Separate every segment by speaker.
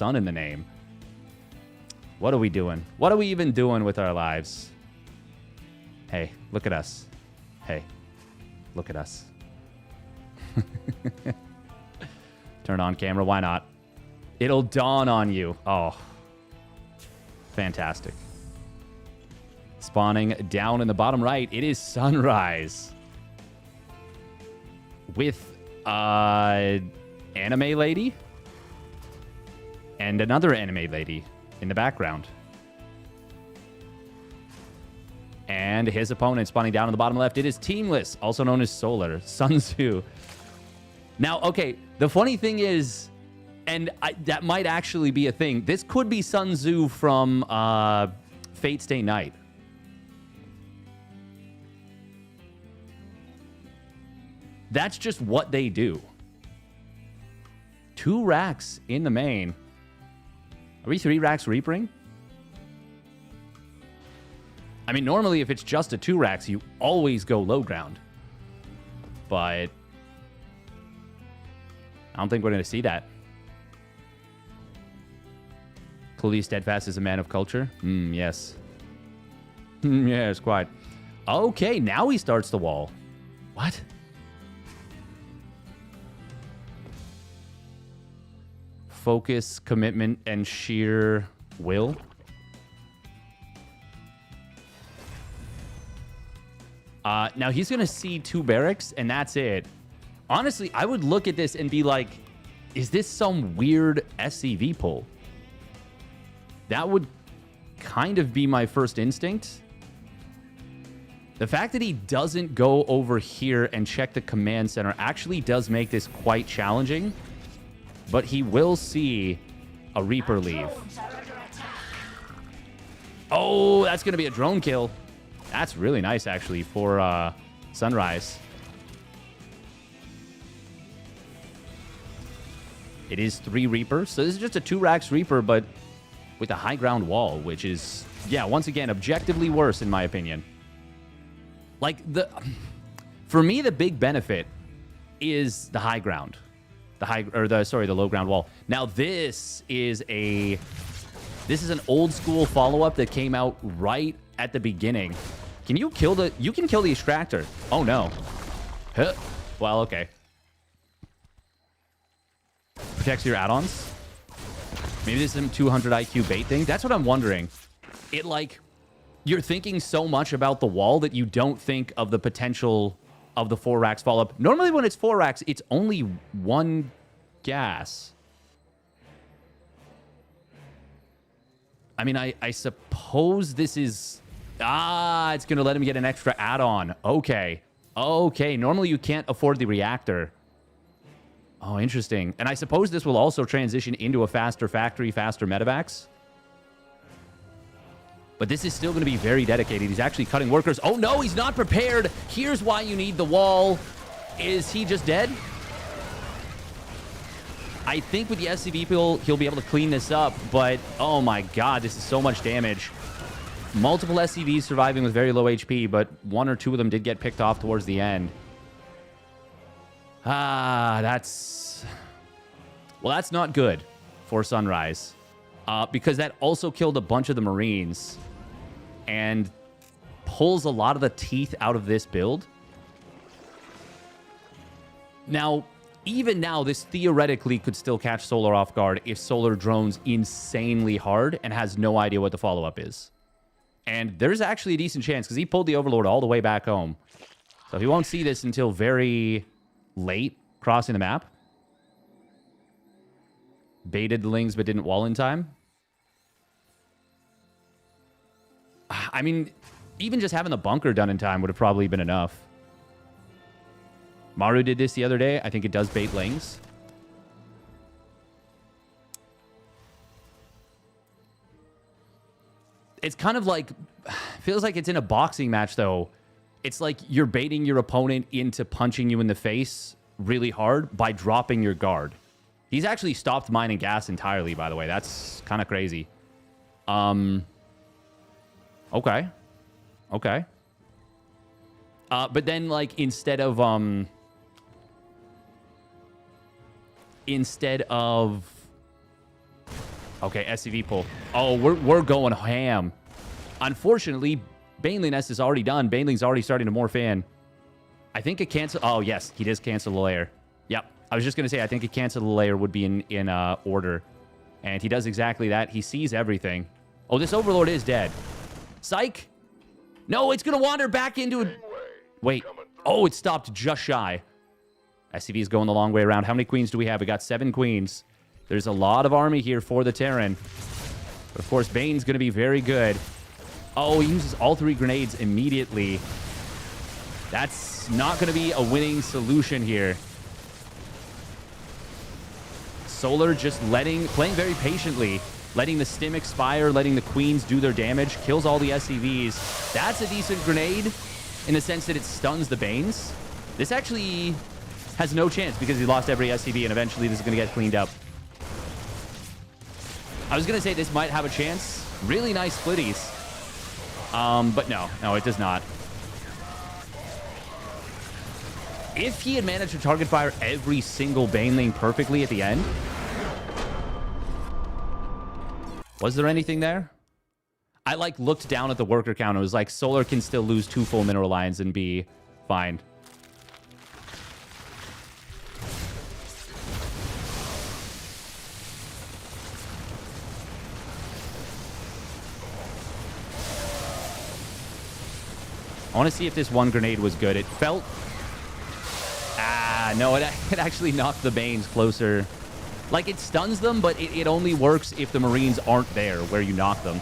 Speaker 1: sun in the name. What are we doing? What are we even doing with our lives? Hey, look at us. Hey, look at us. Turn on camera. Why not? It'll dawn on you. Oh, fantastic. Spawning down in the bottom right, it is sunrise. With anime lady and another anime lady in the background. And his opponent spawning down in the bottom left, it is Teamless, also known as Solar, Sun Tzu. Now, okay, the funny thing is, and that might actually be a thing, this could be Sun Tzu from Fate Stay Night. That's just what they do. 2 racks in the main. Are we 3 racks reapering? I mean, normally if it's just a 2 racks, you always go low ground. But I don't think we're going to see that. Clearly Steadfast is a man of culture. Yes. Yes, quite. Okay, now he starts the wall. What? Focus, commitment, and sheer will. Now he's going to see 2 barracks, and that's it. Honestly, I would look at this and be like, is this some weird SCV pull? That would kind of be my first instinct. The fact that he doesn't go over here and check the command center actually does make this quite challenging. But he will see a Reaper leave. Oh, that's going to be a drone kill. That's really nice, actually, for Sunrise. It is 3 Reapers. So this is just a 2 racks Reaper, but with a high ground wall, which is, yeah, once again, objectively worse, in my opinion. Like, for me, the big benefit is the high ground. The low ground wall. Now this is an old school follow-up that came out right at the beginning. You can kill the extractor. Oh no. Huh. Well, okay. Protects your add-ons. Maybe this is some 200 IQ bait thing. That's what I'm wondering. It like, you're thinking so much about the wall that you don't think of the potential of the 4 racks follow-up. Normally when it's 4 racks, it's only 1 gas. I mean, I suppose this is... it's going to let him get an extra add-on. Okay. Okay. Normally you can't afford the reactor. Oh, interesting. And I suppose this will also transition into a faster factory, faster medevacs. But this is still going to be very dedicated. He's actually cutting workers. Oh, no, he's not prepared. Here's why you need the wall. Is he just dead? I think with the SCV pull, he'll be able to clean this up. But, oh my god, this is so much damage. Multiple SCVs surviving with very low HP, but 1 or 2 of them did get picked off towards the end. That's... Well, that's not good for Sunrise. Because that also killed a bunch of the Marines. And pulls a lot of the teeth out of this build. Now, even now, this theoretically could still catch Solar off guard if Solar drones insanely hard and has no idea what the follow-up is. And there's actually a decent chance, because he pulled the Overlord all the way back home. So he won't see this until very late crossing the map. Baited the Lings, but didn't wall in time. I mean, even just having the bunker done in time would have probably been enough. Maru did this the other day. I think it does bait Lings. It's kind of like... Feels like it's in a boxing match, though. It's like you're baiting your opponent into punching you in the face really hard by dropping your guard. He's actually stopped mining gas entirely, by the way. That's kind of crazy. Okay. Okay. But then, like, instead of Okay, SCV pull. Oh, we're going ham. Unfortunately, Baneling Nest is already done. Baneling's already starting to morph in. I think a cancel... Oh, yes, he does cancel the layer. Yep. I was just going to say, I think a cancel the layer would be in order. And he does exactly that. He sees everything. Oh, this Overlord is dead. Psych! No, it's going to wander back into it. Wait. Oh, it stopped just shy. SCV is going the long way around. How many queens do we have? We got 7 queens. There's a lot of army here for the Terran. But of course, Bane's going to be very good. Oh, he uses all 3 grenades immediately. That's not going to be a winning solution here. Solar just playing very patiently. Letting the stim expire, letting the queens do their damage. Kills all the SCVs. That's a decent grenade in the sense that it stuns the Banes. This actually has no chance because he lost every SCV and eventually this is going to get cleaned up. I was going to say this might have a chance. Really nice splitties. But no, it does not. If he had managed to target fire every single Baneling perfectly at the end... Was there anything there? I, looked down at the worker count. It was like, Solar can still lose 2 full mineral lines and be fine. I want to see if this one grenade was good. It felt... no, it actually knocked the Banes closer. Like, it stuns them, but it only works if the Marines aren't there where you knock them.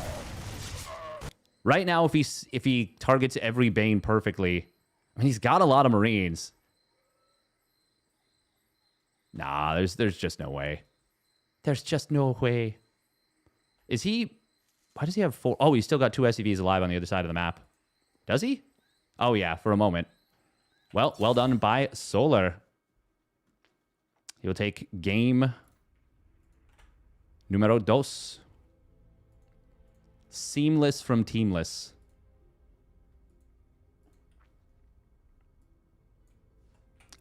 Speaker 1: Right now, if he targets every Bane perfectly... I mean, he's got a lot of Marines. Nah, there's just no way. There's just no way. Is he... Why does he have 4... Oh, he's still got 2 SCVs alive on the other side of the map. Does he? Oh, yeah, for a moment. Well done by Solar. He'll take game... Numero 2. Seamless from Teamless.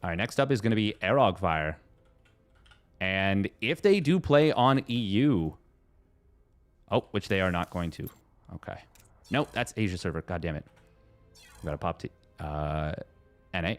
Speaker 1: All right, next up is going to be herO Fire. And if they do play on EU... Oh, which they are not going to. Okay. Nope, that's Asia server. God damn it. We gotta pop NA.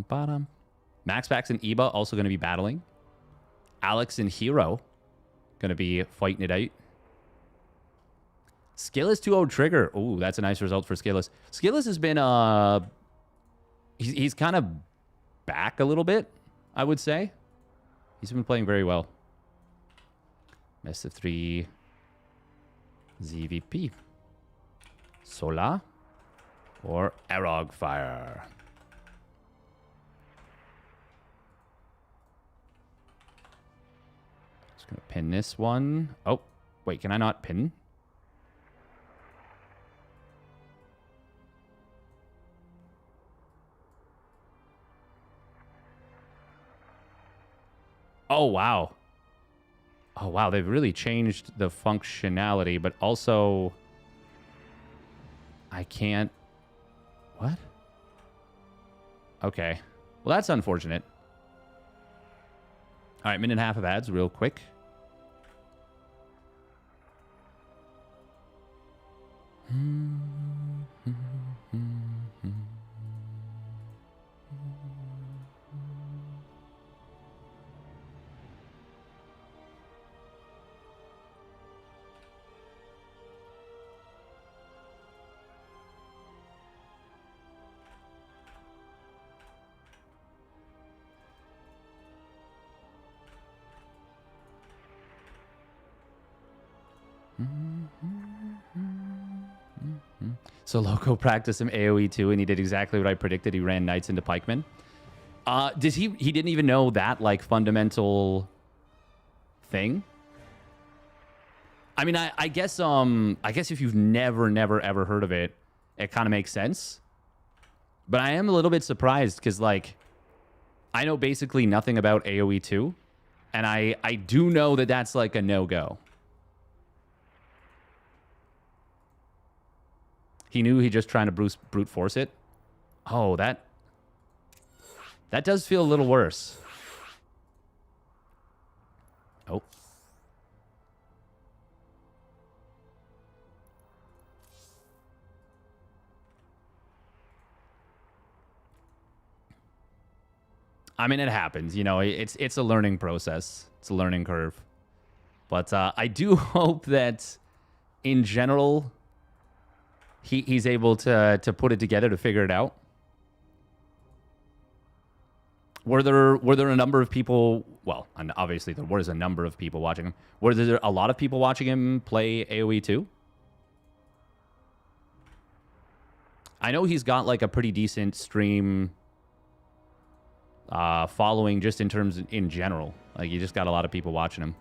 Speaker 1: Bottom. MaxPax and Eba also going to be battling. Alex and herO going to be fighting it out. Skillless 2-0 trigger. Ooh, that's a nice result for Skillless. Skillless has been he's kind of back a little bit, I would say. He's been playing very well. Best of 3 ZVP. Solar or herO Fire. Gonna pin this one. Oh, wait, can I not pin? Oh, wow. Oh, wow, they've really changed the functionality, but also... I can't... What? Okay. Well, that's unfortunate. All right, minute and a half of ads real quick. So Loco practiced some AoE too, and he did exactly what I predicted. He ran Knights into Pikemen. He didn't even know that, like, fundamental thing? I mean, I guess if you've never ever heard of it, it kind of makes sense. But I am a little bit surprised because, like, I know basically nothing about AoE 2, and I do know that that's like a no-go. He knew he just trying to brute force it. Oh, that does feel a little worse. Oh. I mean, it happens. You know, it's a learning process. It's a learning curve. But I do hope that, in general, he's able to put it together to figure it out. Were there a number of people? Well, and obviously there was a number of people watching him. Were there a lot of people watching him play AoE 2? I know he's got like a pretty decent stream following just in terms in general. Like, you just got a lot of people watching him.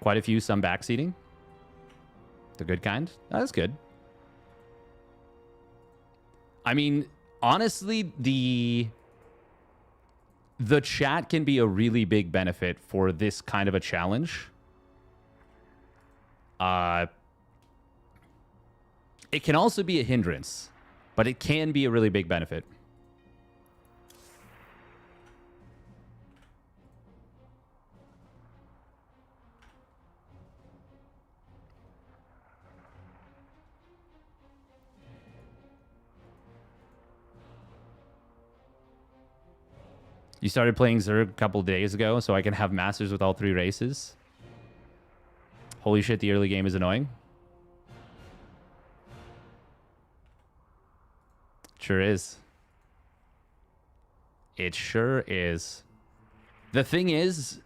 Speaker 1: Quite a few, some backseating. The good kind. That's good. I mean, honestly, the chat can be a really big benefit for this kind of a challenge. It can also be a hindrance, but it can be a really big benefit. You started playing Zerg a couple days ago, so I can have masters with all 3 races. Holy shit, the early game is annoying. Sure is. It sure is. The thing is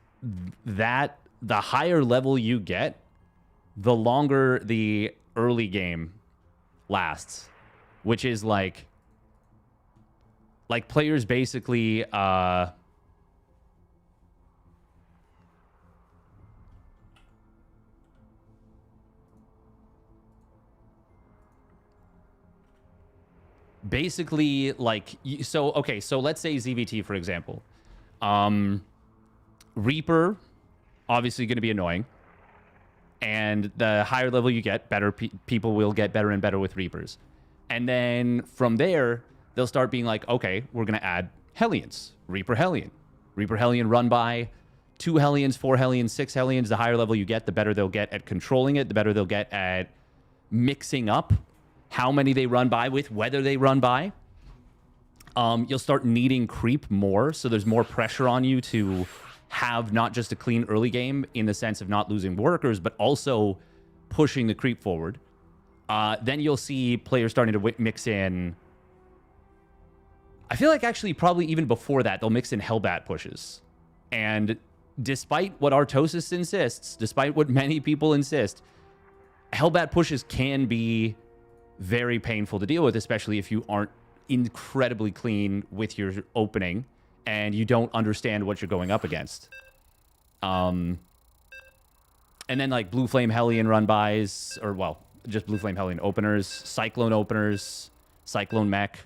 Speaker 1: that the higher level you get, the longer the early game lasts, which is like players basically like, so okay, so let's say ZVT, for example. Reaper, obviously going to be annoying, and the higher level you get, better people will get better and better with Reapers. And then from there, they'll start being like, okay, we're going to add Hellions. Reaper Hellion. Reaper Hellion run by 2 Hellions, 4 Hellions, 6 Hellions. The higher level you get, the better they'll get at controlling it. The better they'll get at mixing up how many they run by with, whether they run by. You'll start needing creep more, so there's more pressure on you to have not just a clean early game in the sense of not losing workers, but also pushing the creep forward. Then you'll see players starting to mix in. I feel like actually probably even before that, they'll mix in Hellbat pushes. And despite what Artosis insists, despite what many people insist, Hellbat pushes can be very painful to deal with, especially if you aren't incredibly clean with your opening and you don't understand what you're going up against. And then like Blue Flame Hellion run-bys, or well, just Blue Flame Hellion openers, Cyclone openers, Cyclone Mech.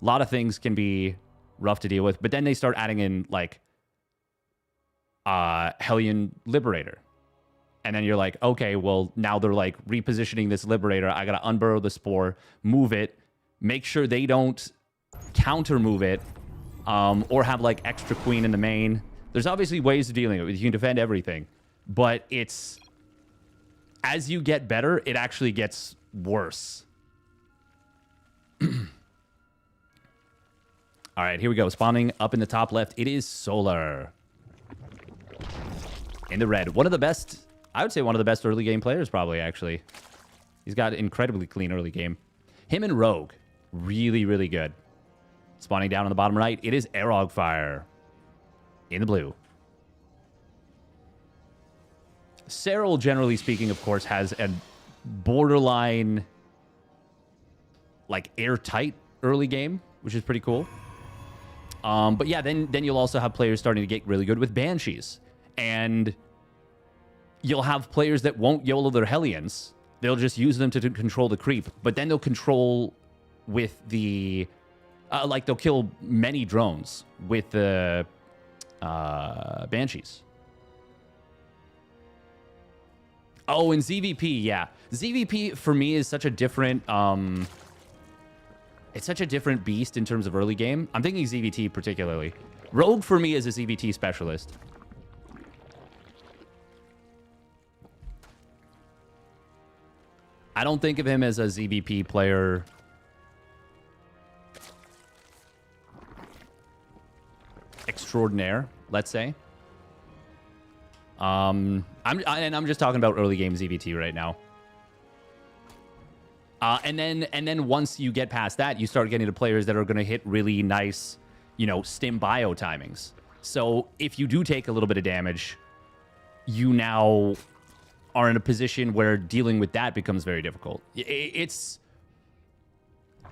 Speaker 1: A lot of things can be rough to deal with, but then they start adding in like Hellion Liberator. And then you're like, okay, well, now they're like repositioning this Liberator. I got to unburrow the Spore, move it, make sure they don't counter move it, or have like extra Queen in the main. There's obviously ways of dealing with it. You can defend everything, but it's, as you get better, it actually gets worse. All right, here we go. Spawning up in the top left, it is Solar. In the red. One of the best, I would say one of the best early game players, probably, actually. He's got incredibly clean early game. Him and Rogue, really, really good. Spawning down on the bottom right, it is Arogfire. In the blue. Serral, generally speaking, of course, has borderline, like, airtight early game, which is pretty cool. But yeah, then you'll also have players starting to get really good with Banshees. And you'll have players that won't YOLO their Hellions. They'll just use them to control the creep. But then they'll control with the... like, they'll kill many drones with the Banshees. Oh, and ZVP, yeah. ZVP, for me, is such a different... it's such a different beast in terms of early game. I'm thinking ZVT particularly. Rogue, for me, is a ZVT specialist. I don't think of him as a ZVP player... extraordinaire, let's say. I'm just talking about early game ZVT right now. And then once you get past that, you start getting to players that are going to hit really nice, you know, stim bio timings. So if you do take a little bit of damage, you now are in a position where dealing with that becomes very difficult. It's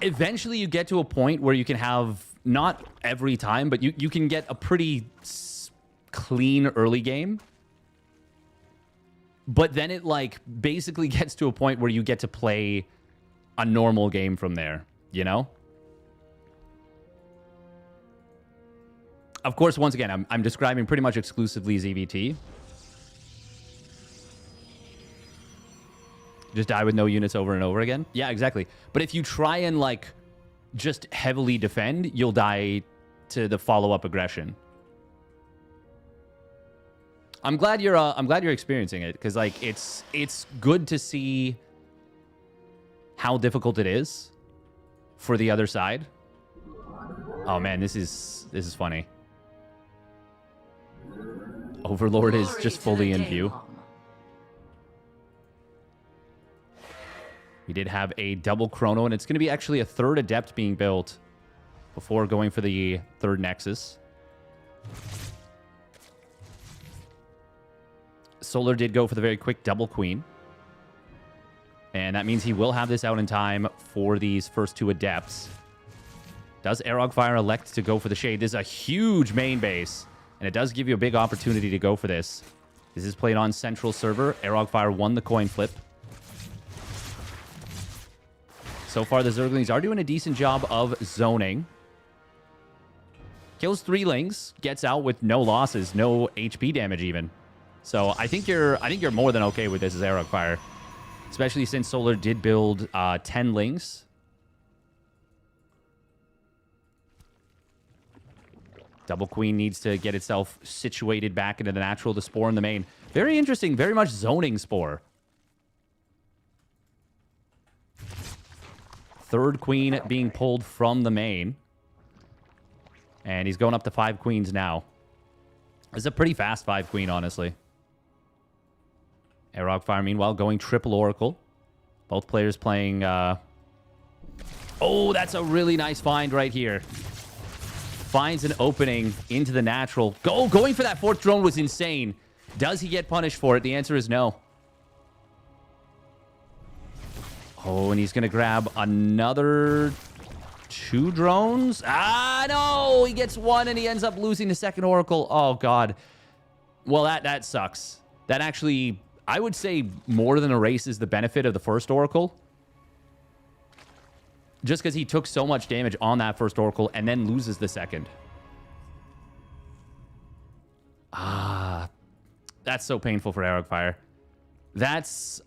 Speaker 1: eventually you get to a point where you can have, not every time, but you can get a pretty clean early game. But then it, like, basically gets to a point where you get to play a normal game from there, you know? Of course, once again, I'm describing pretty much exclusively ZVT. Just die with no units over and over again. Yeah, exactly. But if you try and, like, just heavily defend, you'll die to the follow-up aggression. I'm glad you're experiencing it, because, like, it's good to see how difficult it is for the other side. Oh man, this is funny. Overlord is just fully in view. We did have a double chrono, and it's going to be actually a third adept being built before going for the third nexus. Solar did go for the very quick double queen. And that means he will have this out in time for these first two adepts. Does herOgfire elect to go for the shade? This is a huge main base, and it does give you a big opportunity to go for this. This is played on central server. herOgfire won the coin flip. So far, the Zerglings are doing a decent job of zoning. Kills 3 lings, gets out with no losses, no HP damage even. So I think you're more than okay with this as herOgfire. Especially since Solar did build 10 lings. Double Queen needs to get itself situated back into the natural to Spore in the main. Very interesting, very much zoning Spore. Third Queen being pulled from the main. And he's going up to 5 queens now. It's a pretty fast 5 queen, honestly. herOgfire, meanwhile, going triple Oracle. Both players playing... Oh, that's a really nice find right here. Finds an opening into the natural. Going for that 4th drone was insane. Does he get punished for it? The answer is no. Oh, and he's going to grab another 2 drones. Ah, no! He gets 1, and he ends up losing the 2nd Oracle. Oh, God. Well, that sucks. That actually... I would say more than erases the benefit of the 1st Oracle. Just because he took so much damage on that 1st Oracle and then loses the 2nd. Ah, that's so painful for herOgfire.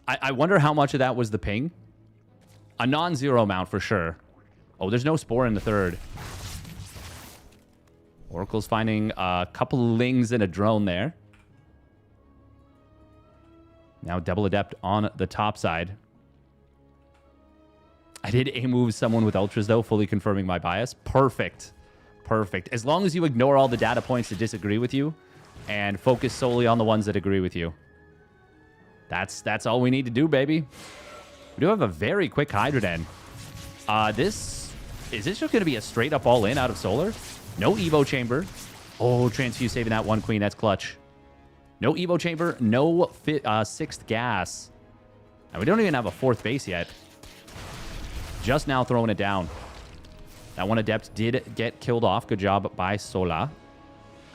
Speaker 1: I wonder how much of that was the ping. A non-zero amount for sure. Oh, there's no Spore in the 3rd. Oracle's finding a couple lings and a drone there. Now double adept on the top side. I did A-move someone with ultras, though, fully confirming my bias. Perfect. Perfect. As long as you ignore all the data points that disagree with you and focus solely on the ones that agree with you. That's all we need to do, baby. We do have a very quick Hydroden. Is this just going to be a straight-up all-in out of Solar? No Evo Chamber. Oh, Transfuse saving that 1 queen. That's clutch. No Evo Chamber, no 6th gas. And we don't even have a 4th base yet. Just now throwing it down. That one Adept did get killed off. Good job by Sola.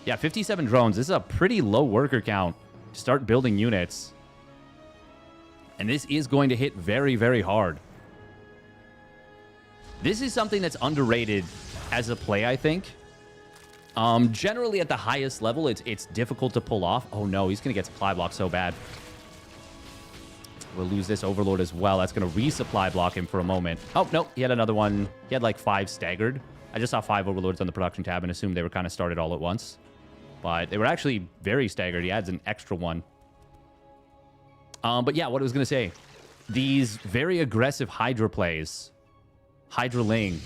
Speaker 1: Yeah, 57 drones. This is a pretty low worker count to start building units. And this is going to hit very, very hard. This is something that's underrated as a play, I think. Generally, at the highest level, it's difficult to pull off. Oh, no. He's going to get supply block so bad. We'll lose this Overlord as well. That's going to resupply block him for a moment. Oh, no. He had another one. He had like 5 staggered. I just saw 5 Overlords on the production tab and assumed they were kind of started all at once. But they were actually very staggered. He adds an extra one. But yeah, what I was going to say. These very aggressive Hydra plays. Hydra Ling.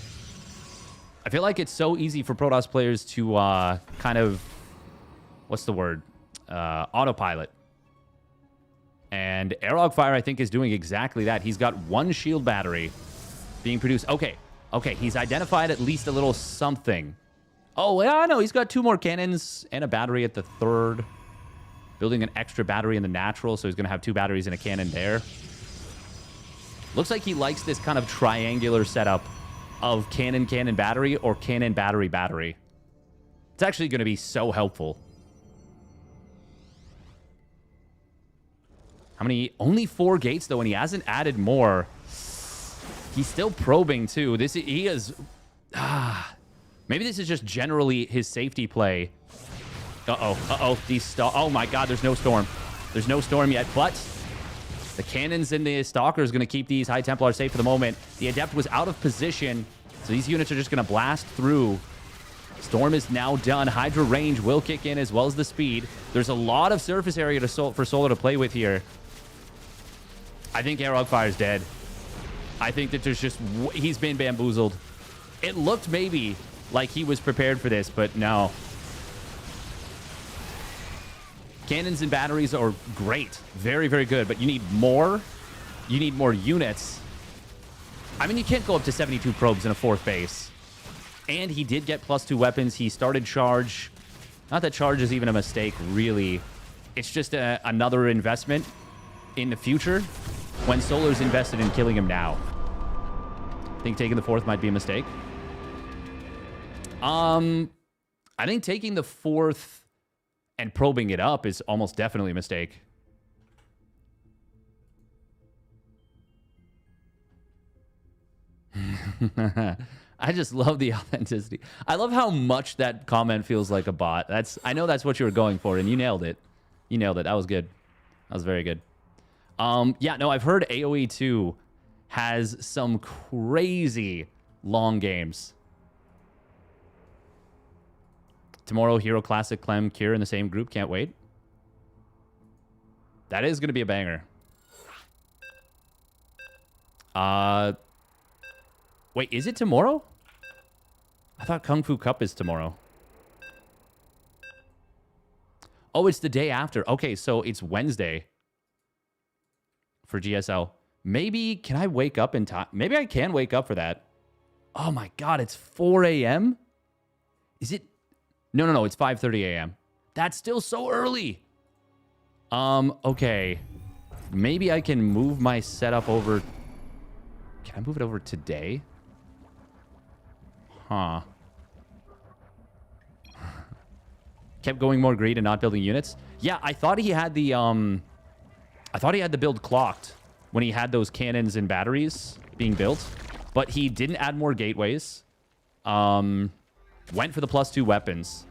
Speaker 1: I feel like it's so easy for Protoss players to kind of... What's the word? Autopilot. And herO, I think, is doing exactly that. He's got 1 shield battery being produced. Okay. Okay, he's identified at least a little something. Oh, yeah, no, he's got 2 more cannons and a battery at the 3rd. Building an extra battery in the natural, so he's going to have 2 batteries and a cannon there. Looks like he likes this kind of triangular setup of cannon, cannon, battery, or cannon, battery, battery. It's actually going to be so helpful. How many? Only 4 gates, though, and he hasn't added more. He's still probing, too. He is... maybe this is just generally his safety play. Oh my god, there's no storm. There's no storm yet, but the cannons and the Stalker is going to keep these High Templars safe for the moment. The Adept was out of position, so these units are just going to blast through. Storm is now done. Hydra range will kick in as well as the speed. There's a lot of surface area for Solar to play with here. I think herO is dead. I think that there's just... He's been bamboozled. It looked maybe like he was prepared for this, but no. Cannons and batteries are great. Very, very good, but you need more. You need more units. I mean, you can't go up to 72 probes in a 4th base. And he did get +2 weapons. He started charge. Not that charge is even a mistake, really. It's just another investment in the future when Solar's invested in killing him now. I think taking the 4th might be a mistake. I think taking the 4th and probing it up is almost definitely a mistake. I just love the authenticity. I love how much that comment feels like a bot. I know that's what you were going for, and you nailed it. You nailed it. That was good. That was very good. Yeah, no, I've heard AoE 2 has some crazy long games. Tomorrow, herO Classic, Clem, Cure in the same group. Can't wait. That is going to be a banger. Wait, is it tomorrow? I thought Kung Fu Cup is tomorrow. Oh, it's the day after. Okay, so it's Wednesday for GSL. Maybe, can I wake up in time? Maybe I can wake up for that. Oh my God, it's 4 a.m.? Is it? No, it's 5:30 a.m. That's still so early. Okay. Maybe I can move my setup over. Can I move it over today? Huh. Kept going more greed and not building units. Yeah, I thought he had the build clocked when he had those cannons and batteries being built, but he didn't add more gateways. Went for the +2 weapons.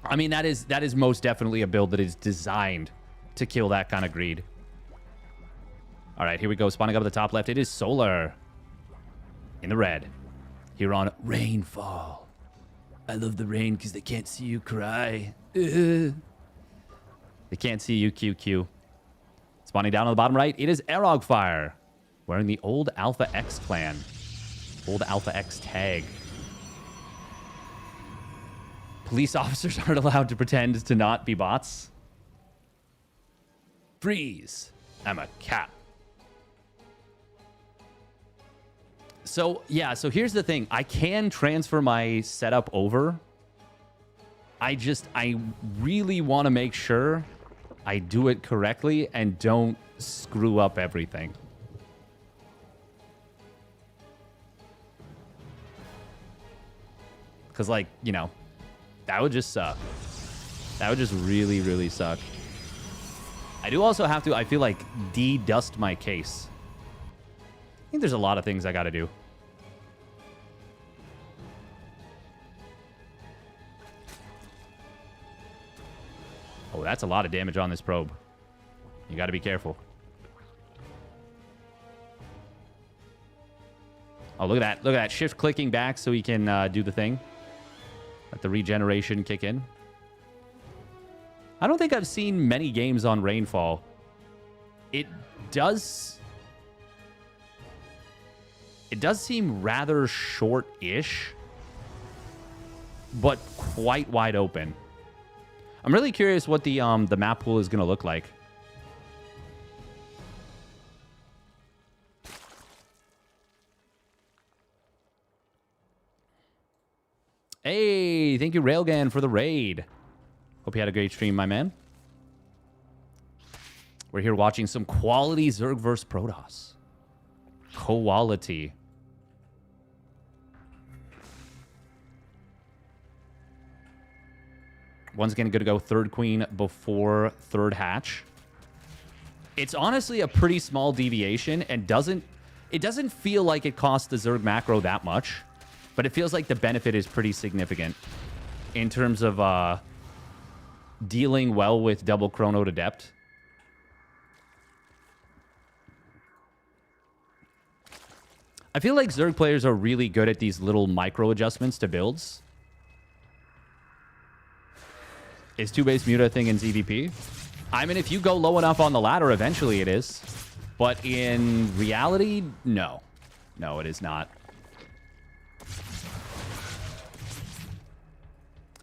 Speaker 1: I mean, that is most definitely a build that is designed to kill that kind of greed. All right, here we go. Spawning up at the top left. It is Solar in the red. Here on Rainfall. I love the rain because they can't see you cry. They can't see you, QQ. Spawning down on the bottom right, it is herO wearing the old Alpha X clan. Old Alpha X tag. Police officers aren't allowed to pretend to not be bots. Freeze. I'm a cat. So, yeah, so here's the thing. I can transfer my setup over. I really want to make sure I do it correctly and don't screw up everything. Because, like, you know, that would just suck. That would just really, really suck. I do also have to, I feel like, de-dust my case. I think there's a lot of things I got to do. Oh, that's a lot of damage on this probe. You got to be careful. Oh, look at that. Look at that. Shift clicking back so he can do the thing. Let the regeneration kick in. I don't think I've seen many games on Rainfall. It does seem rather short-ish, but quite wide open. I'm really curious what the map pool is going to look like. Hey, thank you, Railgun, for the raid. Hope you had a great stream, my man. We're here watching some quality Zerg vs. Protoss. Quality. Once again, going to go third queen before third hatch. It's honestly a pretty small deviation and it doesn't feel like it costs the Zerg macro that much, but it feels like the benefit is pretty significant in terms of dealing well with double chrono to depth. I feel like Zerg players are really good at these little micro adjustments to builds. Is 2-base mute a thing in ZVP? I mean, if you go low enough on the ladder, eventually it is. But in reality, no. No, it is not.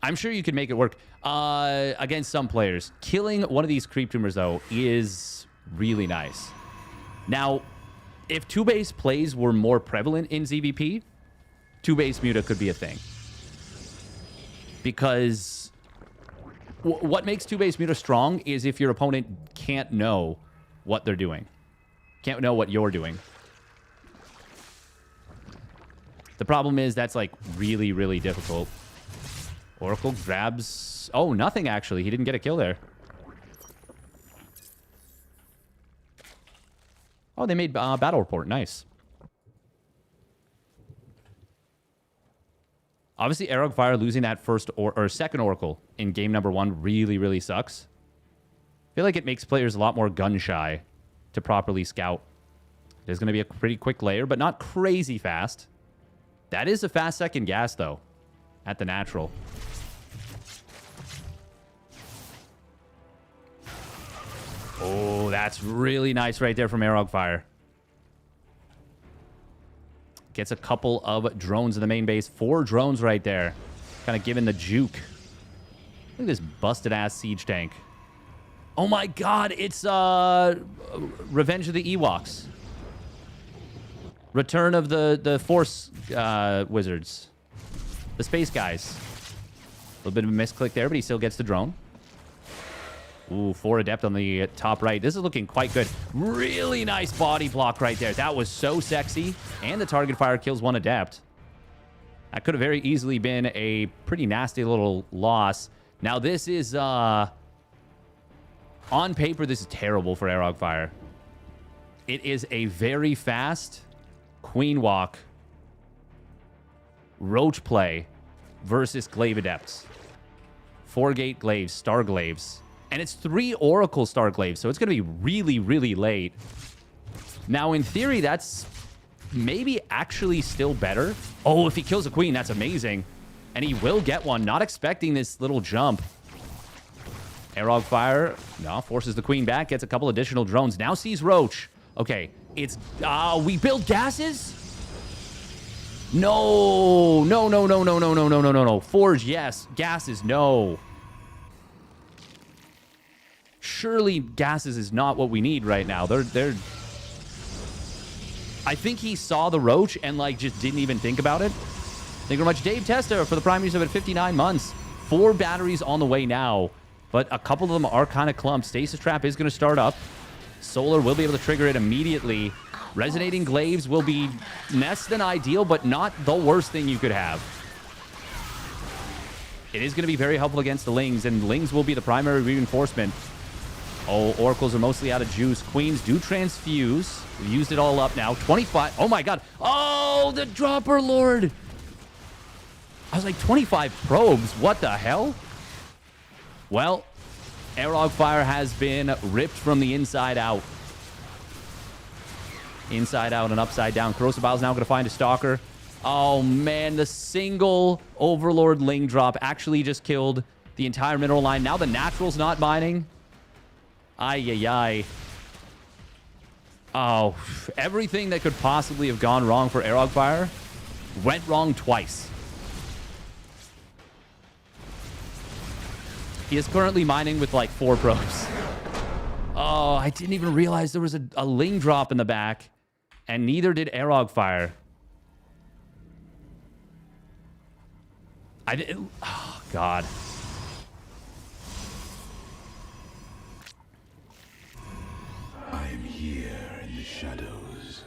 Speaker 1: I'm sure you could make it work against some players. Killing one of these creep tumors, though, is really nice. Now, if 2-base plays were more prevalent in ZVP, 2-base muta could be a thing. Because what makes 2-base muta strong is if your opponent can't know what they're doing. Can't know what you're doing. The problem is that's, like, really, really difficult. Oracle grabs... Oh, nothing, actually. He didn't get a kill there. Oh, they made battle report. Nice. Obviously, Arrow Fire losing that first or second Oracle in game number 1 really, really sucks. I feel like it makes players a lot more gun-shy to properly scout. There's going to be a pretty quick layer, but not crazy fast. That is a fast second gas, though, at the natural. Oh, that's really nice right there from Arog Fire. Gets a couple of drones in the main base. 4 drones right there. Kind of giving the juke. Look at this busted-ass siege tank. Oh my god, it's Revenge of the Ewoks. Return of the Force Wizards. The space guys. A little bit of a misclick there, but he still gets the drone. Ooh, 4 Adept on the top right. This is looking quite good. Really nice body block right there. That was so sexy. And the target fire kills 1 Adept. That could have very easily been a pretty nasty little loss. Now, this is... on paper, this is terrible for Arog Fire. It is a very fast Queen Walk Roach play versus Glaive Adepts. 4-gate Glaives, Star Glaives. And it's 3 Oracle Star Glaives, so it's going to be really, really late. Now, in theory, that's maybe actually still better. Oh, if he kills a queen, that's amazing. And he will get one. Not expecting this little jump. Arog Fire, no, forces the queen back, gets a couple additional drones. Now sees Roach. Okay, it's... we build gases? No. No, no, no, no, no, no, no, no, no, no. Forge, yes. Gases, no. Surely gases is not what we need right now. They're... I think he saw the Roach and, like, just didn't even think about it. Thank you very much, Dave Testa, for the Prime User at 59 months. 4 batteries on the way now, but a couple of them are kind of clumped. Stasis Trap is going to start up. Solar will be able to trigger it immediately. Resonating Glaives will be less than ideal, but not the worst thing you could have. It is going to be very helpful against the Lings, and Lings will be the primary reinforcement. Oh, Oracles are mostly out of juice. Queens do transfuse. We've used it all up now. 25. Oh, my God. Oh, the Dropper Lord. I was like, 25 probes. What the hell? Well, herO Fire has been ripped from the inside out. Inside out and upside down. Corrosive Bile is now going to find a Stalker. Oh, man. The single Overlord Ling drop actually just killed the entire mineral line. Now the Natural's not mining. Ay. Oh, everything that could possibly have gone wrong for herO Fire went wrong twice. He is currently mining with like 4 probes. Oh, I didn't even realize there was a Ling drop in the back. And neither did herO Fire. Oh, God.
Speaker 2: I am here in the shadows.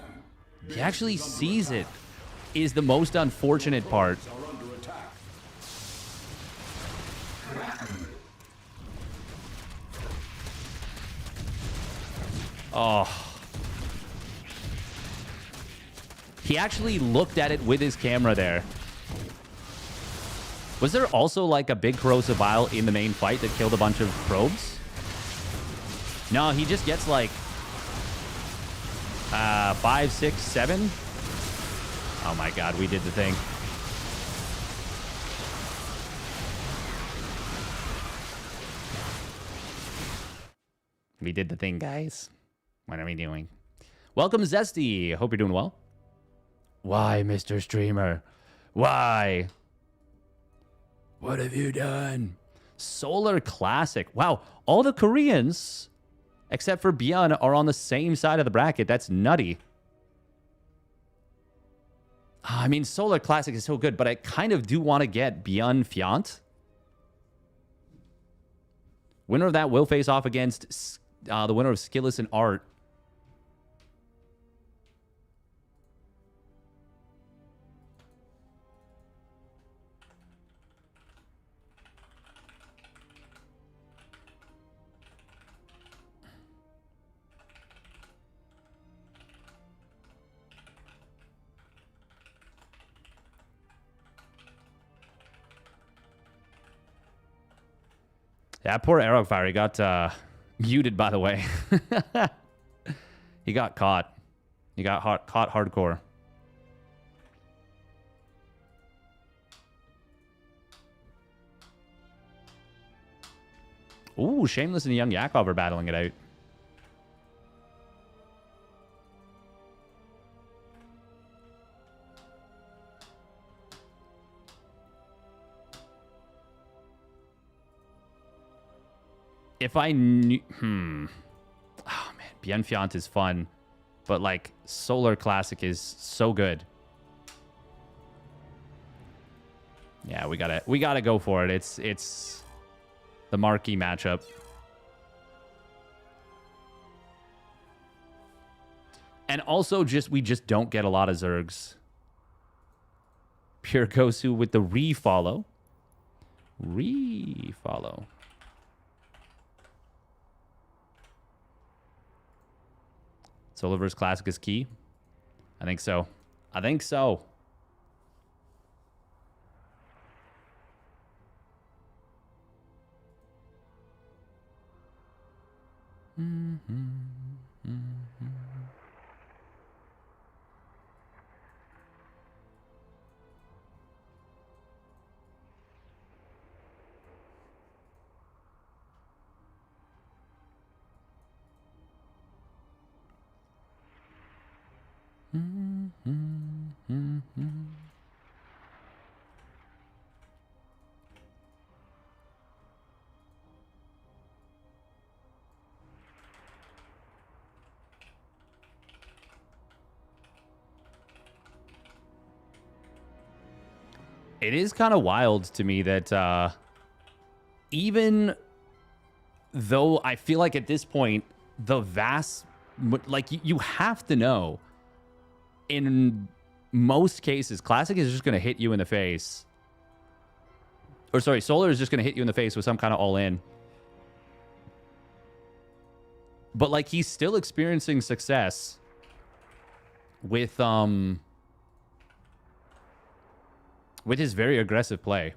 Speaker 1: He actually sees it, is the most unfortunate part. Oh. He actually looked at it with his camera there. Was there also like a big corrosive bile in the main fight that killed a bunch of probes? No, he just gets like 5, 6, 7. Oh my God, we did the thing. We did the thing, guys. What are we doing? Welcome, Zesty. Hope you're doing well. Why, Mr. Streamer? Why? What have you done? Solar Classic. Wow, all the Koreans, except for ByuN, are on the same side of the bracket. That's nutty. I mean, Solar Classic is so good, but I kind of do want to get ByuN Fiant. Winner of that will face off against the winner of Skilless and Art. Yeah, poor herO Fire. He got muted, by the way. He got caught. He got caught hardcore. Ooh, Shameless and YoungYakov are battling it out. If I knew... Oh, man. ByuN Fiant is fun. But, like, Solar Classic is so good. Yeah, we gotta go for it. It's the marquee matchup. And also, we just don't get a lot of Zergs. Pure Gosu with the refollow. Refollow. Solar vs. Classic is key. I think so. I think so. It is kind of wild to me that even though I feel like at this point the vast, like, you have to know, in most cases, Classic is just going to hit you in the face. Or sorry, Solar is just going to hit you in the face with some kind of all-in. But, like, he's still experiencing success with his very aggressive play.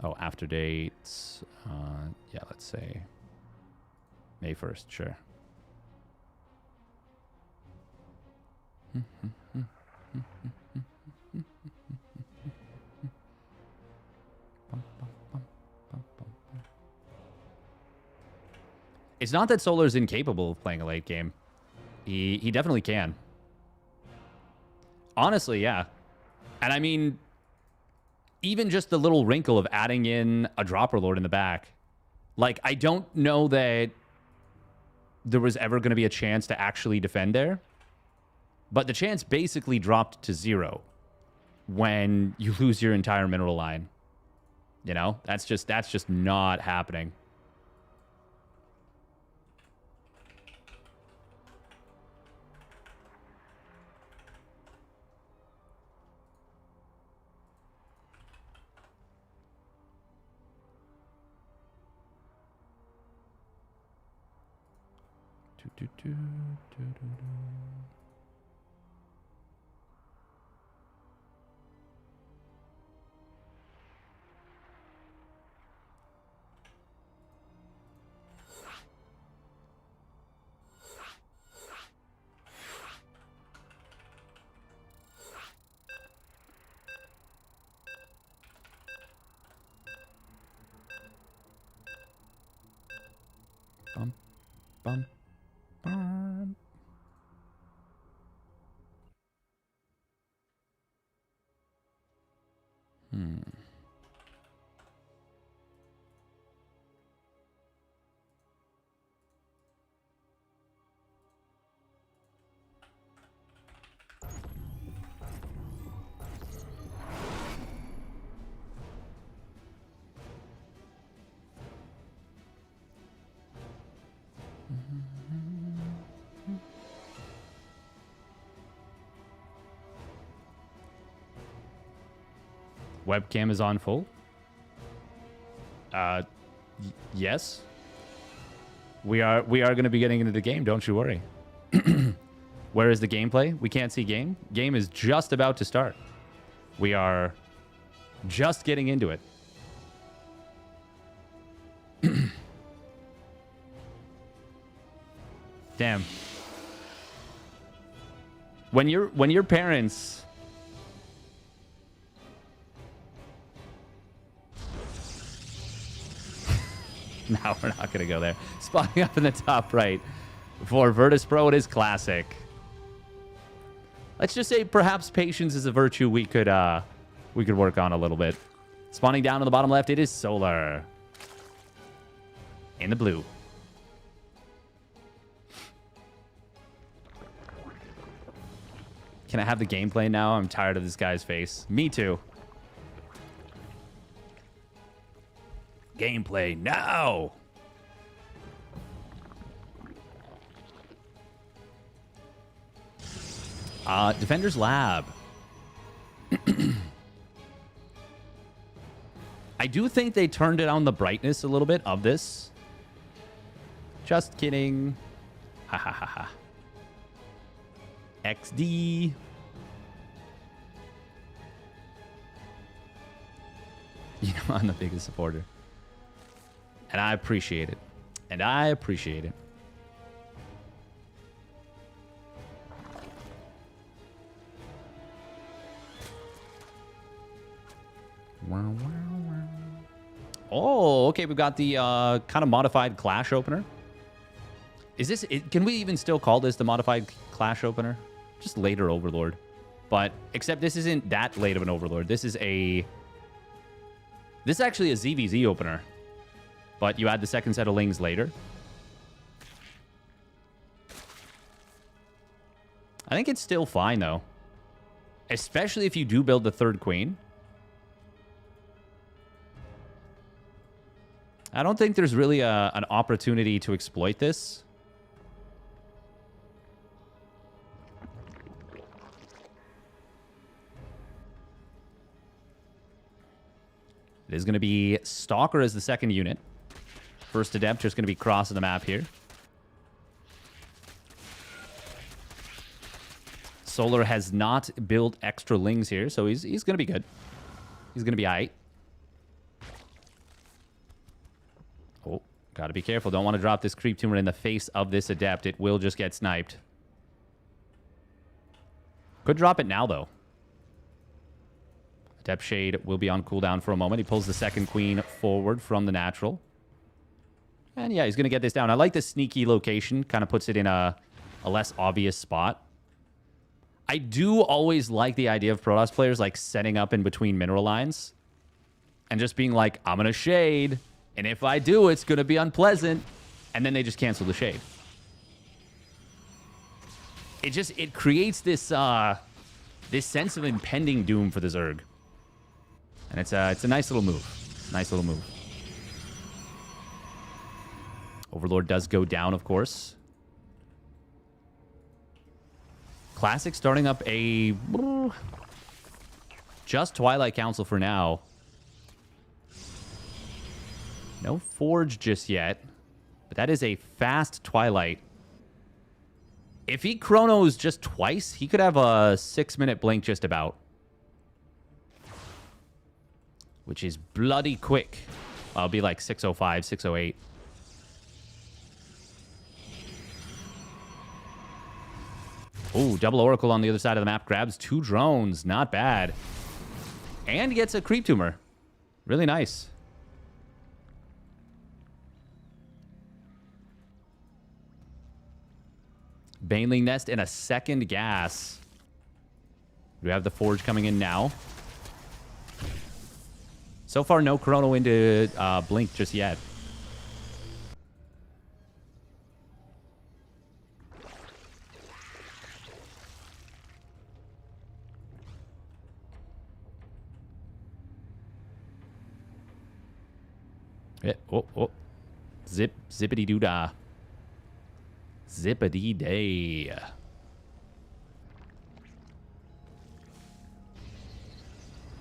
Speaker 1: Oh, after dates. Yeah, let's say May 1st, sure. It's not that Solar's incapable of playing a late game. He definitely can. Honestly, yeah. And I mean, even just the little wrinkle of adding in a Dropper Lord in the back. Like, I don't know that there was ever going to be a chance to actually defend there. But the chance basically dropped to 0 when you lose your entire mineral line. You know? That's just not happening. Bum, bum, bum. Webcam is on full? Yes. We are going to be getting into the game, don't you worry. Where is the gameplay? We can't see game. Game is just about to start. We are just getting into it. Damn. When your parents No, we're not going to go there. Spawning up in the top right for Virtus Pro, it is Classic. Let's just say perhaps patience is a virtue we could work on a little bit. Spawning down on the bottom left, it is Solar. In the blue. Can I have the gameplay now? I'm tired of this guy's face. Me too. Gameplay now. Defender's Lab. I do think they turned it on the brightness a little bit of this. Just kidding. Ha ha ha ha. XD. You know, I'm the biggest supporter. And I appreciate it. And I appreciate it. Oh, okay. We've got the kind of modified Clash opener. Is this... Can we even still call this the modified Clash opener? Just later Overlord. But, except this isn't that late of an Overlord. This is a... This is actually a ZVZ opener. But you add the second set of Lings later. I think it's still fine, though. Especially if you do build the third Queen. I don't think there's really an opportunity to exploit this. It is going to be Stalker as the second unit. First Adept just going to be crossing the map here. Solar has not built extra lings here, so he's going to be good. He's going to be aight. Oh, got to be careful. Don't want to drop this Creep Tumor in the face of this Adept. It will just get sniped. Could drop it now, though. Adept Shade will be on cooldown for a moment. He pulls the second Queen forward from the natural. And yeah, he's going to get this down. I like the sneaky location. Kind of puts it in a less obvious spot. I do always like the idea of Protoss players like setting up in between mineral lines. And just being like, I'm going to shade. And if I do, it's going to be unpleasant. And then they just cancel the shade. It creates this this sense of impending doom for the Zerg. And it's a nice little move. Nice little move. Overlord does go down, of course. Classic starting up a... just Twilight Council for now. No Forge just yet. But that is a fast Twilight. If he chronos just twice, he could have a 6-minute blink just about. Which is bloody quick. It'll be like 6:05, 6:08. Oh, double Oracle on the other side of the map. Grabs 2 drones. Not bad. And gets a Creep Tumor. Really nice. Baneling Nest and a second gas. We have the Forge coming in now. So far, no Chrono into Blink just yet. Yeah. Oh. Zippity-doo-dah. Zippity-day.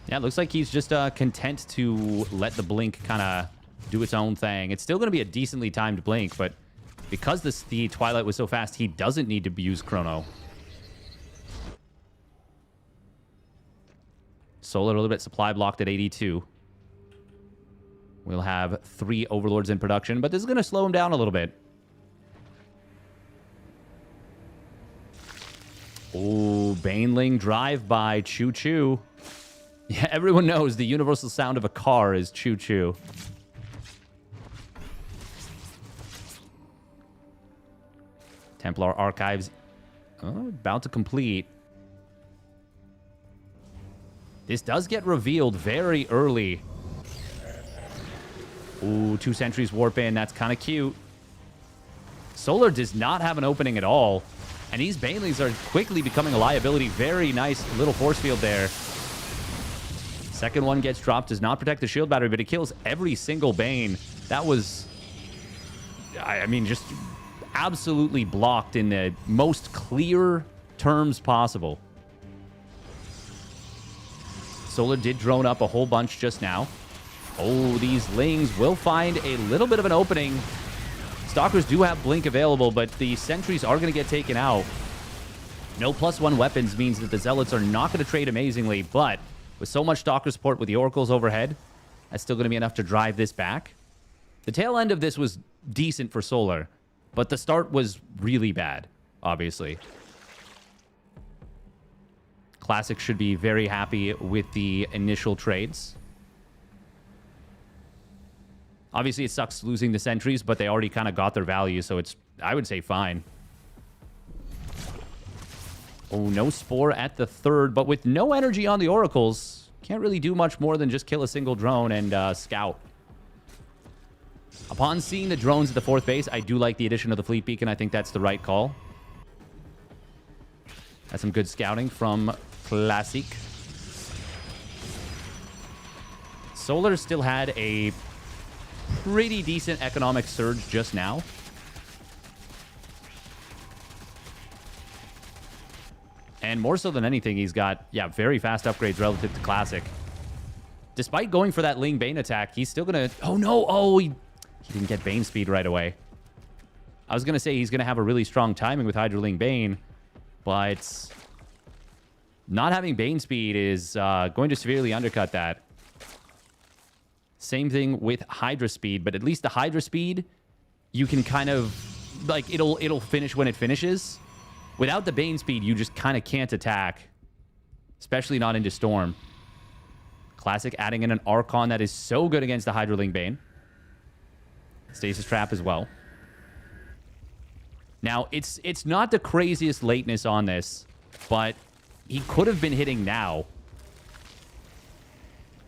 Speaker 1: Yeah, it looks like he's just content to let the blink kind of do its own thing. It's still going to be a decently timed blink, but because the Twilight was so fast, he doesn't need to use Chrono. Solar a little bit supply blocked at 82. We'll have 3 Overlords in production, but this is going to slow him down a little bit. Oh, Baneling drive-by. Choo-choo. Yeah, everyone knows the universal sound of a car is choo-choo. Templar Archives about to complete. This does get revealed very early. Ooh, 2 sentries warp in. That's kind of cute. Solar does not have an opening at all. And these Banelings are quickly becoming a liability. Very nice little force field there. Second one gets dropped. Does not protect the shield battery, but it kills every single Bane. That was... I mean, just absolutely blocked in the most clear terms possible. Solar did drone up a whole bunch just now. Oh, these Lings will find a little bit of an opening. Stalkers do have Blink available, but the sentries are going to get taken out. No +1 weapons means that the Zealots are not going to trade amazingly, but with so much Stalker support with the Oracles overhead, that's still going to be enough to drive this back. The tail end of this was decent for Solar, but the start was really bad, obviously. Classic should be very happy with the initial trades. Obviously, it sucks losing the sentries, but they already kind of got their value, so it's, I would say, fine. Oh, no Spore at the third, but with no energy on the Oracles, can't really do much more than just kill a single drone and scout. Upon seeing the drones at the 4th base, I do like the addition of the Fleet Beacon. I think that's the right call. That's some good scouting from Classic. Solar still had a pretty decent economic surge just now. And more so than anything, he's got, yeah, very fast upgrades relative to Classic. Despite going for that Ling Bane attack, he's still going to... Oh, no. Oh, he didn't get Bane speed right away. I was going to say he's going to have a really strong timing with Hydra Ling Bane, but not having Bane speed is going to severely undercut that. Same thing with Hydra speed, but at least the Hydra speed, you can kind of... Like, it'll finish when it finishes. Without the Bane speed, you just kind of can't attack. Especially not into Storm. Classic adding in an Archon that is so good against the Hydra Ling Bane. Stasis Trap as well. Now, it's not the craziest lateness on this, but he could have been hitting now.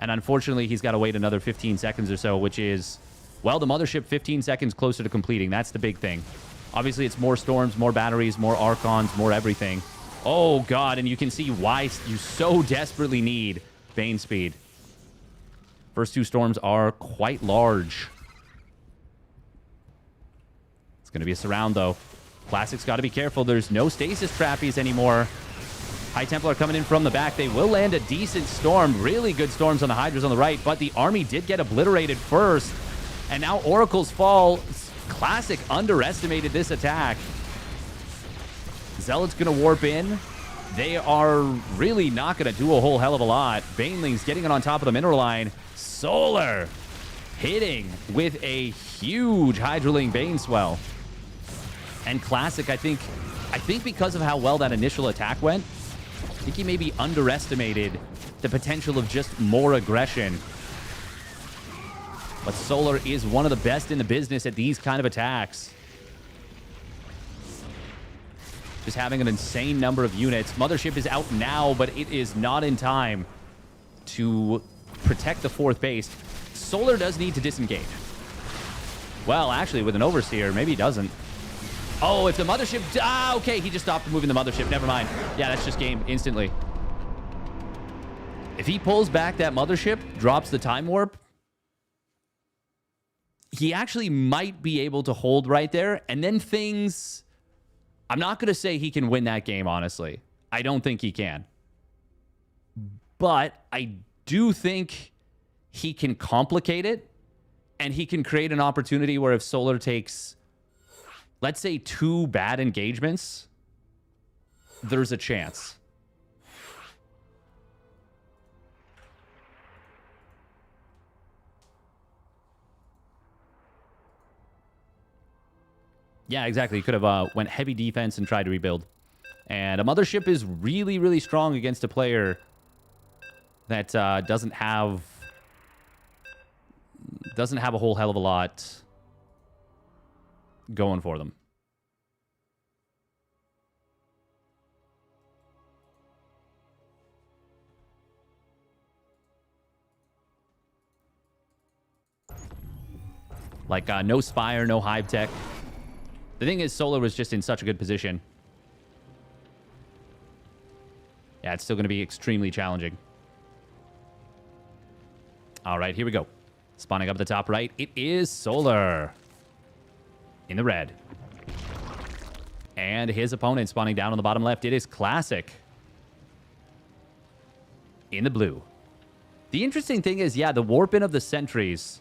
Speaker 1: And unfortunately, he's got to wait another 15 seconds or so, which is, well, the Mothership 15 seconds closer to completing. That's the big thing. Obviously, it's more Storms, more batteries, more Archons, more everything. Oh, God, and you can see why you so desperately need Bane speed. First two Storms are quite large. It's going to be a surround, though. Classic's got to be careful. There's no Stasis Trappies anymore. High Templar coming in from the back. They will land a decent Storm. Really good Storms on the Hydras on the right, but the army did get obliterated first. And now Oracles fall. Classic underestimated this attack. Zealot's going to warp in. They are really not going to do a whole hell of a lot. Baneling's getting it on top of the mineral line. Solar hitting with a huge Hydra Ling Bane swell. And Classic, I think because of how well that initial attack went, I think he maybe underestimated the potential of just more aggression. But Solar is one of the best in the business at these kind of attacks. Just having an insane number of units. Mothership is out now, but it is not in time to protect the fourth base. Solar does need to disengage. Well, actually, with an Overseer, maybe he doesn't. Oh, if the Mothership... Ah, okay, he just stopped moving the Mothership. Never mind. Yeah, that's just game instantly. If he pulls back that Mothership, drops the Time Warp, he actually might be able to hold right there, and then things... I'm not going to say he can win that game, honestly. I don't think he can. But I do think he can complicate it, and he can create an opportunity where if Solar takes, let's say, 2 bad engagements, there's a chance. Yeah, exactly. He could have went heavy defense and tried to rebuild. And a Mothership is really, really strong against a player that doesn't have a whole hell of a lot going for them. Like, no Spire, no Hive Tech. The thing is, Solar was just in such a good position. Yeah, it's still going to be extremely challenging. All right, here we go. Spawning up at the top right, it is Solar. In the red. And his opponent spawning down on the bottom left, it is Classic. In the blue. The interesting thing is, yeah, the warp-in of the sentries...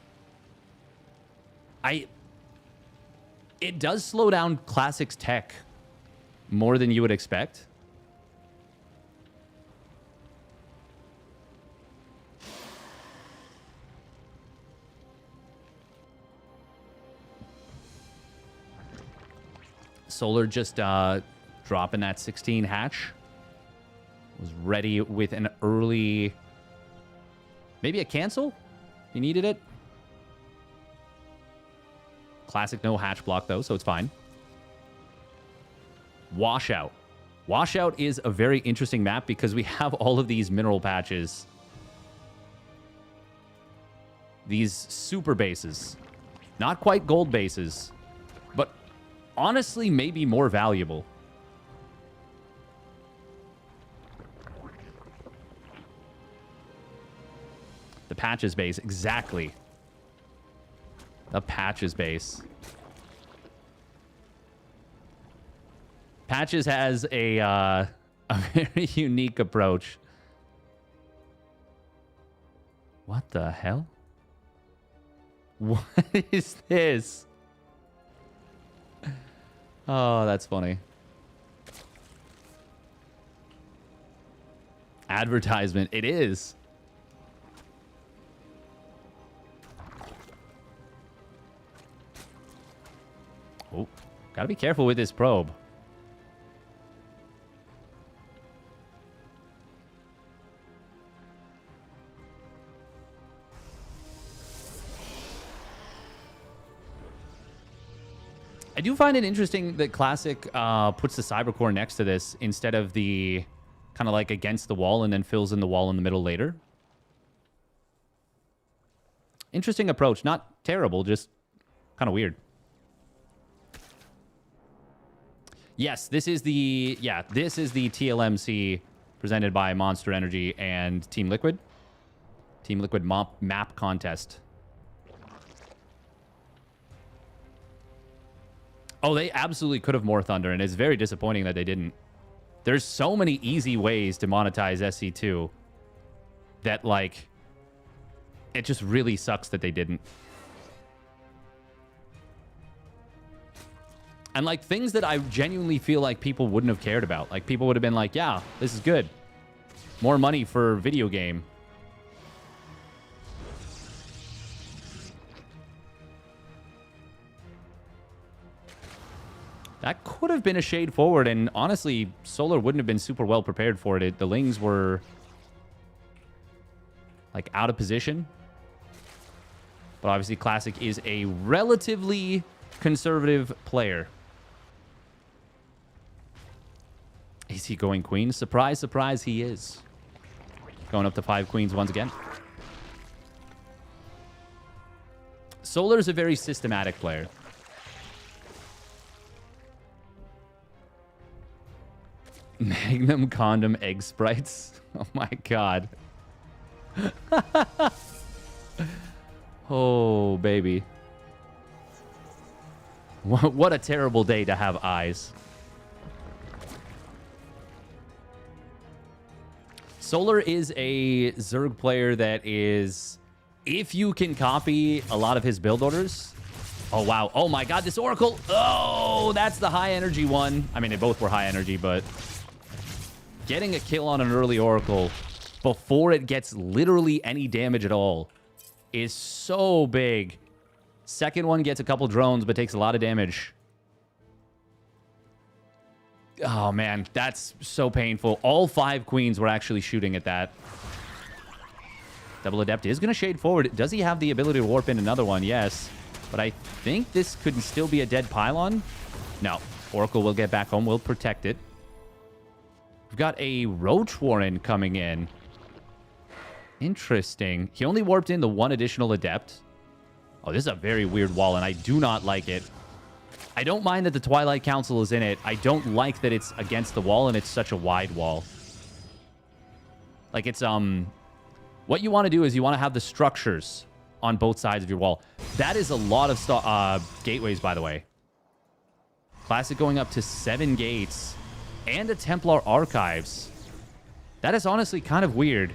Speaker 1: It does slow down Classic's tech more than you would expect. Solar just dropping that 16 hatch. Was ready with an early... Maybe a cancel? If he needed it. Classic no hatch block, though, so it's fine. Washout. Washout is a very interesting map because we have all of these mineral patches. These super bases. Not quite gold bases, but honestly maybe more valuable. The patches base, exactly. The Patches base. Patches has a very unique approach. What the hell? What is this? Oh, that's funny. Advertisement. It is. Oh, gotta be careful with this probe. I do find it interesting that Classic puts the Cybercore next to this instead of the kind of like against the wall and then fills in the wall in the middle later. Interesting approach. Not terrible, just kind of weird. Yes, this is the TLMC presented by Monster Energy and Team Liquid. Team Liquid map contest. Oh, they absolutely could have more Thunder, and it's very disappointing that they didn't. There's so many easy ways to monetize SC2 that, like, it just really sucks that they didn't. And, like, things that I genuinely feel like people wouldn't have cared about. Like, people would have been like, yeah, this is good. More money for video game. That could have been a shade forward, and honestly, Solar wouldn't have been super well prepared for it. The Lings were, like, out of position. But obviously, Classic is a relatively conservative player. Is he going queen? Surprise, surprise, he is. Going up to 5 queens once again. Solar's a very systematic player. Magnum condom egg sprites. Oh my god. Oh, baby. What a terrible day to have eyes. Solar is a Zerg player that is, if you can copy a lot of his build orders. Oh, wow. Oh my god, this Oracle. Oh, that's the high energy one. I mean, they both were high energy, but getting a kill on an early Oracle before it gets literally any damage at all is so big. Second one gets a couple drones, but takes a lot of damage. Oh, man, that's so painful. All 5 queens were actually shooting at that. Double Adept is going to shade forward. Does he have the ability to warp in another one? Yes. But I think this could still be a dead pylon. No. Oracle will get back home. We'll protect it. We've got a Roach Warren coming in. Interesting. He only warped in the 1 additional Adept. Oh, this is a very weird wall, and I do not like it. I don't mind that the Twilight Council is in it. I don't like that it's against the wall, and it's such a wide wall. Like, it's, what you want to do is you want to have the structures on both sides of your wall. That is a lot of gateways, by the way. Classic going up to 7 gates. And a Templar Archives. That is honestly kind of weird.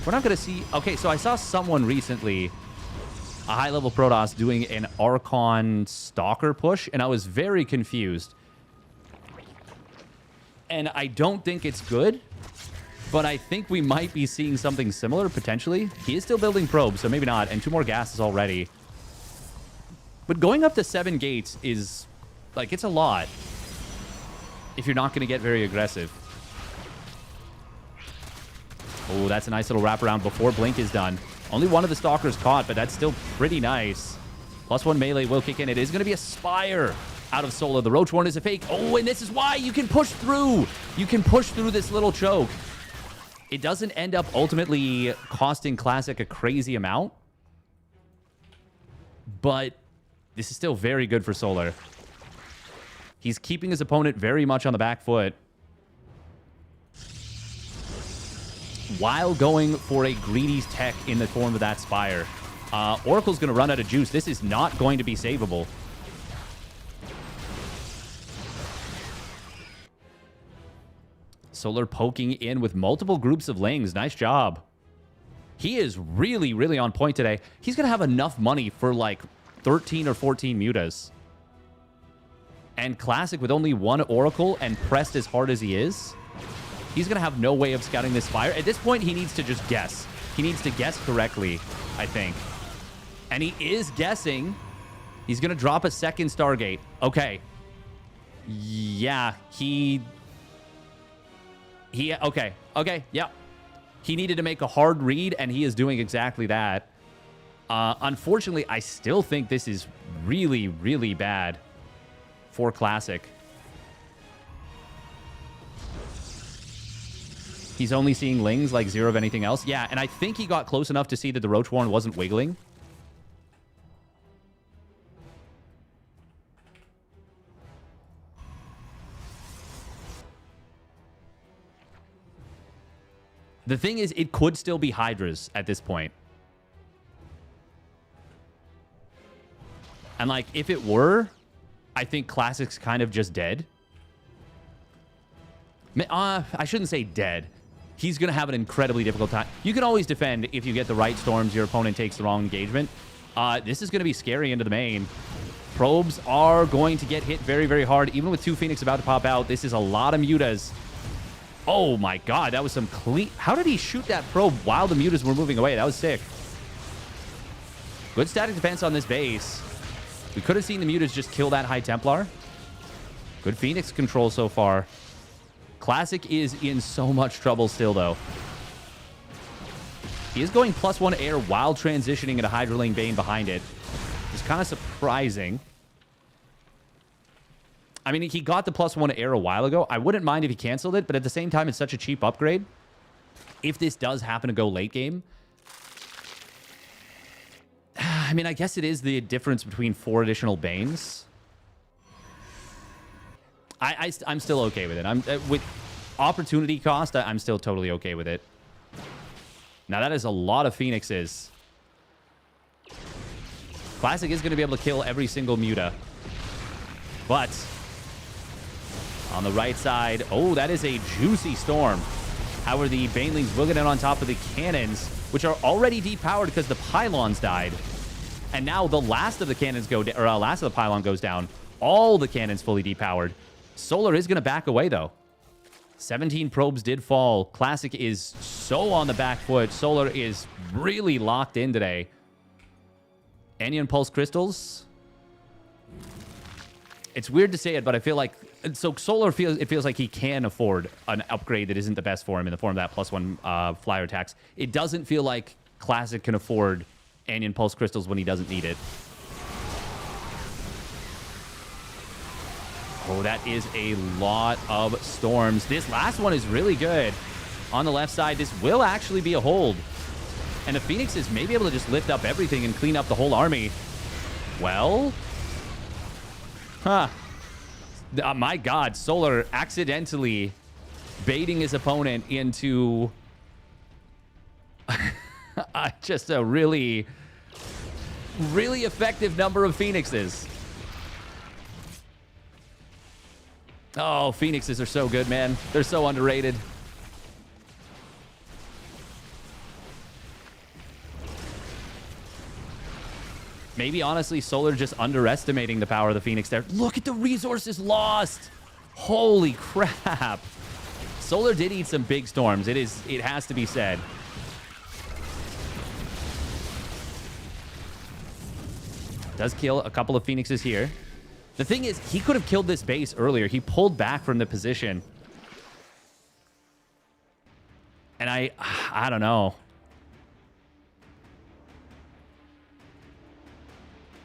Speaker 1: We're not going to see... Okay, so I saw someone recently, a high-level Protoss, doing an Archon Stalker push, and I was very confused. And I don't think it's good, but I think we might be seeing something similar, potentially. He is still building probes, so maybe not, and 2 more gases already. But going up to 7 gates is... Like, it's a lot if you're not going to get very aggressive. Oh, that's a nice little wraparound before Blink is done. Only one of the Stalkers caught, but that's still pretty nice. +1 melee will kick in. It is going to be a Spire out of Solar. The Roach Warren is a fake. Oh, and this is why you can push through. You can push through this little choke. It doesn't end up ultimately costing Classic a crazy amount. But this is still very good for Solar. He's keeping his opponent very much on the back foot. while going for a greedy tech in the form of that Spire. Oracle's going to run out of juice. This is not going to be savable. Solar poking in with multiple groups of Lings. Nice job. He is really, really on point today. He's going to have enough money for like 13 or 14 mutas. And Classic with only one Oracle and pressed as hard as he is, he's going to have no way of scouting this Spire. At this point, he needs to just guess. He needs to guess correctly, I think. And he is guessing. He's going to drop a second Stargate. Okay. Yeah, okay. Okay, yeah. He needed to make a hard read, and he is doing exactly that. Unfortunately, I still think this is really, really bad for Classic. He's only seeing Lings like zero of anything else. Yeah, and I think he got close enough to see that the Roach Warren wasn't wiggling. The thing is, it could still be Hydras at this point. And, like, if it were, I think Classic's kind of just dead. I shouldn't say dead. He's going to have an incredibly difficult time. You can always defend if you get the right storms, your opponent takes the wrong engagement. This is going to be scary into the main. Probes are going to get hit very, very hard. Even with two Phoenix about to pop out, this is a lot of mutas. Oh my god, that was some clean... How did he shoot that probe while the mutas were moving away? That was sick. Good static defense on this base. We could have seen the mutas just kill that High Templar. Good Phoenix control so far. Classic is in so much trouble still, though. He is going +1 air while transitioning into Hydraling Bane behind it. It's kind of surprising. I mean, he got the +1 air a while ago. I wouldn't mind if he canceled it, but at the same time, it's such a cheap upgrade. If this does happen to go late game, I mean, I guess it is the difference between 4 additional Banes. I'm still okay with it. With opportunity cost, I'm still totally okay with it. Now, that is a lot of Phoenixes. Classic is going to be able to kill every single muta. But on the right side, oh, that is a juicy storm. However, the Banelings will get in on top of the cannons, which are already depowered because the pylons died. And now the last of the cannons go down, or last of the pylon goes down. All the cannons fully depowered. Solar is going to back away, though. 17 probes did fall. Classic is so on the back foot. Solar is really locked in today. Anion Pulse Crystals. It's weird to say it, but I feel like... So Solar feels like he can afford an upgrade that isn't the best for him in the form of that +1 flyer attacks. It doesn't feel like Classic can afford Anion Pulse Crystals when he doesn't need it. Oh, that is a lot of storms. This last one is really good. On the left side, this will actually be a hold. And the Phoenixes may be able to just lift up everything and clean up the whole army. Well... Huh. My god, Solar accidentally baiting his opponent into just a really, really effective number of Phoenixes. Oh, Phoenixes are so good, man. They're so underrated. Maybe, honestly, Solar just underestimating the power of the Phoenix there. Look at the resources lost. Holy crap. Solar did eat some big storms. It has to be said. Does kill a couple of Phoenixes here. The thing is, he could have killed this base earlier. He pulled back from the position. And I don't know.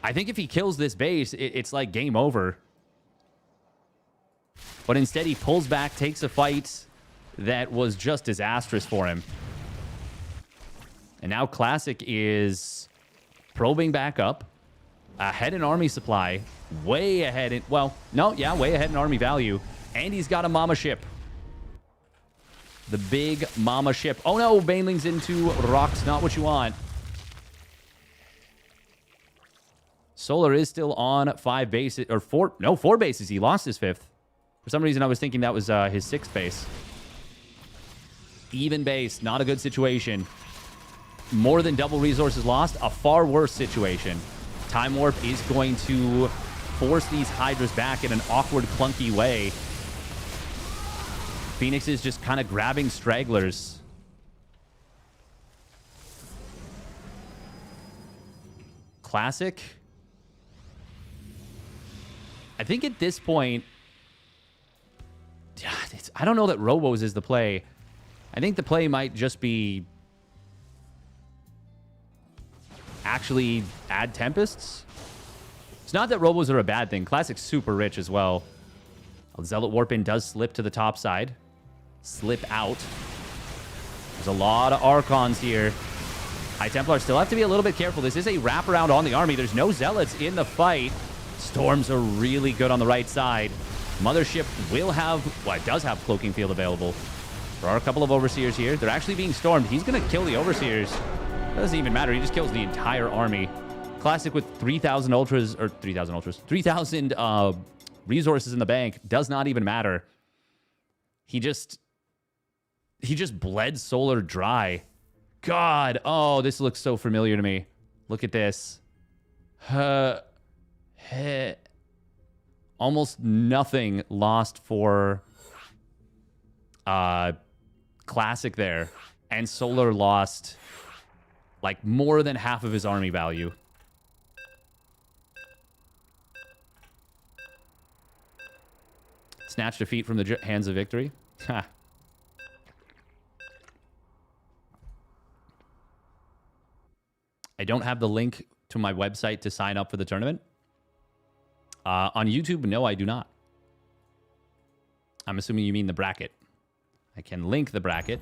Speaker 1: I think if he kills this base, it's like game over. But instead, he pulls back, takes a fight that was just disastrous for him. And now Classic is probing back up. Ahead in army supply. Way ahead in... Well, no, yeah, way ahead in army value. And he's got a mama ship. The big mama ship. Oh no, Baneling's into rocks. Not what you want. Solar is still on 5 bases. Or 4. No, 4 bases. He lost his 5th. For some reason, I was thinking that was his 6th base. Even base. Not a good situation. More than double resources lost. A far worse situation. Time Warp is going to force these Hydras back in an awkward, clunky way. Phoenix is just kind of grabbing stragglers. Classic. I think at this point, I don't know that Robos is the play. I think the play might just be actually add Tempests. It's not that Robos are a bad thing. Classic's super rich as well. Zealot Warpin does slip to the top side. Slip out. There's a lot of Archons here. High Templar still have to be a little bit careful. This is a wraparound on the army. There's no Zealots in the fight. Storms are really good on the right side. Mothership will have, well, it does have Cloaking Field available. There are a couple of Overseers here. They're actually being stormed. He's going to kill the Overseers. Doesn't even matter. He just kills the entire army. Classic with 3,000 Ultras, or 3,000 Ultras, 3,000 resources in the bank. Does not even matter. He just bled Solar dry. God. Oh, this looks so familiar to me. Look at this. Almost nothing lost for Classic there. And Solar lost like more than half of his army value. Snatch defeat from the hands of victory. Ha. I don't have the link to my website to sign up for the tournament. On YouTube, no, I do not. I'm assuming you mean the bracket. I can link the bracket.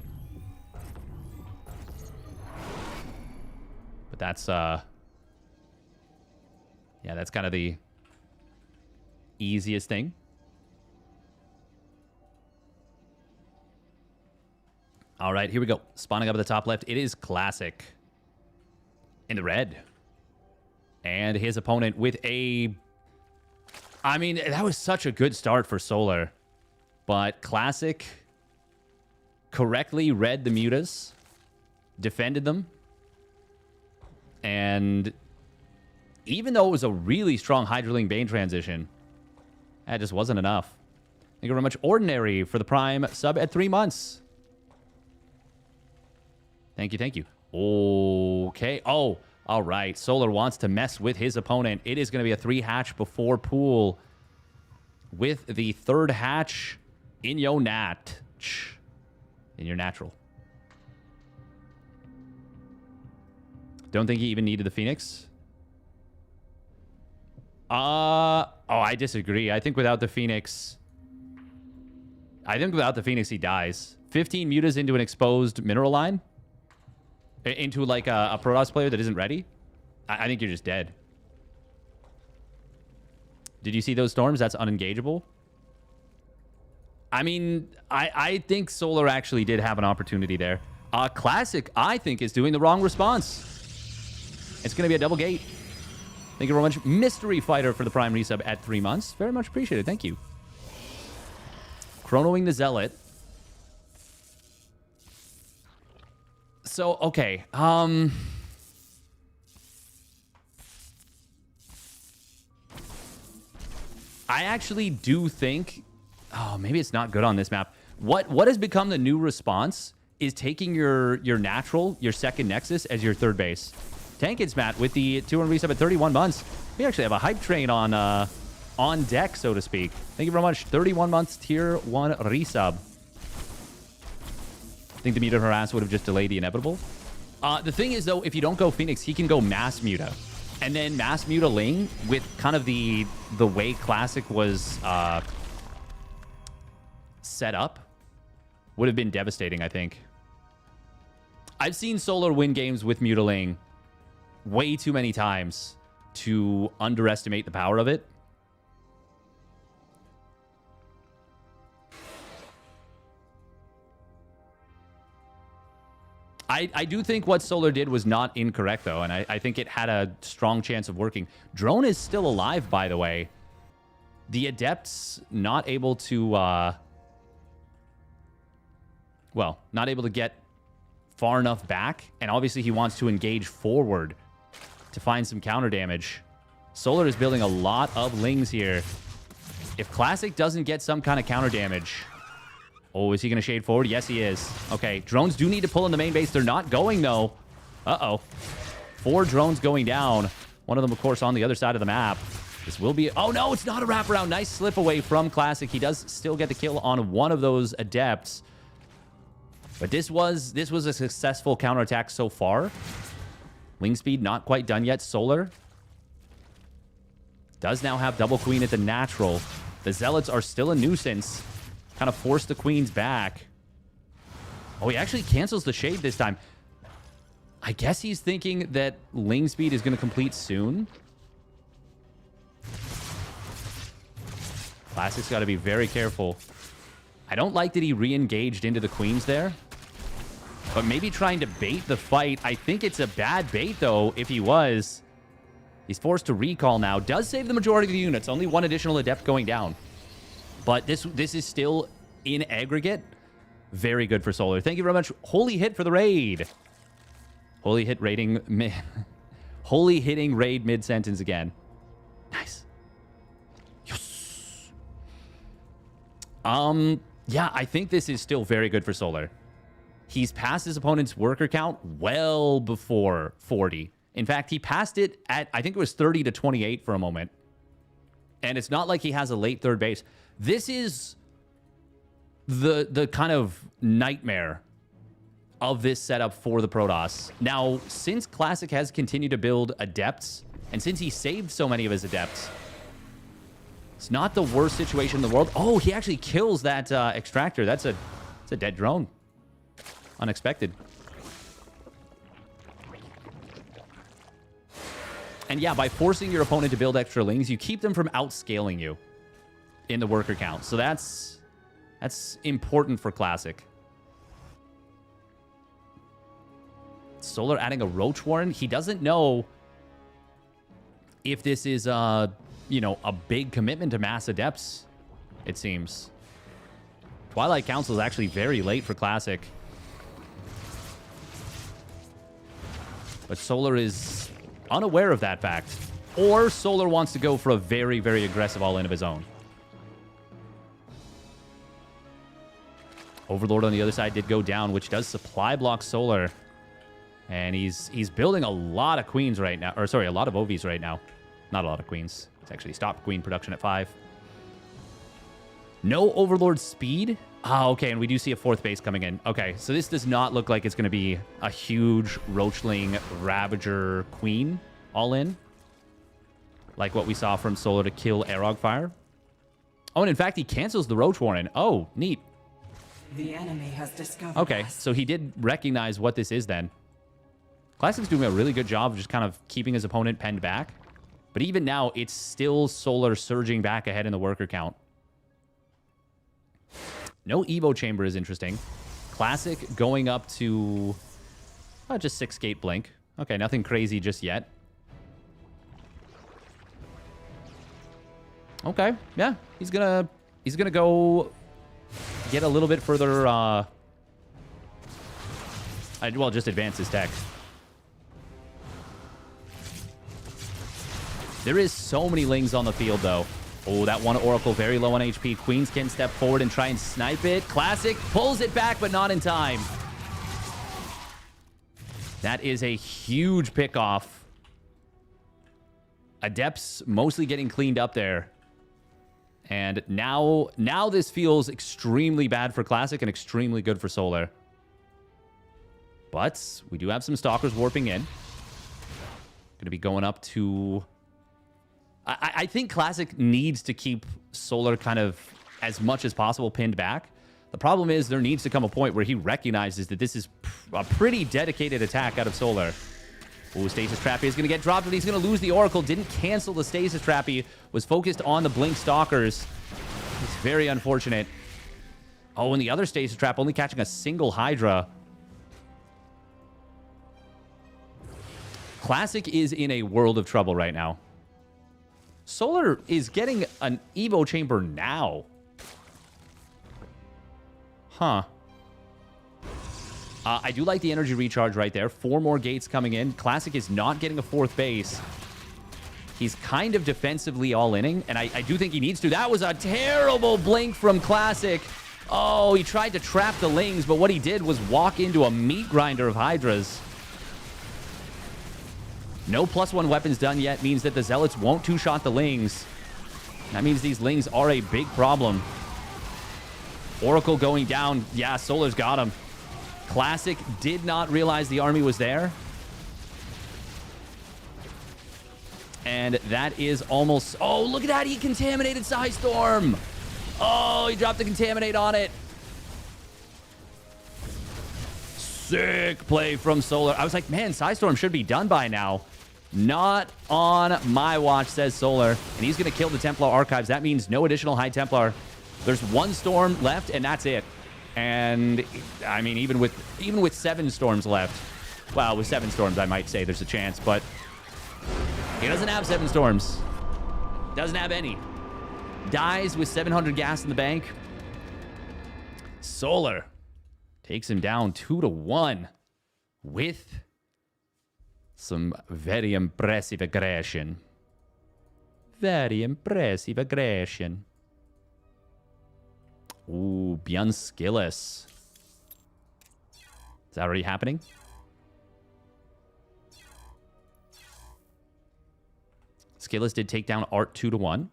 Speaker 1: But that's, yeah, that's kind of the easiest thing. All right, here we go. Spawning up at the top left. It is Classic in the red. And his opponent with a... I mean, that was such a good start for Solar. But Classic correctly read the mutas, defended them, and even though it was a really strong Hydraling Bane transition, that just wasn't enough. Thank you very much, Ordinary, for the Prime sub at 3 months. Thank you, thank you. Okay. Oh, all right. Solar wants to mess with his opponent. It is going to be a 3 hatch before pool with the 3rd hatch in your natural. Don't think he even needed the Phoenix. Oh, I disagree. I think without the Phoenix, he dies. 15 mutas into an exposed mineral line. Into like a Protoss player that isn't ready. I think you're just dead. Did you see those storms? That's unengageable. I mean, I think Solar actually did have an opportunity there. Classic, I think, is doing the wrong response. It's going to be a double gate. Thank you very much, Mystery Fighter, for the Prime resub at 3 months. Very much appreciated. Thank you. Chronoing the Zealot. So, okay. I actually do think... Oh, maybe it's not good on this map. What has become the new response is taking your natural, your second Nexus, as your 3rd base. Tankins, Matt, with the 2-1 resub at 31 months. We actually have a hype train on deck, so to speak. Thank you very much. 31 months, tier 1 resub. I think the Muta Harass would have just delayed the inevitable. The thing is, though, if you don't go Phoenix, he can go Mass Muta. And then Mass Muta Ling, with kind of the way Classic was set up, would have been devastating, I think. I've seen Solar win games with Muta Ling way too many times to underestimate the power of it. I do think what Solar did was not incorrect, though, and I think it had a strong chance of working. Drone is still alive, by the way. The Adept's not able to, well, not able to get far enough back, and obviously he wants to engage forward to find some counter damage. Solar is building a lot of Lings here. If Classic doesn't get some kind of counter damage... Oh, is he going to shade forward? Yes, he is. Okay, drones do need to pull in the main base. They're not going, though. Uh-oh. 4 drones going down. One of them, of course, on the other side of the map. This will be... Oh, no, it's not a wraparound. Nice slip away from Classic. He does still get the kill on one of those Adepts. But this was a successful counterattack so far. Ling speed not quite done yet. Solar does now have double queen at the natural. The Zealots are still a nuisance. Kind of force the queens back. Oh, he actually cancels the shade this time. I guess he's thinking that Ling speed is going to complete soon. Classic's got to be very careful. I don't like that he re-engaged into the queens there. But maybe trying to bait the fight. I think it's a bad bait, though, if he was. He's forced to recall now. Does save the majority of the units. Only one additional Adept going down. But this is still, in aggregate, very good for Solar. Thank you very much. Holy hit for the raid. Holy hit rating... Holy hitting raid mid-sentence again. Nice. Yes. Yeah, I think this is still very good for Solar. He's passed his opponent's worker count well before 40. In fact, he passed it at, I think it was 30 to 28 for a moment. And it's not like he has a late third base. This is the kind of nightmare of this setup for the Protoss. Now, since Classic has continued to build Adepts, and since he saved so many of his Adepts, it's not the worst situation in the world. Oh, he actually kills that Extractor. That's a dead drone. Unexpected. And yeah, by forcing your opponent to build extra Lings, you keep them from outscaling you in the worker count. So that's important for Classic. Solar adding a Roach Warren. He doesn't know if this is you know, a big commitment to mass Adepts, it seems. Twilight Council is actually very late for Classic. But Solar is unaware of that fact. Or Solar wants to go for a very, very aggressive all-in of his own. Overlord on the other side did go down, which does supply block Solar. And he's building a lot of queens right now. Or sorry, a lot of OVs right now. Not a lot of queens. It's actually stopped queen production at 5. No Overlord speed? Ah, okay, and we do see a 4th base coming in. Okay, so this does not look like it's going to be a huge Roachling Ravager Queen all-in. Like what we saw from Solar to kill Arog Fire. Oh, and in fact, he cancels the Roach Warren. Oh, neat.
Speaker 3: The enemy has discovered
Speaker 1: Okay,
Speaker 3: us.
Speaker 1: so he did recognize what this is then. Classic's doing a really good job of just kind of keeping his opponent penned back. But even now, it's still Solar surging back ahead in the worker count. No Evo Chamber is interesting. Classic going up to just 6 gate blink. Okay, nothing crazy just yet. Okay, yeah, he's gonna go get a little bit further. Well, just advance his tech. There is so many Lings on the field, though. Oh, that one Oracle very low on HP. Queens can step forward and try and snipe it. Classic pulls it back, but not in time. That is a huge pickoff. Adepts mostly getting cleaned up there. And now this feels extremely bad for Classic and extremely good for Solar. But we do have some Stalkers warping in. Going to be going up to... I think Classic needs to keep Solar kind of as much as possible pinned back. The problem is there needs to come a point where he recognizes that this is a pretty dedicated attack out of Solar. Ooh, Stasis Trappy is going to get dropped, but he's going to lose the Oracle. Didn't cancel the Stasis Trappy. Was focused on the Blink Stalkers. It's very unfortunate. Oh, and the other Stasis Trap only catching a single Hydra. Classic is in a world of trouble right now. Solar is getting an Evo chamber now. Huh. I do like the energy recharge right there. 4 more gates coming in. Classic is not getting a 4th base. He's kind of defensively all-inning, and I do think he needs to. That was a terrible blink from Classic. Oh, he tried to trap the Lings, but what he did was walk into a meat grinder of Hydras. No +1 weapons done yet means that the Zealots won't two-shot the Lings. That means these Lings are a big problem. Oracle going down. Yeah, Solar's got him. Classic did not realize the army was there. And that is almost... Oh, look at that. He contaminated Psystorm. Oh, he dropped the Contaminate on it. Sick play from Solar. I was like, man, Psystorm should be done by now. Not on my watch, says Solar. And he's going to kill the Templar Archives. That means no additional High Templar. There's 1 Storm left, and that's it. And, I mean, even with 7 Storms left... Well, with 7 Storms, I might say there's a chance, but... He doesn't have 7 Storms. Doesn't have any. Dies with 700 gas in the bank. Solar takes him down 2-1 with some very impressive aggression. Very impressive aggression. Ooh, ByuN Skillless. Is that already happening? Skillless did take down Art 2-1.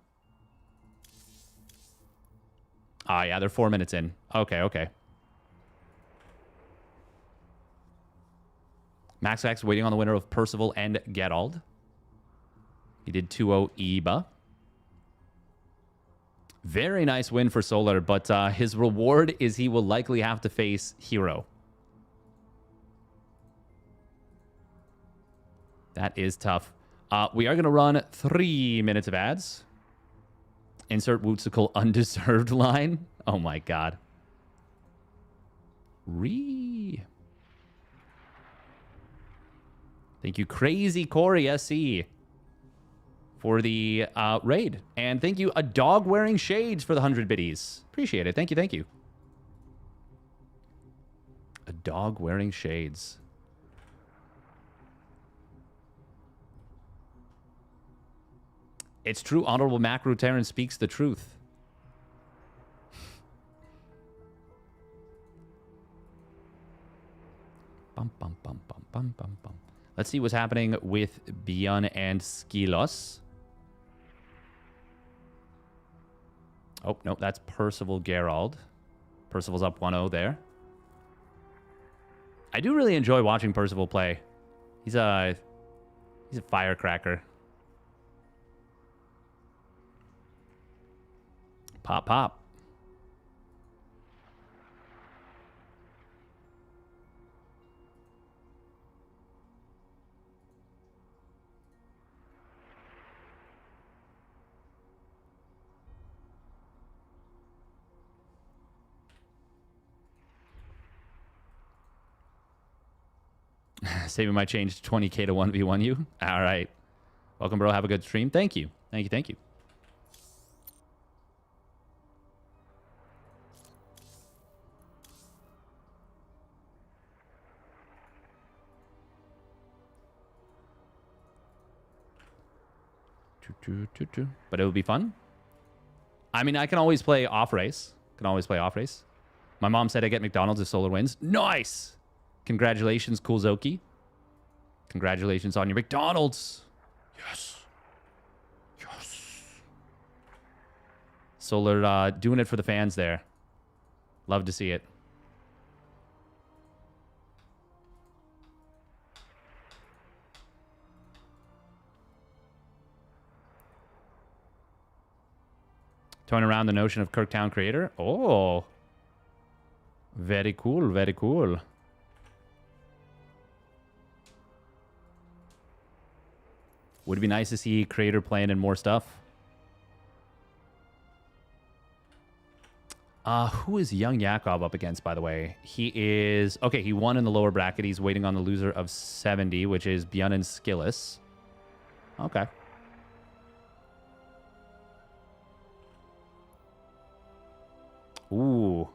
Speaker 1: Ah, yeah, they're 4 minutes in. Okay, okay. MaxPax waiting on the winner of Percival and Gerald. He did 2-0 Eba. Very nice win for Solar, but his reward is he will likely have to face herO. That is tough. We are going to run 3 minutes of ads. Insert Wootsicle undeserved line. Oh my god. Thank you, Crazy Corey SC, for the raid. And thank you, A Dog Wearing Shades, for the 100 biddies. Appreciate it. Thank you, thank you. A Dog Wearing Shades. It's true, Honorable Macro Terran speaks the truth. Bum, bum, bum, bum, bum, bum, bum. Let's see what's happening with ByuN and Skillless. Oh, no, that's Percival Gerald. Percival's up 1-0 there. I do really enjoy watching Percival play. He's a firecracker. Pop, pop. Saving my change to 20k to 1v1 you. All right. Welcome, bro. Have a good stream. Thank you. Thank you. Thank you. But it would be fun. I mean, I can always play off race. My mom said I get McDonald's if Solar wins. Nice! Congratulations, Cool Zoki. Congratulations on your McDonald's. Yes. Yes. Solar doing it for the fans there. Love to see it. Throwing around the notion of Kirktown creator. Oh. Very cool, very cool. Would be nice to see creator playing in more stuff. Who is YoungYakov up against, by the way? He is... Okay, he won in the lower bracket. He's waiting on the loser of 70, which is ByuN and Skillis. Okay. Ooh.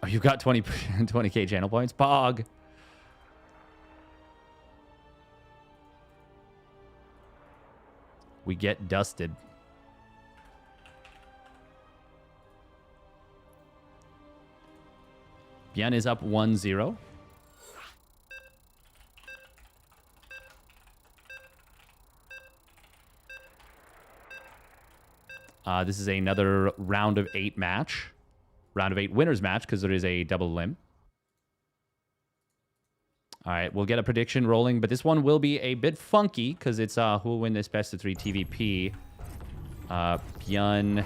Speaker 1: Oh, you got 20K channel points? Pog. We get dusted. ByuN is up 1-0. This is another round of 8 match. Round of 8 winners match because there is a double limb. All right, we'll get a prediction rolling, but this one will be a bit funky because it's who will win this best of 3 TVP. ByuN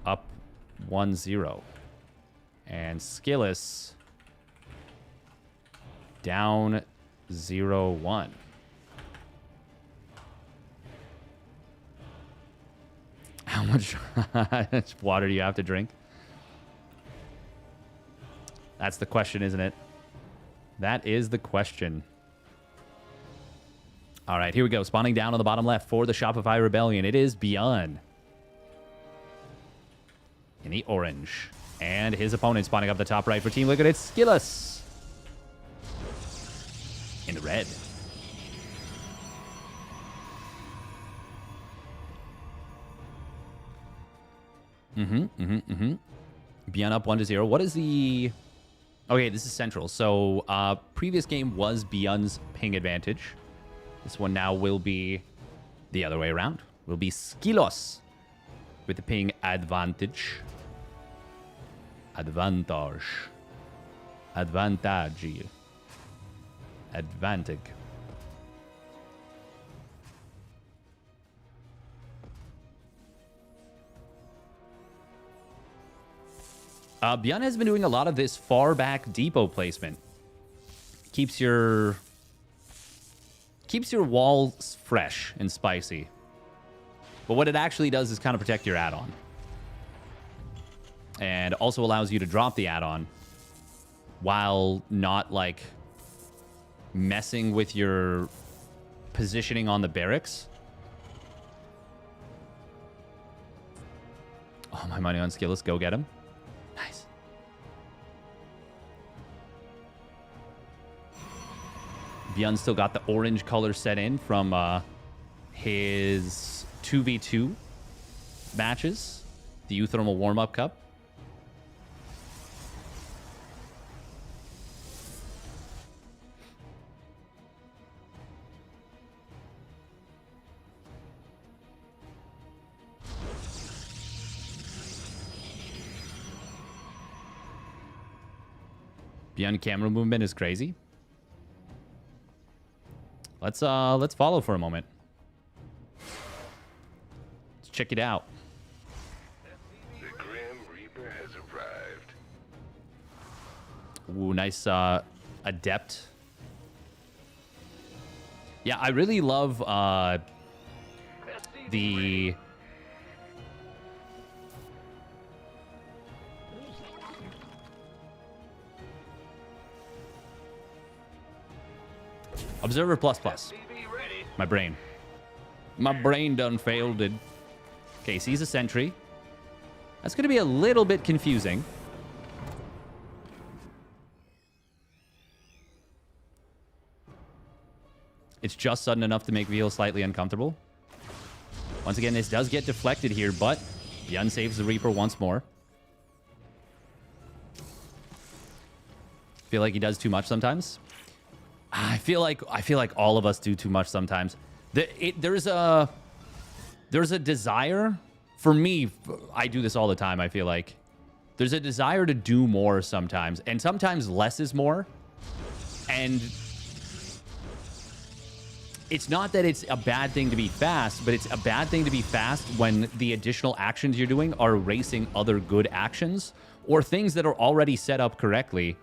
Speaker 1: up 1-0. And Skillis down 0-1. How much water do you have to drink? That's the question, isn't it? That is the question. All right, here we go. Spawning down on the bottom left for the Shopify Rebellion. It is ByuN in the orange. And his opponent spawning up the top right for Team Liquid. It's Skillis in the red. ByuN up 1-0. What is the... Okay, this is Central. So, previous game was ByuN's ping advantage. This one now will be the other way around. Will be Skillis with the ping advantage. Advantage. Advantage. Advantage. ByuN has been doing a lot of this far back depot placement. Keeps your walls fresh and spicy. But what it actually does is kind of protect your add-on. And also allows you to drop the add-on while not, like, messing with your positioning on the barracks. Oh, my money on Skillis. Go get him. Nice. ByuN still got the orange color set in from his 2v2 matches. The Euthermal Warm-Up Cup. ByuN camera movement is crazy. Let's follow for a moment. Let's check it out.
Speaker 2: The Grim Reaper has arrived.
Speaker 1: Ooh, nice adept. Yeah, I really love the Observer plus plus. My brain. My brain done failed. Okay, sees a sentry. That's going to be a little bit confusing. It's just sudden enough to make Veal slightly uncomfortable. Once again, this does get deflected here, but ByuN saves the Reaper once more. Feel like he does too much sometimes. I feel like all of us do too much sometimes. There's a desire for me. I do this all the time. I feel like there's a desire to do more sometimes, and sometimes less is more. And it's not that it's a bad thing to be fast, but it's a bad thing to be fast when the additional actions you're doing are erasing other good actions or things that are already set up correctly.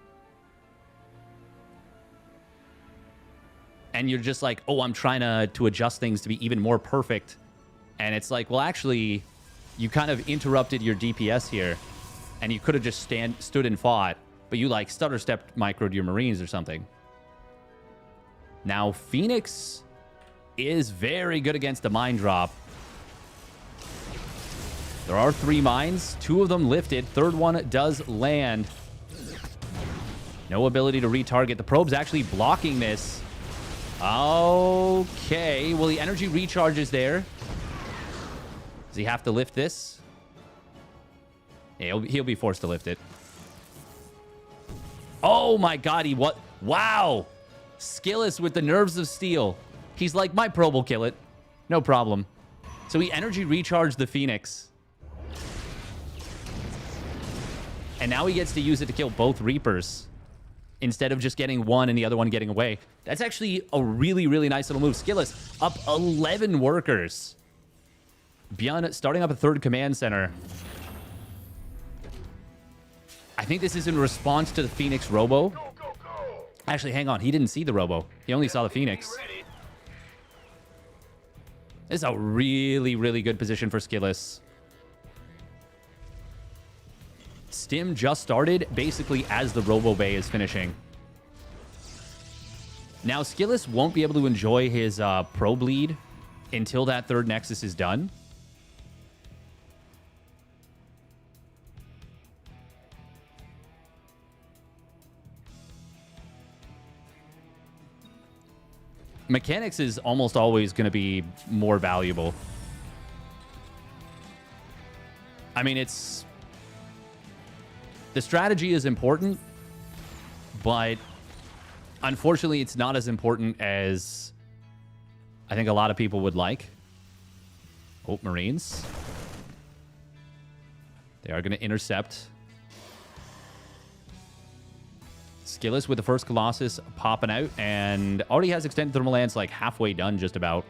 Speaker 1: And you're just like, oh, I'm trying to adjust things to be even more perfect. And it's like, well, actually, you kind of interrupted your DPS here. And you could have just stood and fought, but you like stutter-stepped microed your Marines or something. Now, Phoenix is very good against the mine drop. There are 3 mines, 2 of them lifted. Third one does land. No ability to retarget. The probe's actually blocking this. Okay, well, the energy recharges there. Does he have to lift this? Yeah, he'll be forced to lift it. Oh my god, what? Wow! Skillis with the nerves of steel. He's like, my probe will kill it. No problem. So he energy recharged the Phoenix. And now he gets to use it to kill both Reapers instead of just getting one and the other one getting away. That's actually a really, really nice little move. Skillis up 11 workers. ByuN starting up a 3rd command center. I think this is in response to the Phoenix Robo. Actually, hang on. He didn't see the Robo. He only saw the Phoenix. This is a really, really good position for Skillis. Stim just started basically as the Robo Bay is finishing. Now, Skillis won't be able to enjoy his pro bleed until that 3rd Nexus is done. Mechanics is almost always going to be more valuable. I mean, it's... The strategy is important, but unfortunately, it's not as important as I think a lot of people would like. Oh, Marines. They are going to intercept. Skillis with the first Colossus popping out, and already has extended thermal lance like halfway done, just about.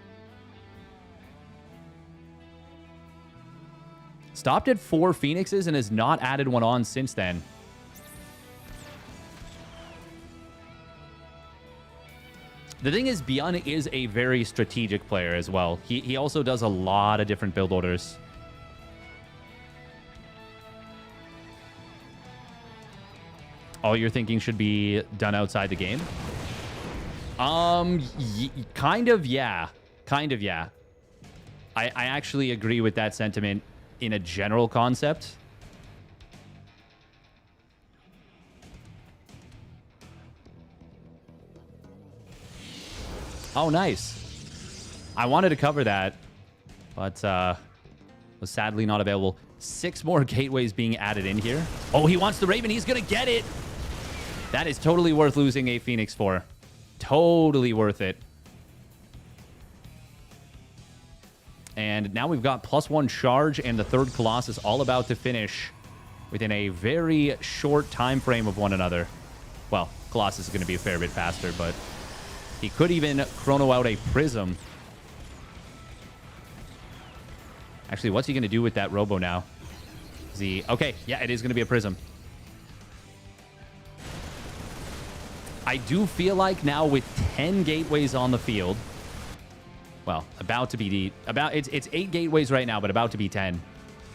Speaker 1: Stopped at 4 Phoenixes and has not added one on since then. The thing is, ByuN is a very strategic player as well. He also does a lot of different build orders. All you're thinking should be done outside the game? Kind of, yeah. Kind of, yeah. I actually agree with that sentiment in a general concept. Oh, nice. I wanted to cover that, but was sadly not available. 6 more gateways being added in here. Oh, he wants the Raven. He's going to get it. That is totally worth losing a Phoenix for. Totally worth it. And now we've got +1 charge and the 3rd Colossus all about to finish within a very short time frame of one another. Well, Colossus is going to be a fair bit faster, but he could even chrono out a Prism. Actually, what's he going to do with that Robo now? Is he... Okay, yeah, it is going to be a Prism. I do feel like now with 10 gateways on the field, well, about to be it's 8 gateways right now, but about to be 10.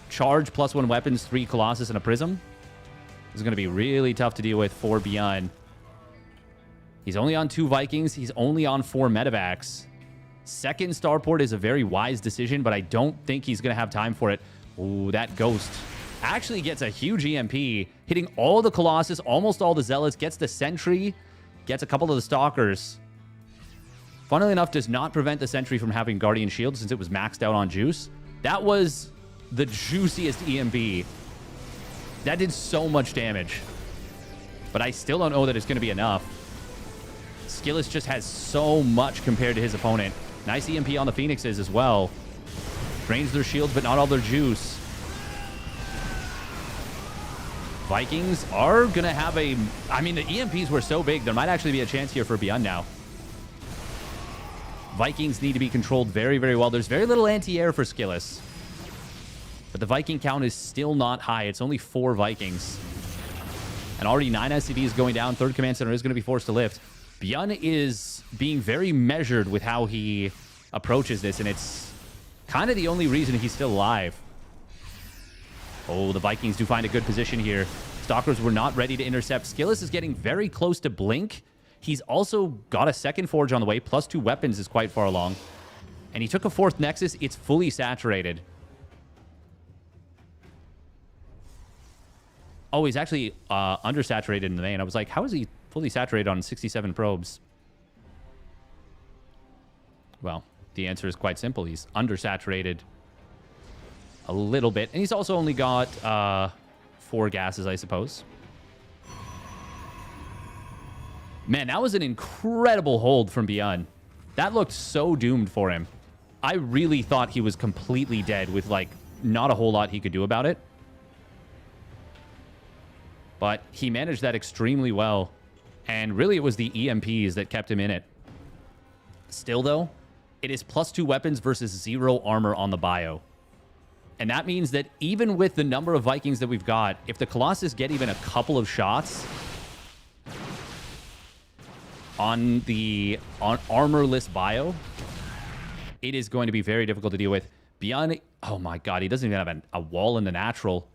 Speaker 1: Charge +1 weapons, 3 Colossus, and a Prism. This is going to be really tough to deal with for ByuN. He's only on 2 Vikings. He's only on 4 Medevacs. Second Starport is a very wise decision, but I don't think he's going to have time for it. Ooh, that Ghost actually gets a huge EMP, hitting all the Colossus, almost all the Zealots, gets the Sentry, gets a couple of the Stalkers. Funnily enough, does not prevent the Sentry from having Guardian Shield since it was maxed out on Juice. That was the juiciest EMP. That did so much damage. But I still don't know that it's going to be enough. Skillis just has so much compared to his opponent. Nice EMP on the Phoenixes as well. Drains their shields, but not all their juice. Vikings are going to have a... I mean, the EMPs were so big, there might actually be a chance here for ByuN now. Vikings need to be controlled very, very well. There's very little anti-air for Skillous. But the Viking count is still not high. It's only 4 Vikings. And already 9 SCVs going down. Third command center is going to be forced to lift. ByuN is being very measured with how he approaches this, and it's kind of the only reason he's still alive. Oh, the Vikings do find a good position here. Stalkers were not ready to intercept. Skillous is getting very close to blink. He's also got a second forge on the way. Plus 2 weapons is quite far along. And he took a 4th Nexus. It's fully saturated. Oh, he's actually undersaturated in the main. I was like, how is he fully saturated on 67 probes? Well, the answer is quite simple. He's undersaturated a little bit. And he's also only got 4 gases, I suppose. Man, that was an incredible hold from ByuN. That looked so doomed for him. I really thought he was completely dead with, like, not a whole lot he could do about it. But he managed that extremely well. And really, it was the EMPs that kept him in it. Still, though, it is plus 2 weapons versus 0 armor on the bio. And that means that even with the number of Vikings that we've got, if the Colossus get even a couple of shots on the armorless bio, it is going to be very difficult to deal with. ByuN, oh my god, he doesn't even have a wall in the natural.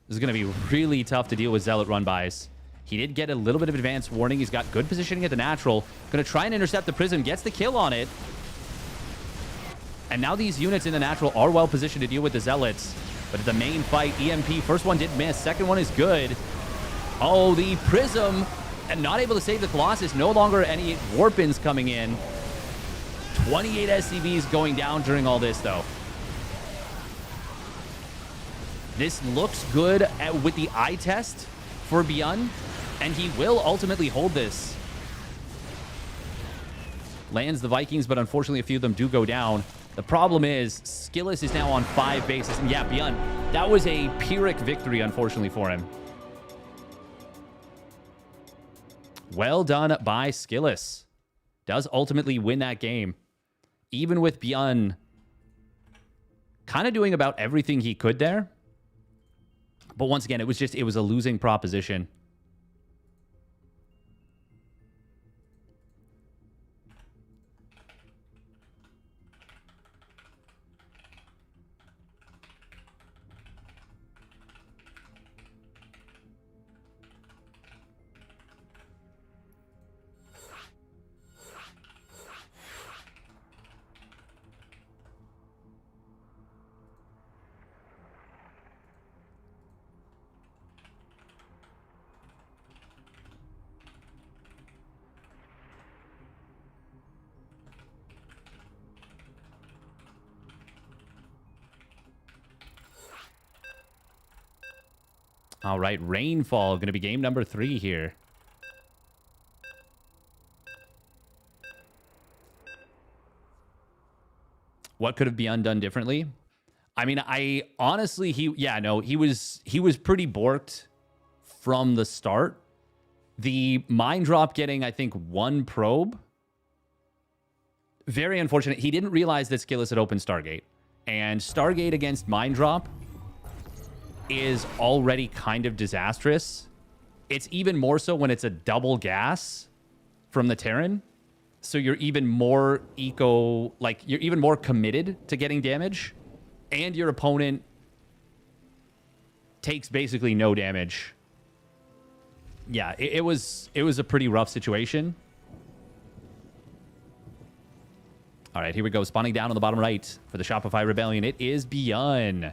Speaker 1: This is going to be really tough to deal with Zealot run-bys. He did get a little bit of advance warning. He's got good positioning at the natural. Going to try and intercept the Prism. Gets the kill on it. And now these units in the natural are well positioned to deal with the Zealots. But at the main fight, EMP, first one did miss. Second one is good. Oh, the Prism. And not able to save the Colossus. No longer any Warpins coming in. 28 SCVs going down during all this, though. This looks good with the eye test for ByuN, and he will ultimately hold this. Lands the Vikings, but unfortunately a few of them do go down. The problem is, Skillous is now on 5 bases, and yeah, ByuN, that was a Pyrrhic victory, unfortunately, for him. Well done by Skillous. Does ultimately win that game. Even with ByuN kind of doing about everything he could there. But once again, it was a losing proposition. All right, Rainfall, going to be game number 3 here. What could have ByuN done differently? I mean, I honestly, he was pretty borked from the start. The mine drop getting, I think, 1 probe. Very unfortunate. He didn't realize that Skillous had opened Stargate. And Stargate against mine drop is already kind of disastrous. It's even more so when it's a double gas from the Terran. So you're even more you're even more committed to getting damage. And your opponent takes basically no damage. Yeah, it was a pretty rough situation. All right, here we go. Spawning down on the bottom right for the Shopify Rebellion. It is ByuN.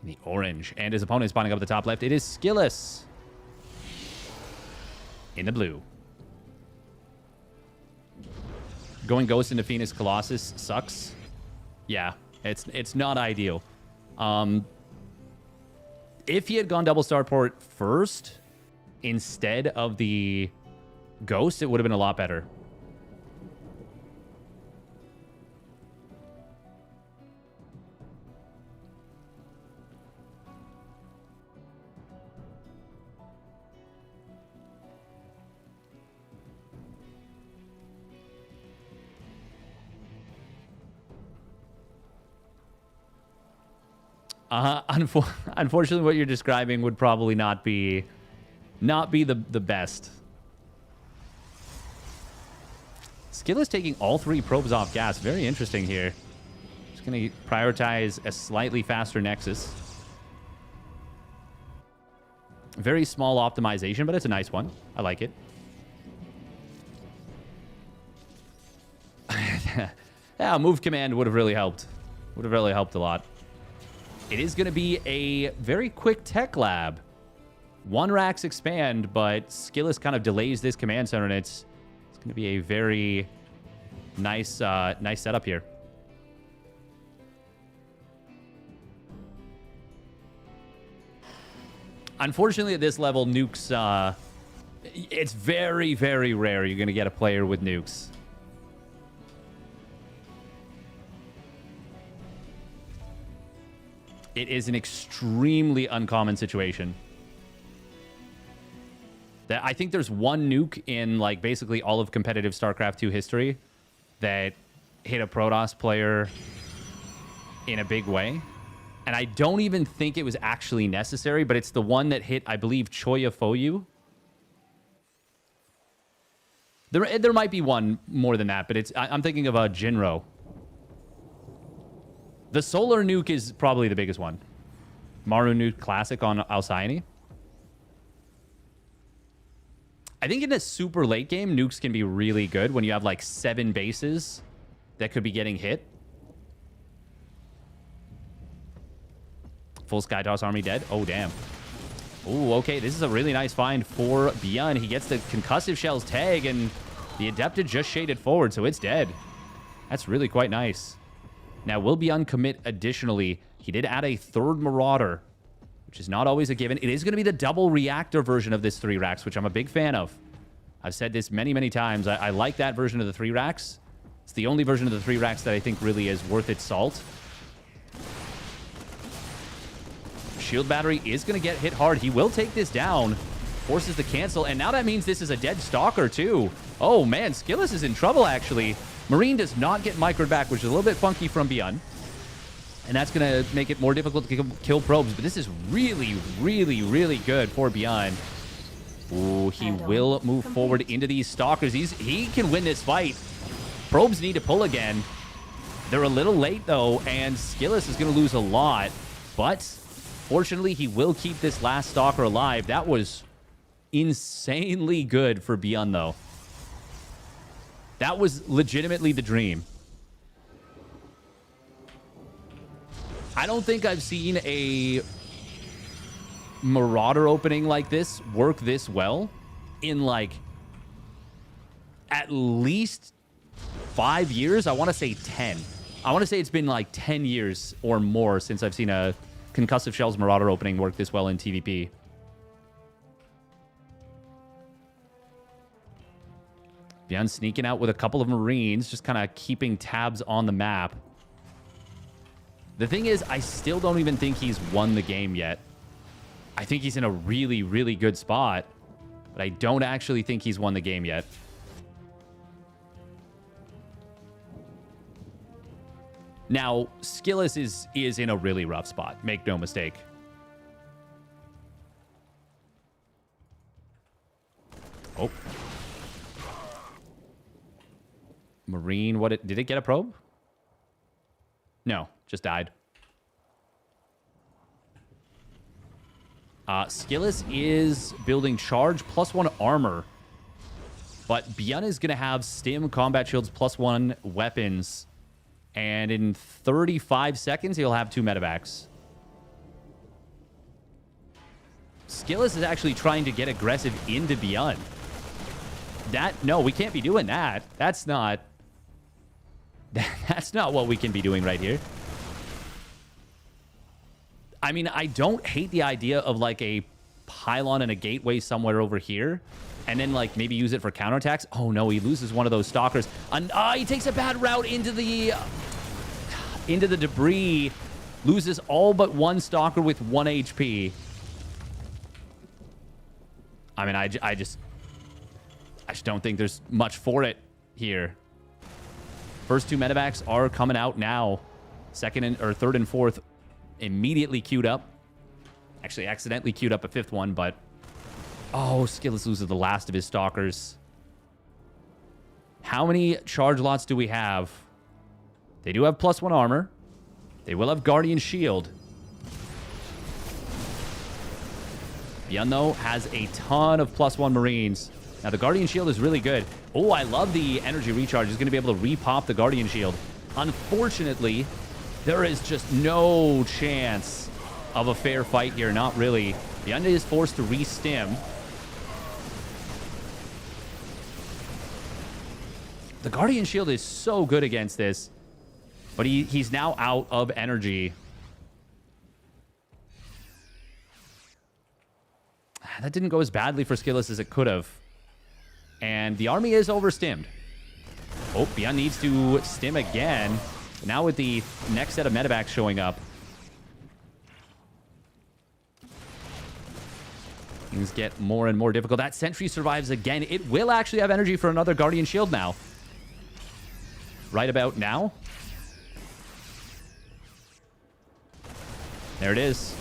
Speaker 1: The orange. And his opponent spawning up at the top left. It is Skillous. In the blue. Going Ghost into Phoenix Colossus sucks. Yeah, it's not ideal. If he had gone double starport first instead of the Ghost, it would have been a lot better. Unfortunately, what you're describing would probably not be the best. Skill is taking all 3 probes off gas. Very interesting here. Just going to prioritize a slightly faster Nexus. Very small optimization, but it's a nice one. I like it. Yeah, move command would have really helped. Would have really helped a lot. It is going to be a very quick tech lab. 1 racks expand, but Skillus kind of delays this command center, and it's going to be a very nice nice setup here. Unfortunately, at this level, nukes, it's very, very rare you're going to get a player with nukes. It is an extremely uncommon situation. That I think there's 1 nuke in like basically all of competitive StarCraft 2 history that hit a Protoss player in a big way. And I don't even think it was actually necessary, but it's the one that hit, I believe, Choya Foyu. There might be one more than that, but I'm thinking of a Jinro. The solar nuke is probably the biggest one. Maru nuke classic on Alcyone. I think in a super late game, nukes can be really good when you have like 7 bases that could be getting hit. Full Skytoss army dead. Oh, damn. Oh, okay. This is a really nice find for ByuN. He gets the concussive shells tag, and the Adepted just shaded forward, so it's dead. That's really quite nice. Now, will ByuN commit additionally? He did add a 3rd Marauder, which is not always a given. It is going to be the double reactor version of this 3 racks, which I'm a big fan of. I've said this many, many times. I like that version of the 3 racks. It's the only version of the 3 racks that I think really is worth its salt. Shield battery is going to get hit hard. He will take this down. Forces the cancel, and now that means this is a dead Stalker, too. Oh, man, Skillus is in trouble, actually. Marine does not get microed back, which is a little bit funky from ByuN. And that's going to make it more difficult to kill probes. But this is really, really, really good for ByuN. Ooh, he will move forward into these Stalkers. He can win this fight. Probes need to pull again. They're a little late, though, and Skillus is going to lose a lot. But fortunately, he will keep this last Stalker alive. That was insanely good for ByuN, though. That was legitimately the dream. I don't think I've seen a Marauder opening like this work this well in, like, at least 5 years. I want to say 10. I want to say it's been, like, 10 years or more since I've seen a Concussive Shells Marauder opening work this well in TVP. ByuN sneaking out with a couple of Marines, just kind of keeping tabs on the map. The thing is, I still don't even think he's won the game yet. I think he's in a really, really good spot, but I don't actually think he's won the game yet. Now, Skillus is in a really rough spot. Make no mistake. Oh. Marine, did it get a probe? No, just died. Skillus is building charge +1 armor. But ByuN is going to have Stim, combat shields, +1 weapons. And in 35 seconds, he'll have 2 medevacs. Skillus is actually trying to get aggressive into ByuN. No, we can't be doing that. That's not what we can be doing right here. I mean, I don't hate the idea of like a pylon and a gateway somewhere over here, and then like maybe use it for counterattacks. Oh no, he loses one of those stalkers. And he takes a bad route into the debris. Loses all but 1 stalker with 1 HP. I mean, I just don't think there's much for it here. First 2 medevacs are coming out now. Third and fourth immediately queued up. Actually, accidentally queued up a 5th one, but... Oh, Skillous loses the last of his Stalkers. How many charge lots do we have? They do have +1 armor. They will have Guardian Shield. ByuN, though, has a ton of +1 Marines. Now, the Guardian Shield is really good. Oh, I love the energy recharge. He's going to be able to repop the Guardian Shield. Unfortunately, there is just no chance of a fair fight here. Not really. ByuN is forced to re-stim. The Guardian Shield is so good against this. But he's now out of energy. That didn't go as badly for Skillous as it could have. And the army is overstimmed. Oh, ByuN needs to stim again. Now with the next set of medevacs showing up. Things get more and more difficult. That sentry survives again. It will actually have energy for another Guardian Shield now. Right about now. There it is.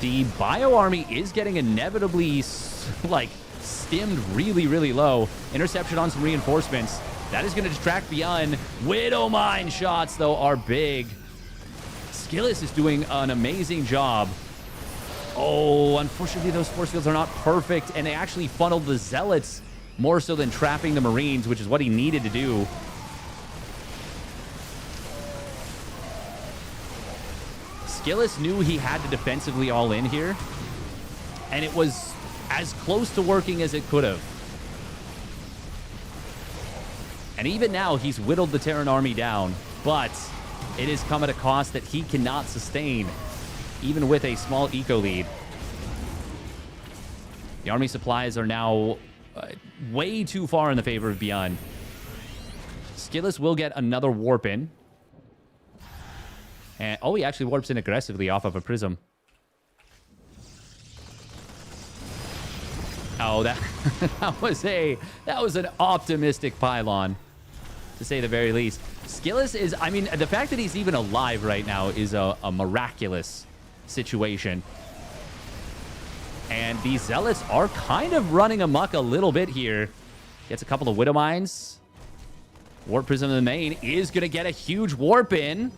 Speaker 1: The bio army is getting inevitably, like, stimmed really, really low. Interception on some reinforcements. That is going to distract ByuN. Widowmine shots, though, are big. Skillous is doing an amazing job. Oh, unfortunately, those force fields are not perfect, and they actually funneled the Zealots more so than trapping the Marines, which is what he needed to do. Skillous knew he had to defensively all in here, and it was as close to working as it could have. And even now, he's whittled the Terran army down, but it has come at a cost that he cannot sustain, even with a small eco lead. The army supplies are now way too far in the favor of ByuN. Skillous will get another warp in. And, oh, he actually warps in aggressively off of a prism. Oh, that that was an optimistic pylon, to say the very least. Skillous is, I mean, the fact that he's even alive right now is a miraculous situation. And these Zealots are kind of running amok a little bit here. Gets a couple of Widow Mines. Warp Prism in the main is going to get a huge warp in.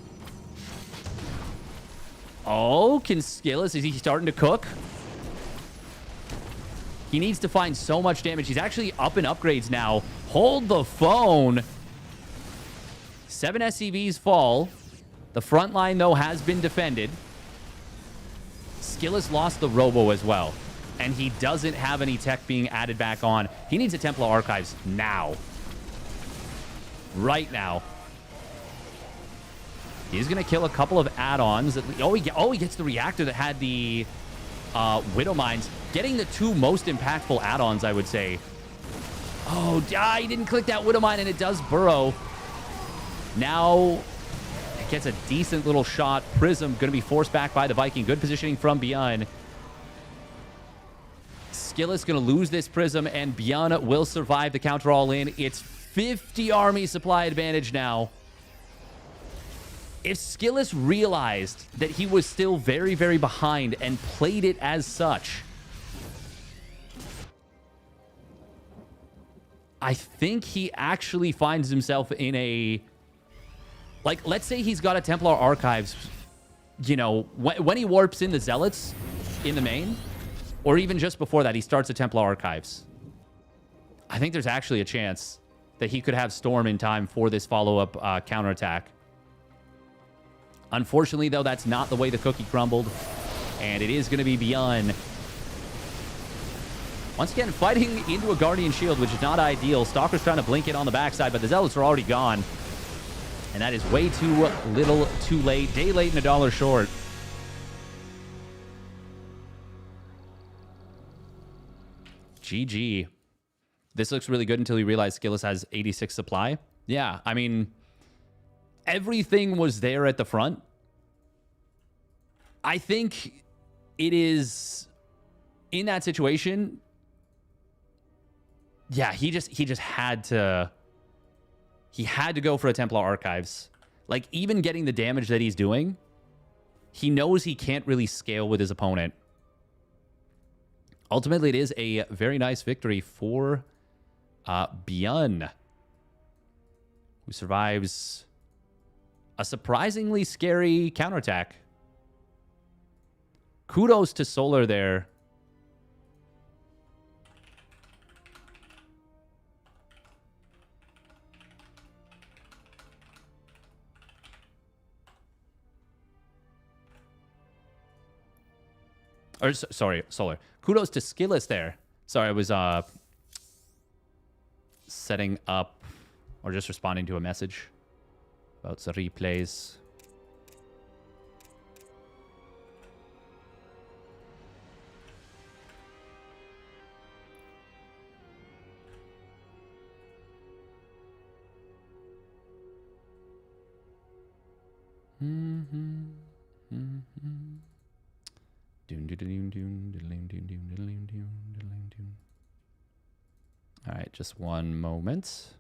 Speaker 1: Oh, can Skillous, is he starting to cook? He needs to find so much damage. He's actually up in upgrades now. Hold the phone. 7 SCVs fall. The front line, though, has been defended. Skillous lost the Robo as well. And he doesn't have any tech being added back on. He needs a Templar Archives now. Right now. He's going to kill a couple of add-ons. Oh, he gets the reactor that had the Widow Mines. Getting the two most impactful add-ons, I would say. Oh, he didn't click that Widow Mine, and it does burrow. Now, it gets a decent little shot. Prism going to be forced back by the Viking. Good positioning from ByuN. Skillous going to lose this Prism, and ByuN will survive the counter all-in. It's 50 army supply advantage now. If Skillous realized that he was still very, very behind and played it as such, I think he actually finds himself in a... Like, let's say he's got a Templar Archives, you know, when he warps in the Zealots in the main, or even just before that, he starts a Templar Archives. I think there's actually a chance that he could have Storm in time for this follow-up counterattack. Unfortunately, though, that's not the way the cookie crumbled. And it is going to be ByuN. Once again, fighting into a Guardian Shield, which is not ideal. Stalker's trying to blink it on the backside, but the Zealots are already gone. And that is way too little, too late. Day late and a dollar short. GG. This looks really good until you realize Skillous has 86 supply. Yeah, I mean... Everything was there at the front. I think it is in that situation. Yeah, he just had to. He had to go for a Templar Archives. Like, even getting the damage that he's doing, he knows he can't really scale with his opponent. Ultimately, it is a very nice victory for ByuN, who survives a surprisingly scary counterattack. Kudos to Solar there. Or, sorry, Solar. Kudos to Skillus there. Sorry, I was setting up or just responding to a message about the replays. All right, just one moment.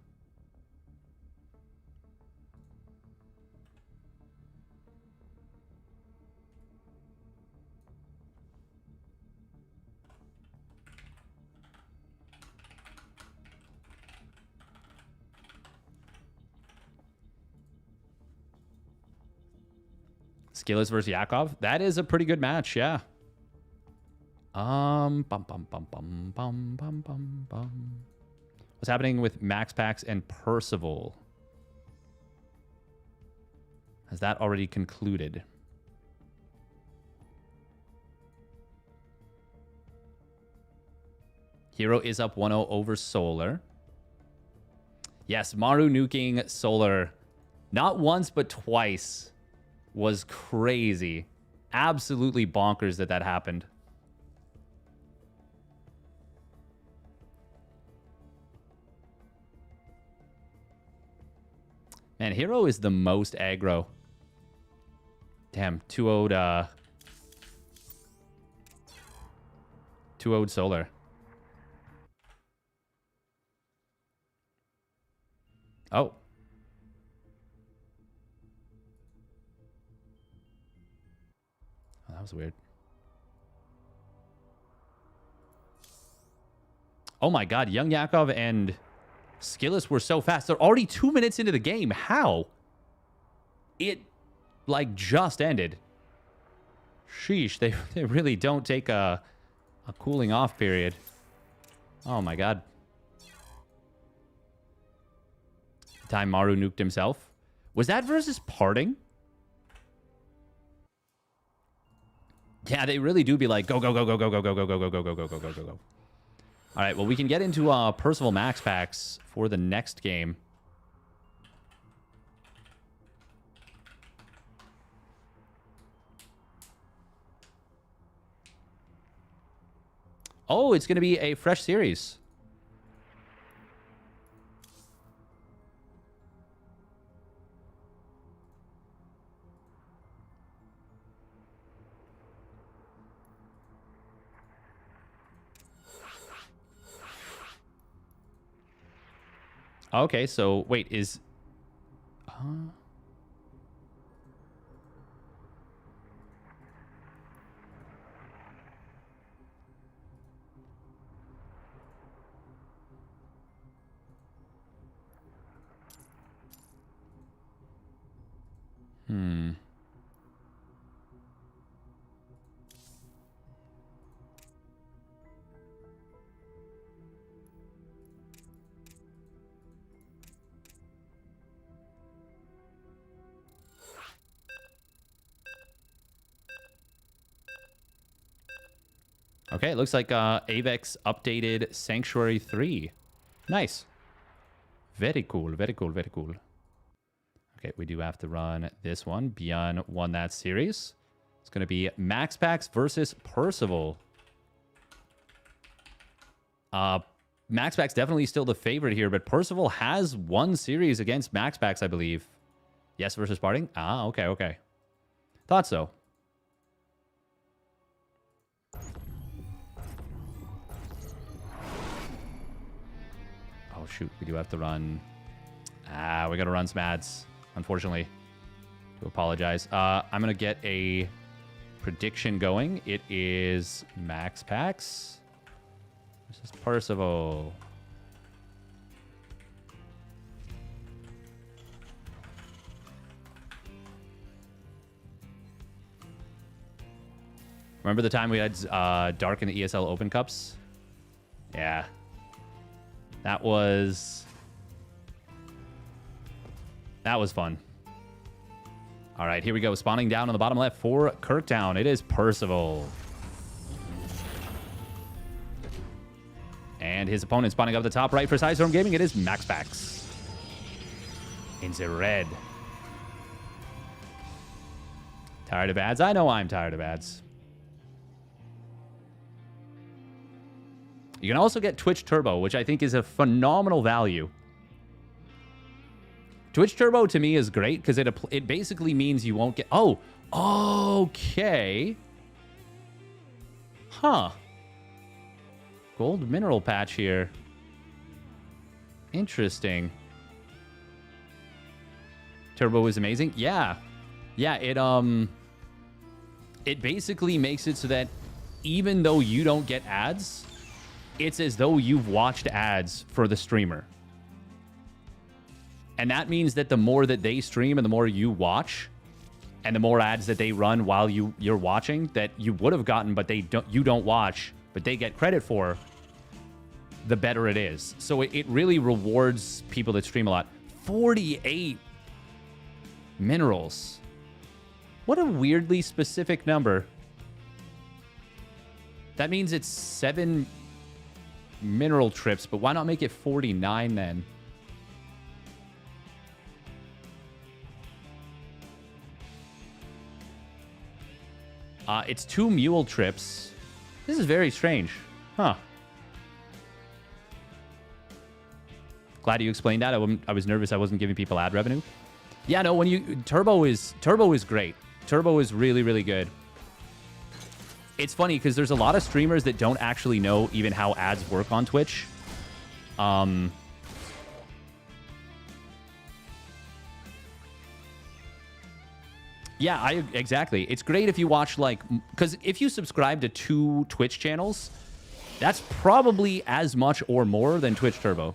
Speaker 1: Skillus versus Yakov. That is a pretty good match, yeah. Bum bum bum bum bum bum bum bum. What's happening with MaxPax and Percival? Has that already concluded? herO is up 1-0 over Solar. Yes, Maru nuking Solar not once but twice was crazy. Absolutely bonkers that happened. Man, herO is the most aggro. Damn, 2-0'd 2-0'd Solar. Oh. Oh, that was weird. Oh my god, YoungYakov and Skillus were so fast. They're already 2 minutes into the game. How? It, like, just ended. Sheesh, they really don't take a cooling off period. Oh my god. The time Maru nuked himself. Was that versus Parting? Yeah, they really do be like, go, go, go, go, go, go, go, go, go, go, go, go, go, go, go, go, go. All right, well, we can get into Percival MaxPax for the next game. Oh, it's going to be a fresh series. Okay, so wait, is okay, it looks like Avex updated Sanctuary III. Nice. Very cool, very cool, very cool. Okay, we do have to run this one. ByuN won that series. It's going to be MaxPax versus Percival. MaxPax definitely still the favorite here, but Percival has won series against MaxPax, I believe. Yes versus Parting? Ah, okay, okay. Thought so. Oh, shoot. We do have to run. We got to run some ads, unfortunately. To apologize. I'm going to get a prediction going. It is MaxPax versus Percival. Remember the time we had Dark in the ESL Open Cups? Yeah. That was fun. All right, here we go. Spawning down on the bottom left for Kirktown. It is Percival. And his opponent spawning up the top right for Sidestorm Gaming. It is MaxPax. In the red. Tired of ads? I know I'm tired of ads. You can also get Twitch Turbo, which I think is a phenomenal value. Twitch Turbo to me is great because it basically means you won't get... Oh, okay. Huh. Gold mineral patch here. Interesting. Turbo is amazing. Yeah. Yeah, it basically makes it so that even though you don't get ads, it's as though you've watched ads for the streamer. And that means that the more that they stream and the more you watch and the more ads that they run while you're watching that you would have gotten but you don't watch but they get credit for, the better it is. So it really rewards people that stream a lot. 48 minerals. What a weirdly specific number. That means it's 7 mineral trips, but why not make it 49 then? It's 2 mule trips. This is very strange. Huh. Glad you explained that. I was nervous I wasn't giving people ad revenue. Yeah, no, when you... Turbo is great. Turbo is really, really good. It's funny because there's a lot of streamers that don't actually know even how ads work on Twitch. Yeah, exactly. It's great if you watch, like... Because if you subscribe to 2 Twitch channels, that's probably as much or more than Twitch Turbo.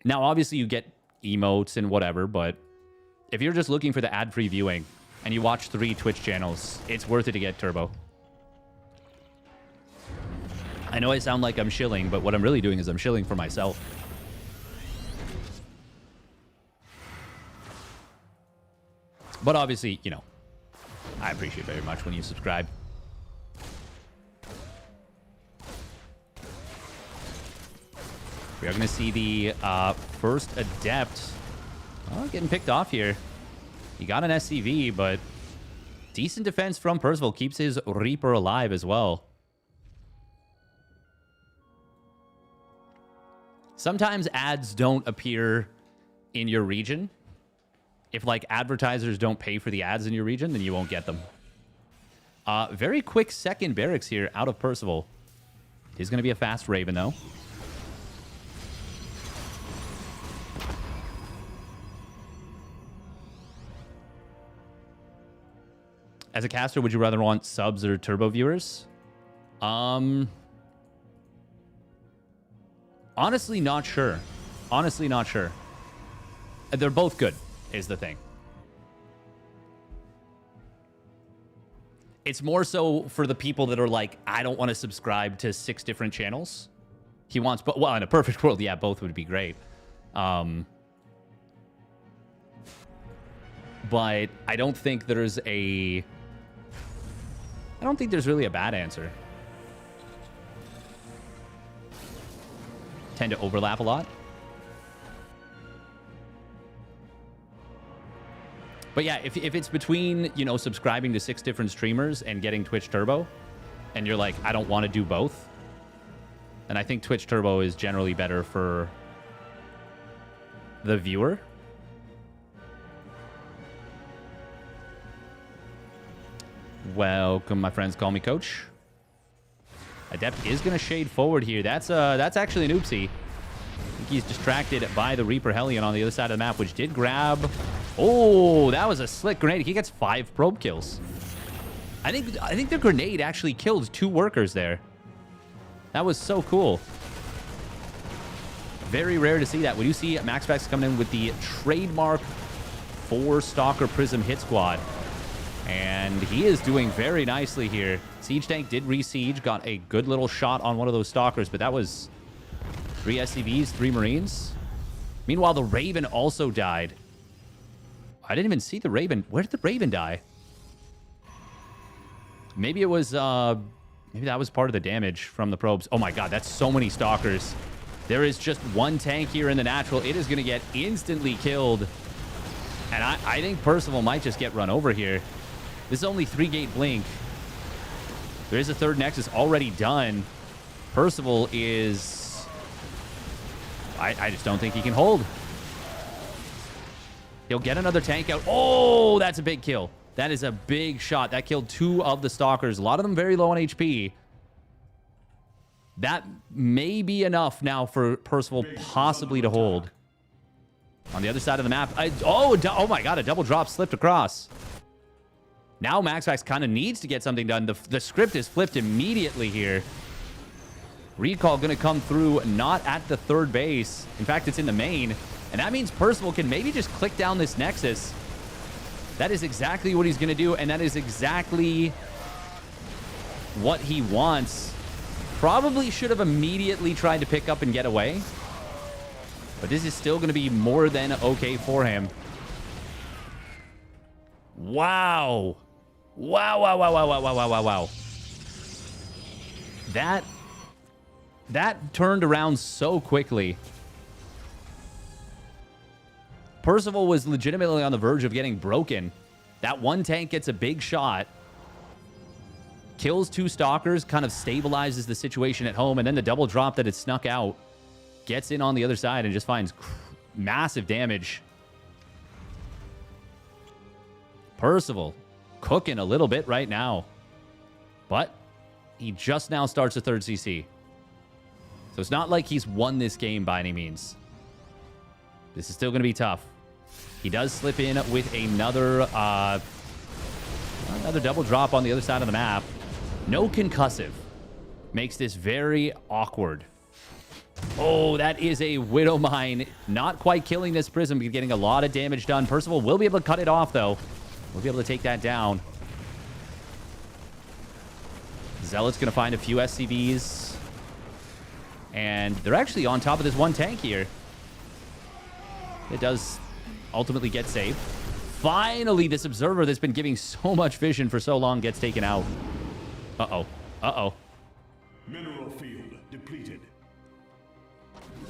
Speaker 1: Now, obviously, you get emotes and whatever, but if you're just looking for the ad-free viewing and you watch 3 Twitch channels, it's worth it to get Turbo. I know I sound like I'm shilling, but what I'm really doing is I'm shilling for myself. But obviously, you know, I appreciate very much when you subscribe. We are going to see the first Adept getting picked off here. He got an SCV, but decent defense from Percival. Keeps his Reaper alive as well. Sometimes ads don't appear in your region. If, like, advertisers don't pay for the ads in your region, then you won't get them. Very quick second barracks here out of Percival. He's going to be a fast Raven, though. As a caster, would you rather want subs or turbo viewers? Honestly, not sure. Honestly, not sure. They're both good, is the thing. It's more so for the people that are like, I don't want to subscribe to 6 different channels. He wants, but well, in a perfect world, yeah, both would be great. But I don't think there's a... I don't think there's really a bad answer. Tend to overlap a lot. But yeah, if it's between, you know, subscribing to 6 different streamers and getting Twitch Turbo, and you're like, I don't want to do both, then I think Twitch Turbo is generally better for the viewer. Welcome, my friends. Call me Coach. Adept is going to shade forward here. That's actually an oopsie. I think he's distracted by the Reaper Hellion on the other side of the map, which did grab Oh, that was a slick grenade. He gets 5 probe kills. I think the grenade actually killed 2 workers there. That was so cool. Very rare to see that. When you see MaxPax coming in with the trademark 4-Stalker Prism hit squad. And he is doing very nicely here. Siege Tank did re-siege, got a good little shot on one of those Stalkers, but that was 3 SCVs, 3 Marines. Meanwhile, the Raven also died. I didn't even see the Raven. Where did the Raven die? Maybe it was, maybe that was part of the damage from the probes. Oh my god, that's so many Stalkers. There is just 1 tank here in the natural. It is going to get instantly killed. And I think Percival might just get run over here. This is only 3-gate blink. There is a 3rd Nexus already done. Percival is... I just don't think he can hold. He'll get another tank out. Oh, that's a big kill. That is a big shot. That killed 2 of the Stalkers. A lot of them very low on HP. That may be enough now for Percival possibly to hold. On the other side of the map. Oh my god, a double drop slipped across. Now MaxPax kind of needs to get something done. The script is flipped immediately here. Recall going to come through, not at the 3rd base. In fact, it's in the main. And that means Percival can maybe just click down this Nexus. That is exactly what he's going to do, and that is exactly what he wants. Probably should have immediately tried to pick up and get away. But this is still going to be more than okay for him. Wow. Wow, wow, wow, wow, wow, wow, wow, wow, wow. That turned around so quickly. Percival was legitimately on the verge of getting broken. That 1 tank gets a big shot. Kills 2 Stalkers, kind of stabilizes the situation at home, and then the double drop that had snuck out gets in on the other side and just finds massive damage. Percival cooking a little bit right now. But he just now starts a 3rd CC. So it's not like he's won this game by any means. This is still going to be tough. He does slip in with another double drop on the other side of the map. No concussive. Makes this very awkward. Oh, that is a Widow Mine. Not quite killing this Prism, but getting a lot of damage done. Percival will be able to cut it off, though. We'll be able to take that down. Zealot's going to find a few SCVs. And they're actually on top of this 1 tank here. It does ultimately get saved. Finally, this Observer that's been giving so much vision for so long gets taken out. Uh-oh. Uh-oh.
Speaker 2: Mineral field depleted.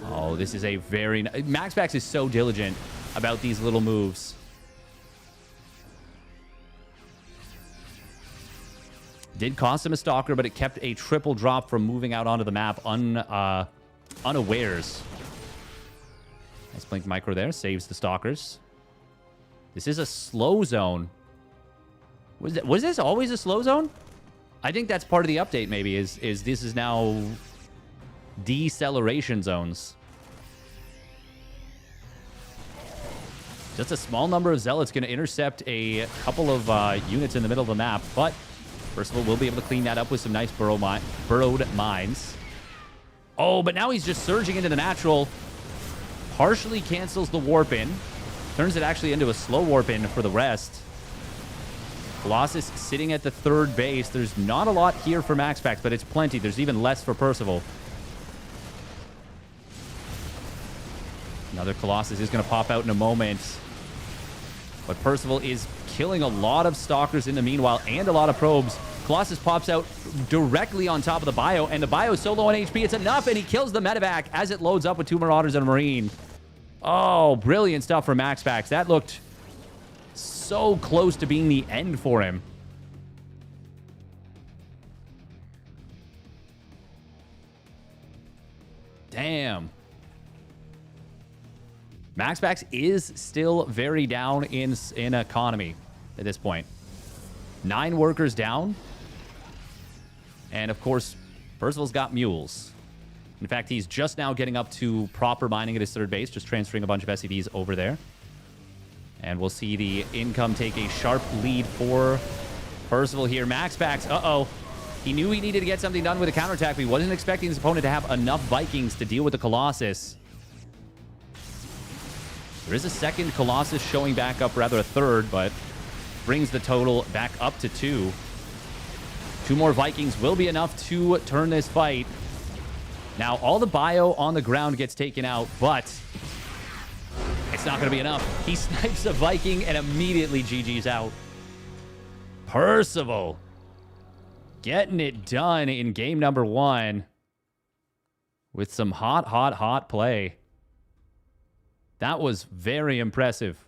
Speaker 1: Oh, this is a very... MaxPax is so diligent about these little moves. Did cost him a Stalker, but it kept a triple drop from moving out onto the map unawares. Nice blink micro there. Saves the Stalkers. This is a slow zone. Was this always a slow zone? I think that's part of the update, maybe, is this is now deceleration zones. Just a small number of Zealots going to intercept a couple of units in the middle of the map, but first of all, we'll be able to clean that up with some nice burrowed mines. Oh, but now he's just surging into the natural. Partially cancels the warp in. Turns it actually into a slow warp in for the rest. Colossus sitting at the 3rd base. There's not a lot here for MaxPax, but it's plenty. There's even less for Percival. Another Colossus is going to pop out in a moment. But Percival is killing a lot of Stalkers in the meanwhile and a lot of probes. Colossus pops out directly on top of the Bio, and the Bio is so low on HP, it's enough, and he kills the medevac as it loads up with 2 Marauders and a Marine. Oh, brilliant stuff from MaxPax. That looked so close to being the end for him. Damn. MaxPax is still very down in economy at this point. 9 workers down. And, of course, Percival's got mules. In fact, he's just now getting up to proper mining at his 3rd base, just transferring a bunch of SCVs over there. And we'll see the income take a sharp lead for Percival here. MaxPax, uh-oh. He knew he needed to get something done with a counterattack, but he wasn't expecting his opponent to have enough Vikings to deal with the Colossus. There is a second Colossus showing back up, rather a third, but brings the total back up to 2. 2 more Vikings will be enough to turn this fight. Now, all the bio on the ground gets taken out, but it's not going to be enough. He snipes a Viking and immediately GG's out. Percival getting it done in game number 1 with some hot play. That was very impressive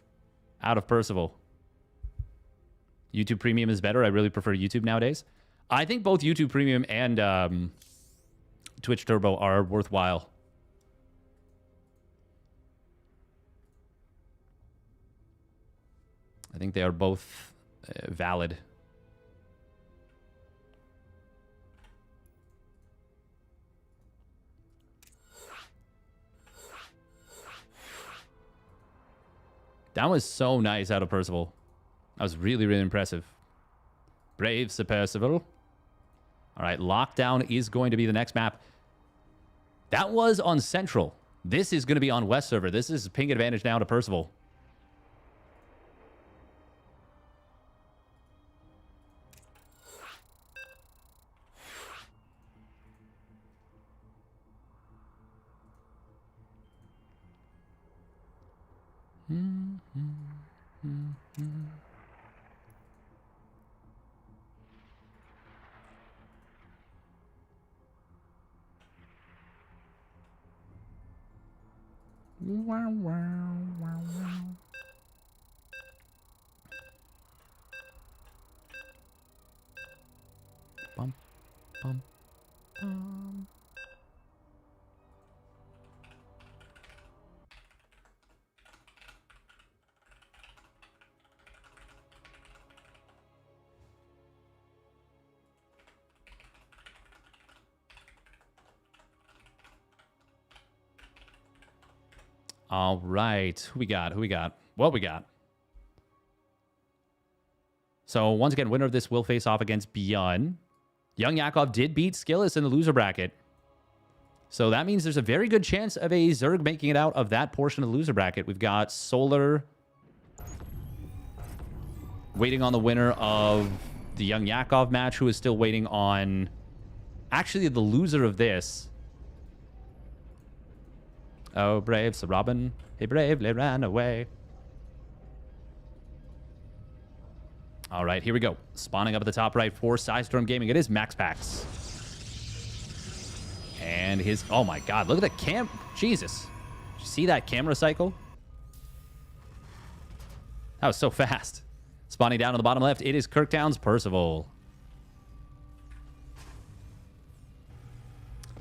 Speaker 1: out of Percival. YouTube Premium is better. I really prefer YouTube nowadays. I think both YouTube Premium and Twitch Turbo are worthwhile. I think they are both valid. That was so nice out of Percival. That was really, really impressive. Brave Sir Percival. All right, Lockdown is going to be the next map. That was on Central. This is going to be on West server. This is ping advantage now to Percival. Bum, bum, bum. All right. Who we got? What we got? So, once again, winner of this will face off against ByuN. YoungYakov did beat Skillis in the loser bracket. So, that means there's a very good chance of a Zerg making it out of that portion of the loser bracket. We've got Solar waiting on the winner of the YoungYakov match, who is still waiting on actually the loser of this. Oh, brave Sir Robin, he bravely ran away. All right, here we go. Spawning up at the top right for Storm Gaming. It is MaxPax. And his... Oh, my God. Look at the cam... Jesus. Did you see that camera cycle? That was so fast. Spawning down on the bottom left, it is Kirktown's Percival.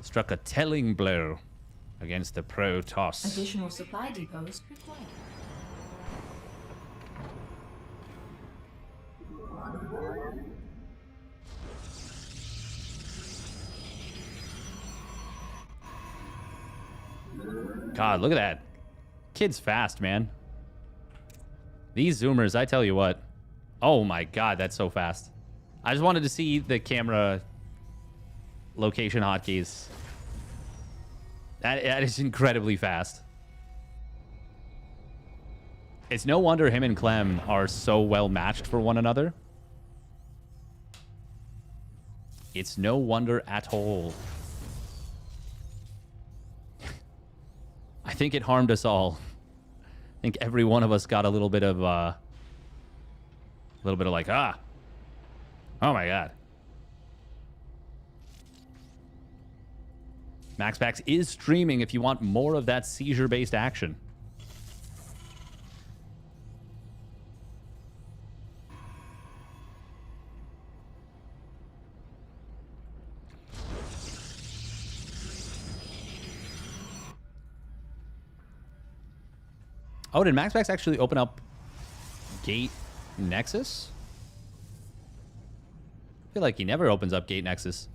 Speaker 1: Struck a telling blow against the Protoss.
Speaker 4: Additional supply depots required.
Speaker 1: God, look at that. Kid's fast, man. These zoomers, I tell you what. Oh my God, that's so fast. I just wanted to see the camera location hotkeys. That is incredibly fast. It's no wonder him and Clem are so well matched for one another. It's no wonder at all. I think it harmed us all. I think every one of us got a little bit of like, ah. Oh my God. MaxPax is streaming if you want more of that seizure-based action. Oh, did MaxPax actually open up Gate Nexus? I feel like he never opens up Gate Nexus.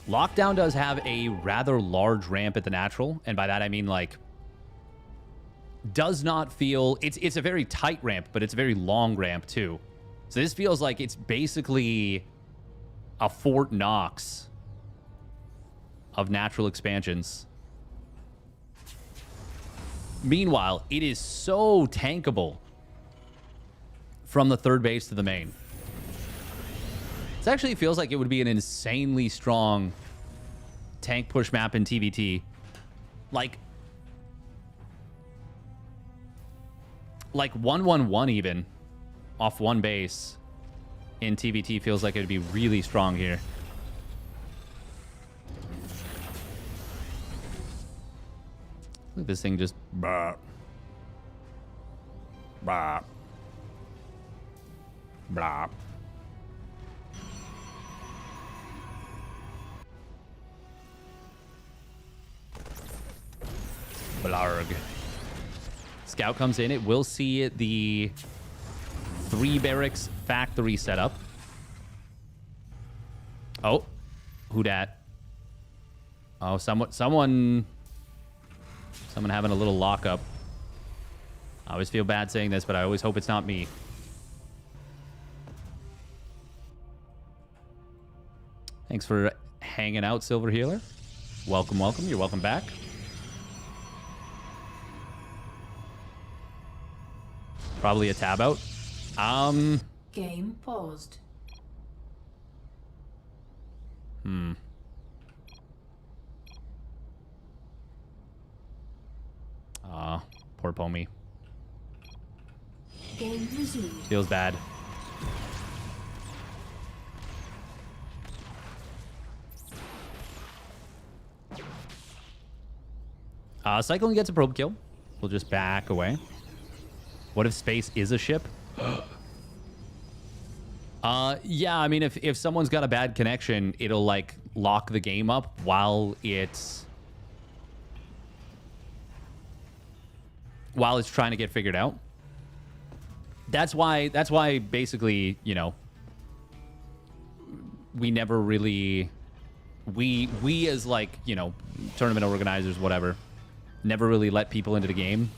Speaker 1: Lockdown does have a rather large ramp at the natural, and by that I mean like does not feel... It's a very tight ramp, but it's a very long ramp, too. So this feels like it's basically a Fort Knox of natural expansions. Meanwhile, it is so tankable from the third base to the main. This actually feels like it would be an insanely strong tank push map in TVT. Like 1-1-1 even off one base in TVT feels like it would be really strong here. Look at this thing just... Bah. Bah. Blah. Blarg. Scout comes in. It will see the 3 barracks factory setup. Oh. Who dat? Oh, someone having a little lockup. I always feel bad saying this, but I always hope it's not me. Thanks for hanging out, Silver Healer. Welcome, welcome. You're welcome back. Probably a tab out.
Speaker 4: Game paused.
Speaker 1: Poor Pomi.
Speaker 4: Game resumed.
Speaker 1: Feels bad. Cyclone gets a probe kill. We'll just back away. What if space is a ship? Yeah, I mean, if someone's got a bad connection, it'll, like, lock the game up while it's trying to get figured out. That's why basically, you know, we never really... We as, like, you know, tournament organizers, whatever, never really let people into the game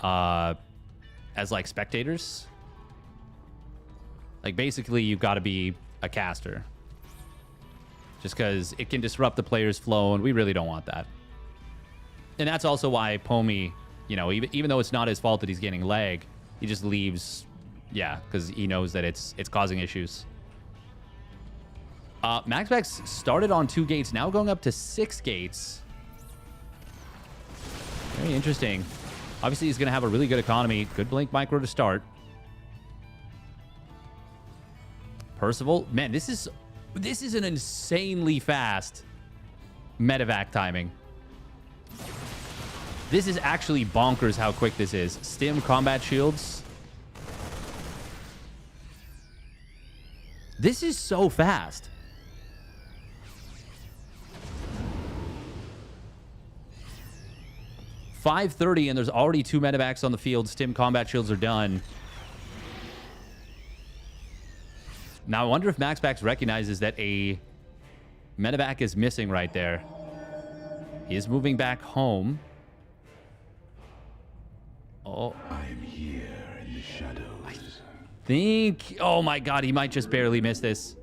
Speaker 1: as, like, spectators. Like, basically, you've got to be a caster. Just because it can disrupt the player's flow, and we really don't want that. And that's also why Pomi, you know, even though it's not his fault that he's getting lag, he just leaves, yeah, because he knows that it's causing issues. MaxPax started on 2 gates, now going up to 6 gates. Very interesting. Obviously, he's going to have a really good economy. Good blink micro to start. Percival, man, this is an insanely fast medevac timing. This is actually bonkers how quick this is. Stim combat shields. This is so fast. .530 and there's already 2 medevacs on the field. Stim combat shields are done. Now, I wonder if MaxPax recognizes that a medevac is missing right there. He is moving back home. Oh.
Speaker 2: I'm here in the shadows.
Speaker 1: I think... Oh, my God. He might just barely miss this.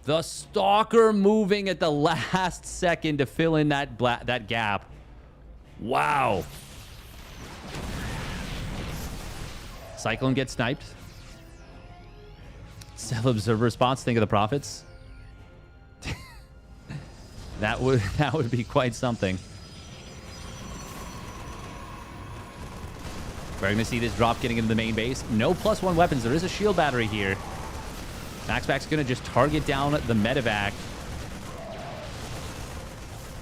Speaker 1: The Stalker moving at the last second to fill in that gap. Wow. Cyclone gets sniped. Cell observer response. Think of the profits. that would be quite something. We're going to see this drop getting into the main base. No +1 weapons. There is a shield battery here. MaxPax going to just target down the medevac.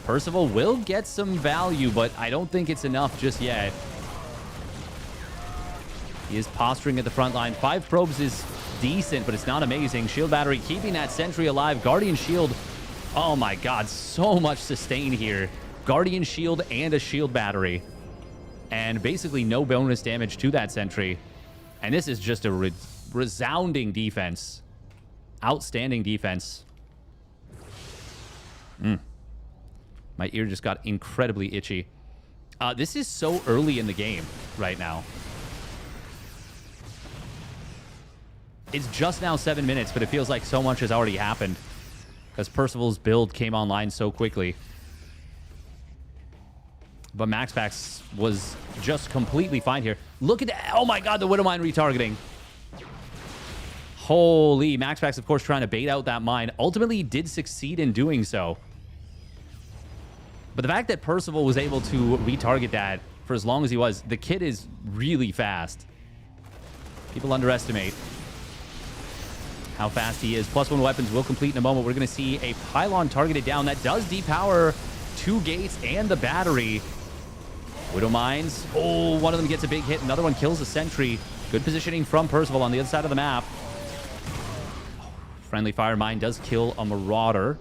Speaker 1: Percival will get some value, but I don't think it's enough just yet. He is posturing at the front line. 5 probes is decent, but it's not amazing. Shield battery keeping that sentry alive. Guardian shield. Oh my God, so much sustain here. Guardian shield and a shield battery. And basically no bonus damage to that sentry. And this is just a resounding defense. Outstanding defense. My ear just got incredibly itchy. This is so early in the game right now. It's just now 7 minutes, but it feels like so much has already happened because Percival's build came online so quickly. But MaxPax was just completely fine here. Look at that. Oh my god, the Widow Mine retargeting. Holy. MaxPax, of course, trying to bait out that mine. Ultimately, did succeed in doing so. But the fact that Percival was able to retarget that for as long as he was, the kid is really fast. People underestimate how fast he is. +1 weapons will complete in a moment. We're going to see a pylon targeted down. That does depower 2 gates and the battery. Widow Mines. Oh, one of them gets a big hit. Another one kills the sentry. Good positioning from Percival on the other side of the map. Friendly fire mine does kill a Marauder.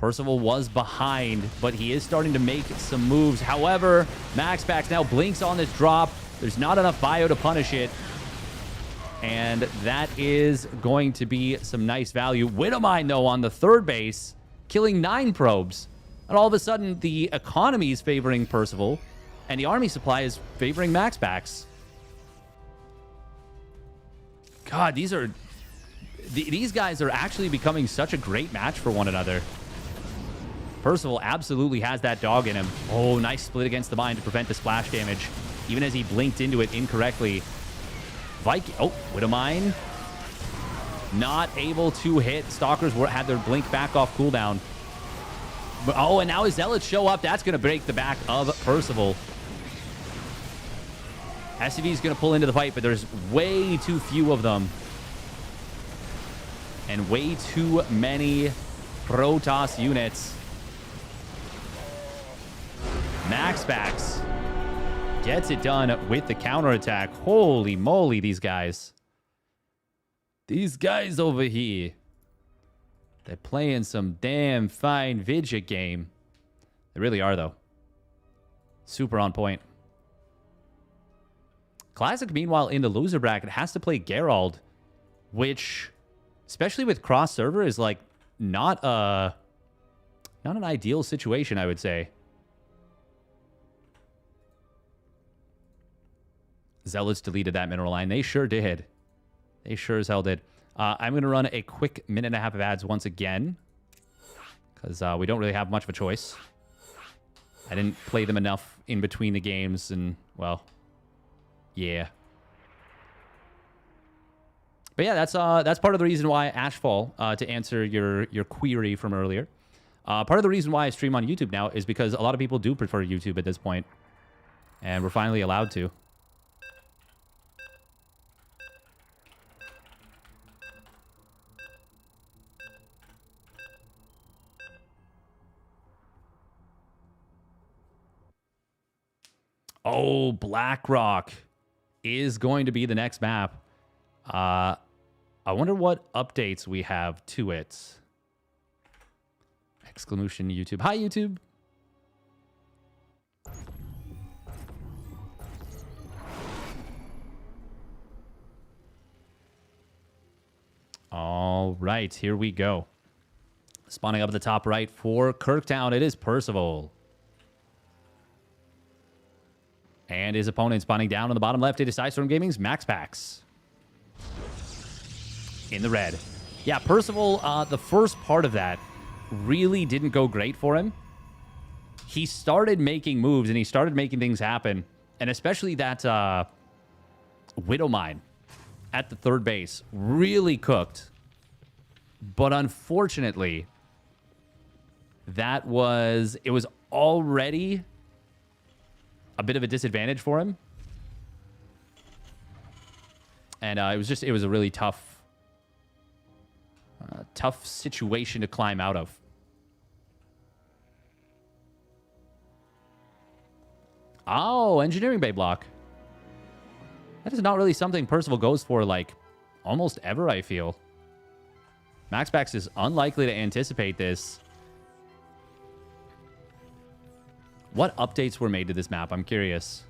Speaker 1: Percival was behind, but he is starting to make some moves. However, MaxPax now blinks on this drop. There's not enough bio to punish it. And that is going to be some nice value. Widow Mine, though, on the third base, killing 9 probes. And all of a sudden, the economy is favoring Percival, and the army supply is favoring MaxPax. God, these guys are actually becoming such a great match for one another. Percival absolutely has that dog in him. Oh, nice split against the mine to prevent the splash damage, even as he blinked into it incorrectly. Viking. Oh, Widow Mine. Not able to hit. Stalkers had their blink back off cooldown. But, oh, and now his Zealots show up. That's going to break the back of Percival. SCV is going to pull into the fight, but there's way too few of them. And way too many Protoss units. MaxPax gets it done with the counterattack. Holy moly, these guys. These guys over here. They're playing some damn fine Vidget game. They really are, though. Super on point. Classic, meanwhile, in the loser bracket, has to play Geralt, which, especially with cross-server, is, like, not an ideal situation, I would say. Zealots deleted that mineral line. They sure did. They sure as hell did. I'm going to run a quick minute and a half of ads once again, because we don't really have much of a choice. I didn't play them enough in between the games, and, well, yeah. But yeah, that's part of the reason why Ashfall, to answer your query from earlier, part of the reason why I stream on YouTube now is because a lot of people do prefer YouTube at this point, and we're finally allowed to. Oh, BlackRock is going to be the next map. I wonder what updates we have to it. Exclamation YouTube. Hi, YouTube. All right, here we go. Spawning up at the top right for Kirktown, it is Percival. And his opponent spawning down on the bottom left, it is Sidestorm Gaming's MaxPax. In the red. Yeah, Percival, the first part of that really didn't go great for him. He started making moves, and he started making things happen. And especially that Widow Mine at the third base really cooked. But unfortunately, it was already a bit of a disadvantage for him. And it was a really tough situation to climb out of. Oh, Engineering Bay block. That is not really something Percival goes for, like, almost ever, I feel. MaxPax is unlikely to anticipate this. What updates were made to this map? I'm curious.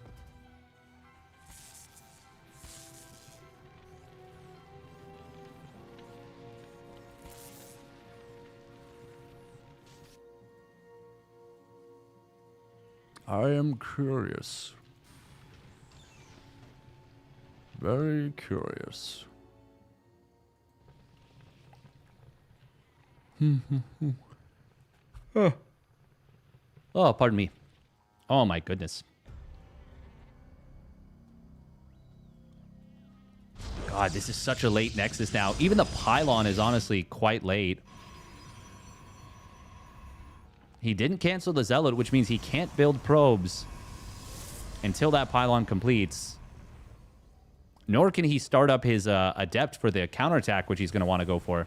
Speaker 1: I am curious. Very curious. Oh, pardon me. Oh my goodness. God, this is such a late Nexus now. Even the pylon is honestly quite late. He didn't cancel the Zealot, which means he can't build probes until that pylon completes. Nor can he start up his Adept for the counterattack, which he's going to want to go for.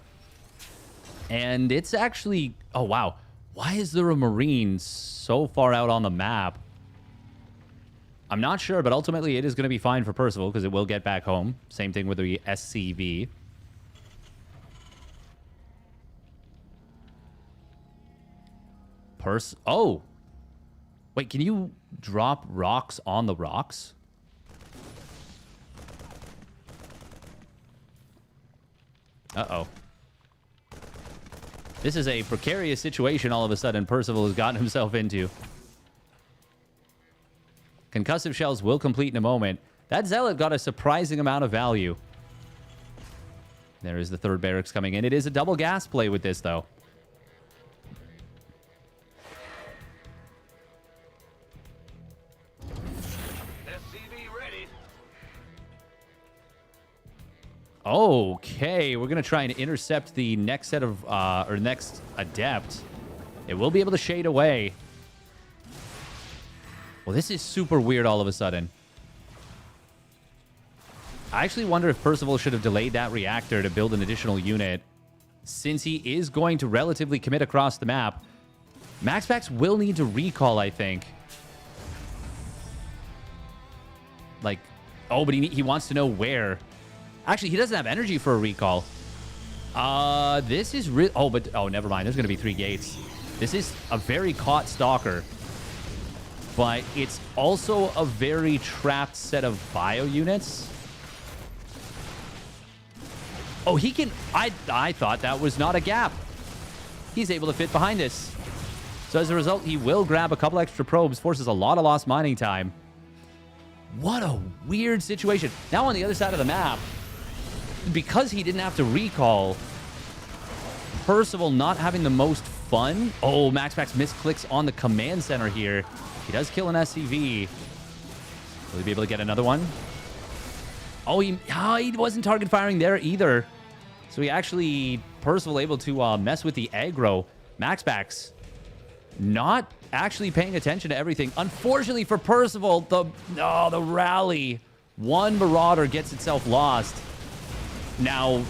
Speaker 1: And it's actually... Oh, wow. Why is there a Marine so far out on the map? I'm not sure, but ultimately it is going to be fine for Percival because it will get back home. Same thing with the SCV. Oh! Wait, can you drop rocks on the rocks? Uh-oh. This is a precarious situation all of a sudden Percival has gotten himself into. Concussive shells will complete in a moment. That Zealot got a surprising amount of value. There is the third barracks coming in. It is a double gas play with this, though. Okay, we're going to try and intercept the next set of, or next Adept. It will be able to shade away. Well, this is super weird all of a sudden. I actually wonder if Percival should have delayed that reactor to build an additional unit. Since he is going to relatively commit across the map, MaxPax will need to recall, I think. Like, oh, but he wants to know where. Actually, he doesn't have energy for a recall. This is real. Oh, but oh, never mind. There's going to be 3 gates. This is a very caught stalker, but it's also a very trapped set of bio units. Oh, he can. I thought that was not a gap. He's able to fit behind this. So as a result, he will grab a couple extra probes, forces a lot of lost mining time. What a weird situation. Now on the other side of the map, because he didn't have to recall, Percival not having the most fun. Oh, MaxPax misclicks on the command center here. He does kill an SCV. Will he be able to get another one? Oh, he wasn't target firing there either. So he actually, Percival able to mess with the aggro. MaxPax not actually paying attention to everything. Unfortunately for Percival, the rally. One Marauder gets itself lost. Now,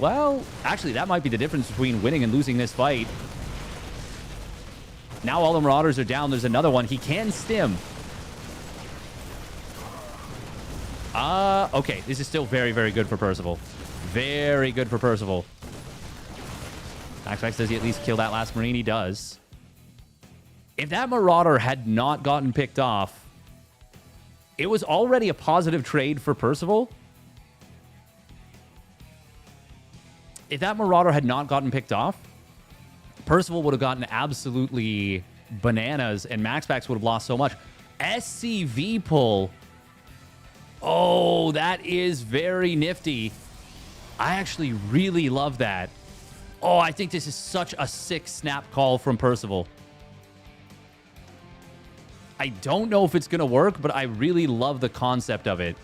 Speaker 1: well, actually, that might be the difference between winning and losing this fight. Now all the Marauders are down. There's another one. He can stim. Okay. This is still very, very good for Percival. Very good for Percival. MaxPax, does he at least kill that last Marine? He does. If that Marauder had not gotten picked off, it was already a positive trade for Percival. If that Marauder had not gotten picked off, Percival would have gotten absolutely bananas, and MaxPax would have lost so much. SCV pull. Oh, that is very nifty. I actually really love that. Oh, I think this is such a sick snap call from Percival. I don't know if it's going to work, but I really love the concept of it.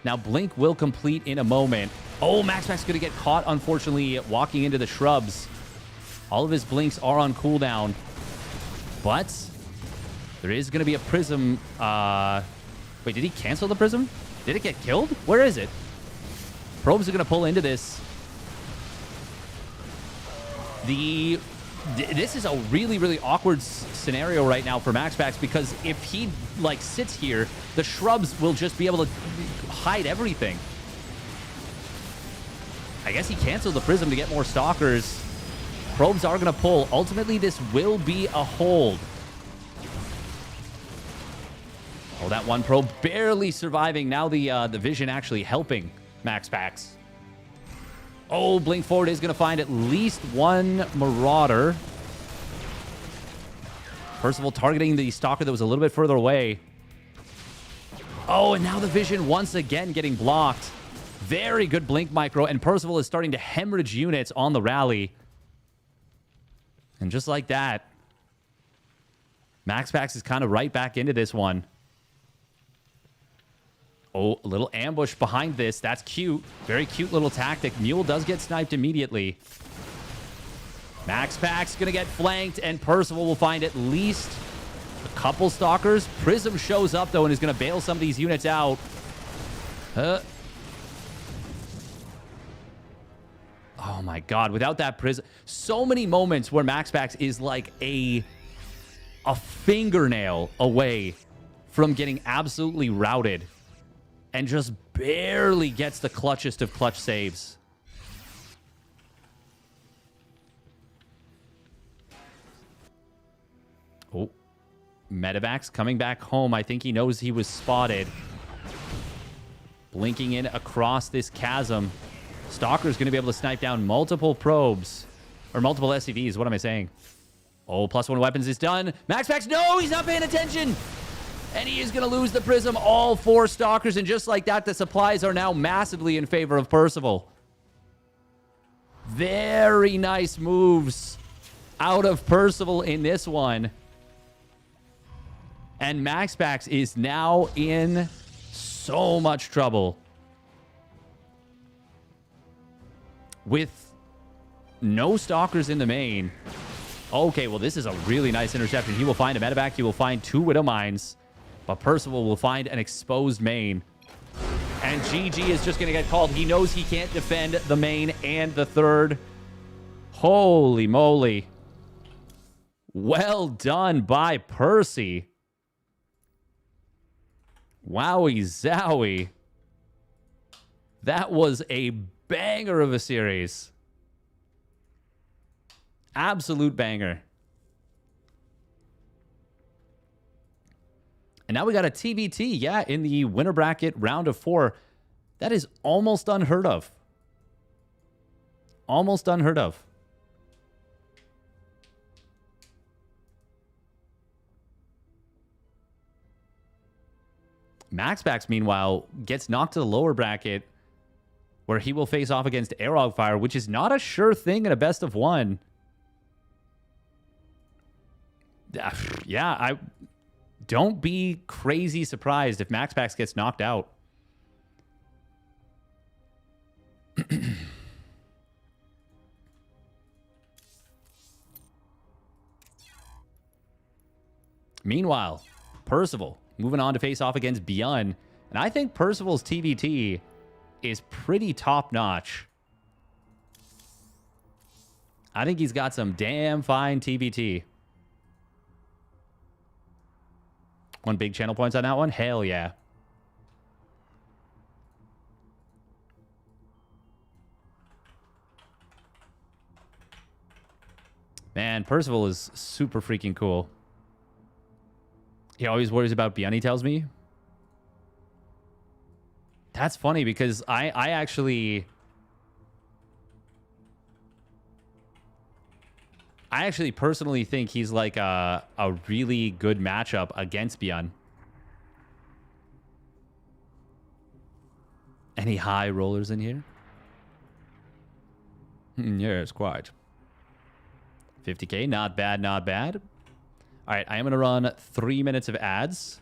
Speaker 1: Now, Blink will complete in a moment. Oh, MaxPax going to get caught, unfortunately, walking into the shrubs. All of his Blinks are on cooldown. But there is going to be a Prism. Wait, did he cancel the Prism? Did it get killed? Where is it? Probes are going to pull into this. This is a really, really awkward scenario right now for MaxPax, because if he, like, sits here, the shrubs will just be able to hide everything. I guess he canceled the Prism to get more Stalkers. Probes are going to pull. Ultimately, this will be a hold. Oh, that one probe barely surviving. Now the Vision actually helping MaxPax. Oh, Blink Forward is going to find at least one Marauder. Percival targeting the Stalker that was a little bit further away. Oh, and now the vision once again getting blocked. Very good blink micro, and Percival is starting to hemorrhage units on the rally. And just like that, MaxPax is kind of right back into this one. Oh, a little ambush behind this. That's cute. Very cute little tactic. Mule does get sniped immediately. MaxPax gonna get flanked, and Percival will find at least a couple Stalkers. Prism shows up, though, and is gonna bail some of these units out. Oh my god, without that Prism... So many moments where MaxPax is like a fingernail away from getting absolutely routed. And just barely gets the clutchest of clutch saves. Oh. Medivacs coming back home. I think he knows he was spotted. Blinking in across this chasm. Stalker's going to be able to snipe down multiple probes. Or multiple SCVs. What am I saying? Oh, +1 weapons is done. MaxPax, no! He's not paying attention! And he is going to lose the Prism. All 4 Stalkers. And just like that, the supplies are now massively in favor of Percival. Very nice moves out of Percival in this one. And MaxPax is now in so much trouble. With no Stalkers in the main. Okay, well, this is a really nice interception. He will find a medevac. He will find 2 Widow Mines. But Percival will find an exposed main. And GG is just going to get called. He knows he can't defend the main and the third. Holy moly. Well done by Percy. Wowie zowie. That was a banger of a series. Absolute banger. And now we got a TBT, yeah, in the winner bracket round of 4. That is almost unheard of. Almost unheard of. MaxPax, meanwhile, gets knocked to the lower bracket where he will face off against herOfire, which is not a sure thing in a best of 1. Yeah, I don't be crazy surprised if MaxPax gets knocked out. Meanwhile, Percival moving on to face off against ByuN. And I think Percival's TBT is pretty top-notch. I think he's got some damn fine TBT. 1 big channel points on that one? Hell yeah. Man, Percival is super freaking cool. He always worries about ByuN, he tells me. That's funny because I actually personally think he's like a really good matchup against ByuN. Any high rollers in here? Yes, quite. 50K, not bad, not bad. All right, I am going to run 3 minutes of ads.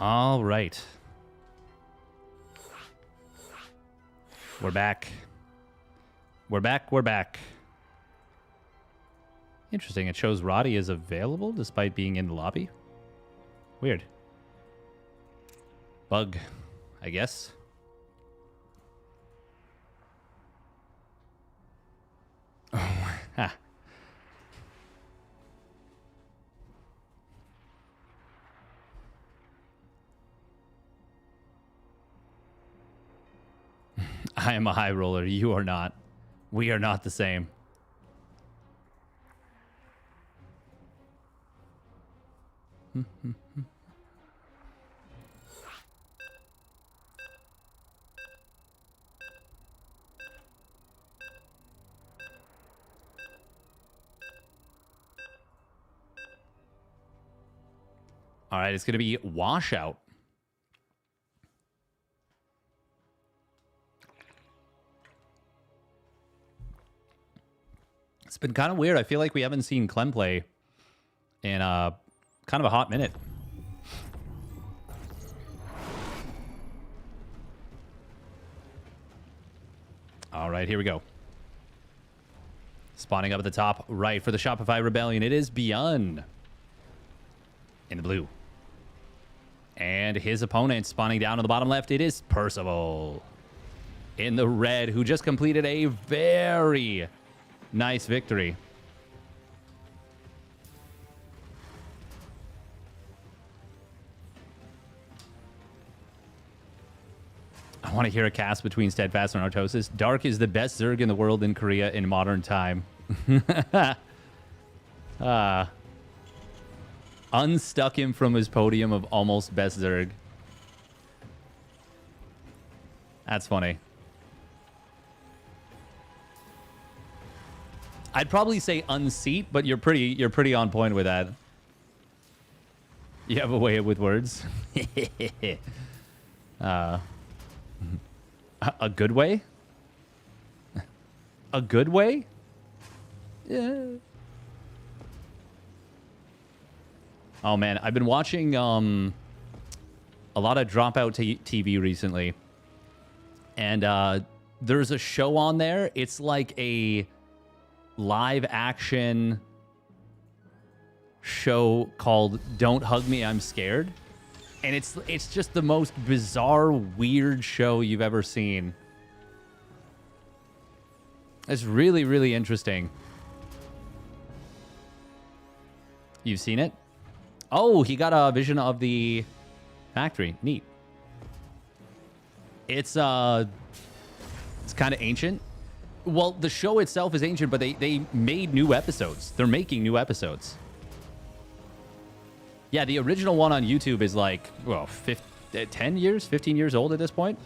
Speaker 1: All right. We're back. We're back. We're back. Interesting. It shows Roddy is available despite being in the lobby. Weird. Bug, I guess. Oh, ha. I am a high roller. You are not. We are not the same. All right, it's going to be Washout. It's been kind of weird. I feel like we haven't seen Clem play in kind of a hot minute. All right, here we go. Spawning up at the top right for the Shopify Rebellion. It is ByuN in the blue. And his opponent spawning down on the bottom left. It is Percival in the red, who just completed a very nice victory. I want to hear a cast between Steadfast and Artosis. Dark is the best Zerg in the world in Korea in modern time. Unstuck him from his podium of almost best Zerg. That's funny. I'd probably say unseat, but you're pretty on point with that. You have a way with words. A good way? A good way? Yeah. Oh man, I've been watching a lot of Dropout TV recently. And there's a show on there. It's like a live action show called Don't Hug Me, I'm Scared. And it's just the most bizarre, weird show you've ever seen. It's really, really interesting. You've seen it? Oh, he got a vision of the factory. Neat. It's kind of ancient. Well, the show itself is ancient, but they made new episodes. They're making new episodes. Yeah, the original one on YouTube is like, well, 10 years, 15 years old at this point.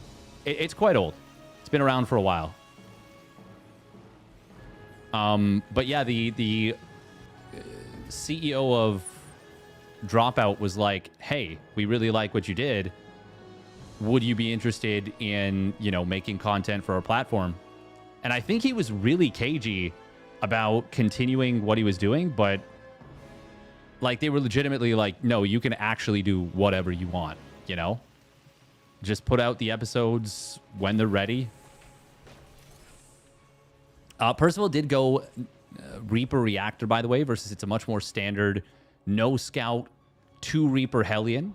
Speaker 1: It's quite old. It's been around for a while. But yeah, the CEO of Dropout was like, hey, we really like what you did. Would you be interested in, you know, making content for our platform? And I think he was really cagey about continuing what he was doing, but like they were legitimately like, no, you can actually do whatever you want, you know? Just put out the episodes when they're ready. Percival did go Reaper Reactor, by the way, versus it's a much more standard no Scout, 2 Reaper Hellion.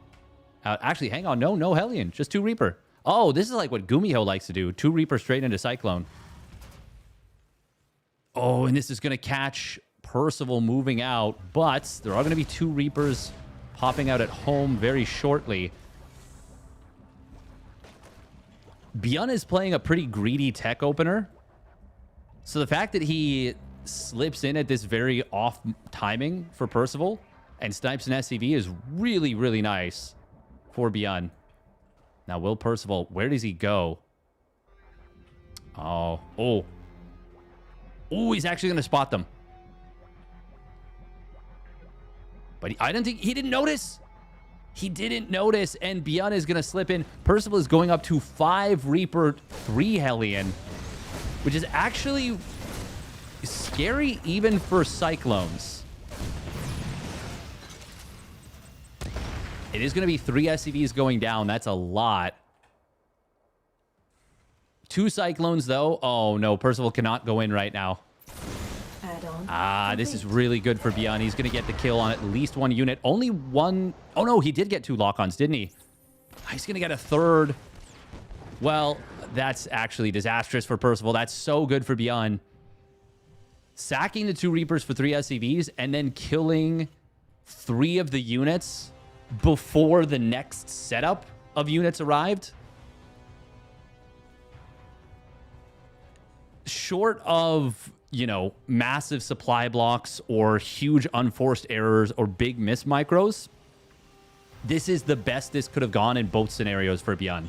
Speaker 1: Actually, hang on. No Hellion. Just 2 Reaper. Oh, this is like what Gumiho likes to do. 2 Reaper straight into Cyclone. Oh, and this is going to catch Percival moving out, but there are going to be 2 Reapers popping out at home very shortly. ByuN is playing a pretty greedy tech opener. So the fact that he slips in at this very off timing for Percival and snipes an SCV is really, really nice for ByuN. Now, will Percival, where does he go? Oh, he's actually going to spot them. But I don't think he didn't notice. He didn't notice, and ByuN is going to slip in. Percival is going up to 5 Reaper, 3 Hellion, which is actually scary even for Cyclones. It is going to be 3 SCVs going down. That's a lot. 2 Cyclones, though. Oh, no. Percival cannot go in right now.
Speaker 4: Add-on.
Speaker 1: This is really good for ByuN. He's going to get the kill on at least 1 unit. Only 1... Oh, no. He did get 2 lock-ons, didn't he? He's going to get a 3rd. Well, that's actually disastrous for Percival. That's so good for ByuN. Sacking the 2 Reapers for 3 SCVs and then killing 3 of the units before the next setup of units arrived. Short of, you know, massive supply blocks or huge unforced errors or big miss micros, this is the best this could have gone in both scenarios for ByuN.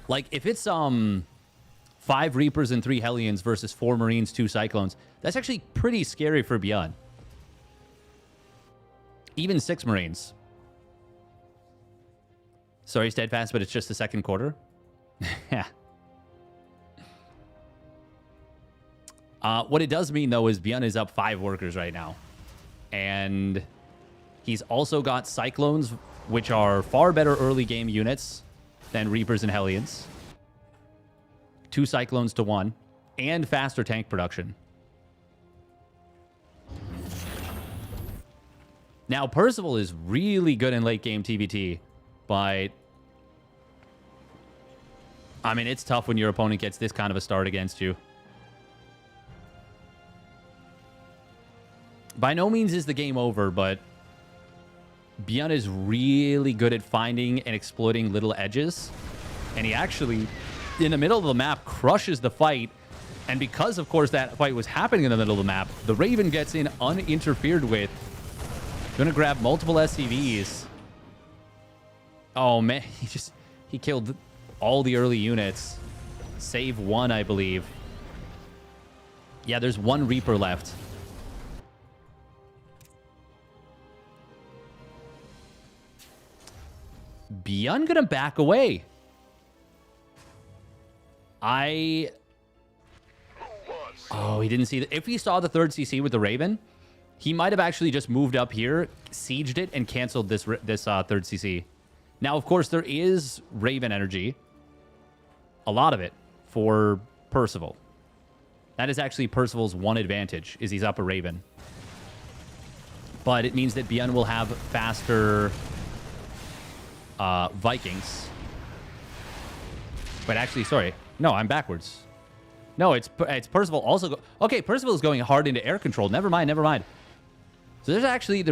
Speaker 1: Like, if it's 5 Reapers and 3 Hellions versus 4 Marines, 2 Cyclones, that's actually pretty scary for ByuN. Even 6 Marines. Sorry, Steadfast, but it's just the second quarter. Yeah. What it does mean, though, is ByuN is up 5 workers right now. And he's also got Cyclones, which are far better early game units than Reapers and Hellions. 2 Cyclones to 1. And faster tank production. Now, Percival is really good in late game TBT. But, I mean, it's tough when your opponent gets this kind of a start against you. By no means is the game over, but ByuN is really good at finding and exploiting little edges. And he actually, in the middle of the map, crushes the fight. And because, of course, that fight was happening in the middle of the map, the Raven gets in uninterfered with. Gonna grab multiple SCVs. Oh, man. He killed all the early units. Save 1, I believe. Yeah, there's 1 Reaper left. ByuN gonna back away. Oh, he didn't see... If he saw the 3rd CC with the Raven, he might have actually just moved up here, sieged it, and canceled this 3rd CC. Now, of course, there is Raven energy. A lot of it for Percival. That is actually Percival's one advantage, is he's up a Raven. But it means that ByuN will have faster Vikings. But actually, sorry. No, I'm backwards. No, it's Percival also... Okay, Percival is going hard into air control. Never mind, never mind. So there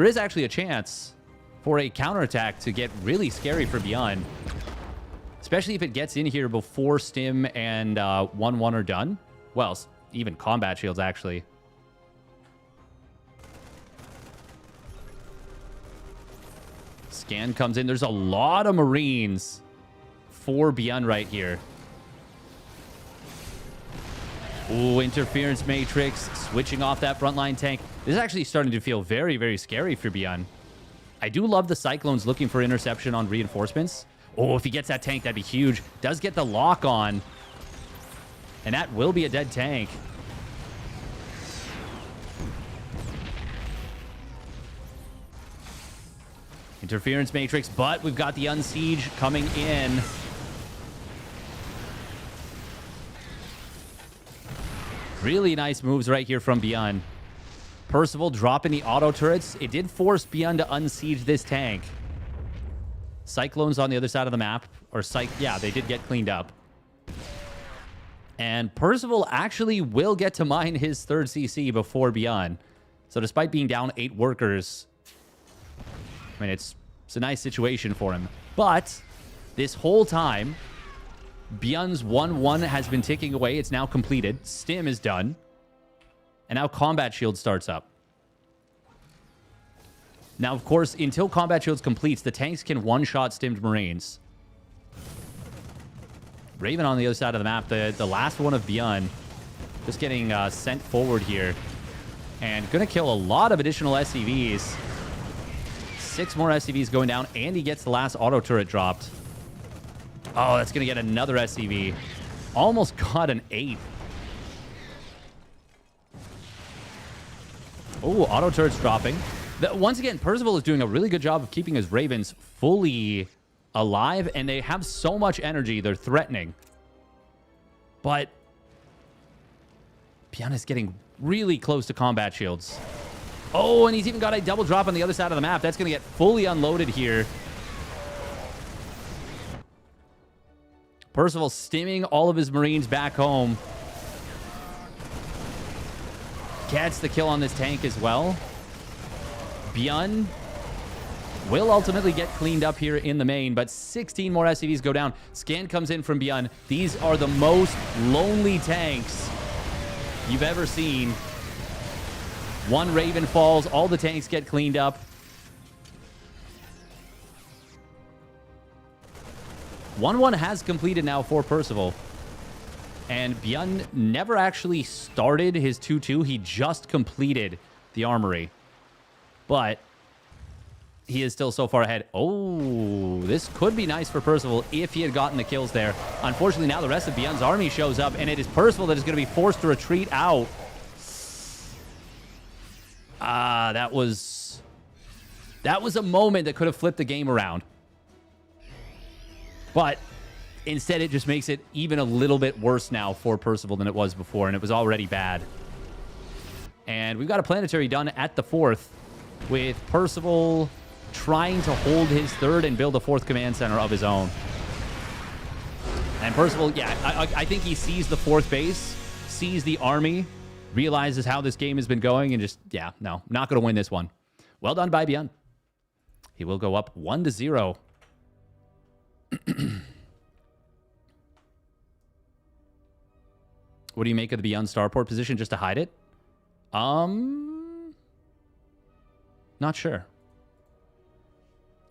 Speaker 1: is actually a chance for a counterattack to get really scary for ByuN. Especially if it gets in here before Stim and 1-1 are done. Well, even combat shields, actually. Scan comes in. There's a lot of Marines for ByuN right here. Ooh, interference matrix, switching off that frontline tank. This is actually starting to feel very, very scary for ByuN. I do love the Cyclones looking for interception on reinforcements. Oh, if he gets that tank, that'd be huge. Does get the lock on. And that will be a dead tank. Interference matrix, but we've got the Unsiege coming in. Really nice moves right here from ByuN. Percival dropping the auto turrets. It did force ByuN to unsiege this tank. Cyclones on the other side of the map. Or yeah, they did get cleaned up. And Percival actually will get to mine his 3rd CC before ByuN. So despite being down 8 workers, I mean, it's a nice situation for him. But this whole time, ByuN's 1-1 has been ticking away. It's now completed. Stim is done. And now Combat Shield starts up. Now, of course, until Combat Shields completes, the tanks can one-shot Stimmed Marines. Raven on the other side of the map, the last one of ByuN, just getting sent forward here. And going to kill a lot of additional SCVs. 6 more SCVs going down, and he gets the last auto turret dropped. Oh, that's going to get another SCV. Almost got an 8. Oh, auto turrets dropping. Once again, Percival is doing a really good job of keeping his Ravens fully alive, and they have so much energy. They're threatening. But ByuN is getting really close to combat shields. Oh, and he's even got a double drop on the other side of the map. That's going to get fully unloaded here. Percival stimming all of his Marines back home. Gets the kill on this tank as well. ByuN will ultimately get cleaned up here in the main, but 16 more SCVs go down. Scan comes in from ByuN. These are the most lonely tanks you've ever seen. One Raven falls. All the tanks get cleaned up. 1-1 has completed now for Percival. And ByuN never actually started his 2-2. He just completed the armory. But he is still so far ahead. Oh, this could be nice for Percival if he had gotten the kills there. Unfortunately, now the rest of ByuN's army shows up, and it is Percival that is going to be forced to retreat out. That was a moment that could have flipped the game around. But instead, it just makes it even a little bit worse now for Percival than it was before, and it was already bad. And we've got a planetary done at the 4th, with Percival trying to hold his 3rd and build a 4th command center of his own. And Percival, yeah, I think he sees the 4th base, sees the army, realizes how this game has been going, and just, yeah, no, not going to win this one. Well done by ByuN. He will go up 1-0. What do you make of the ByuN starport position, just to hide it? Not sure.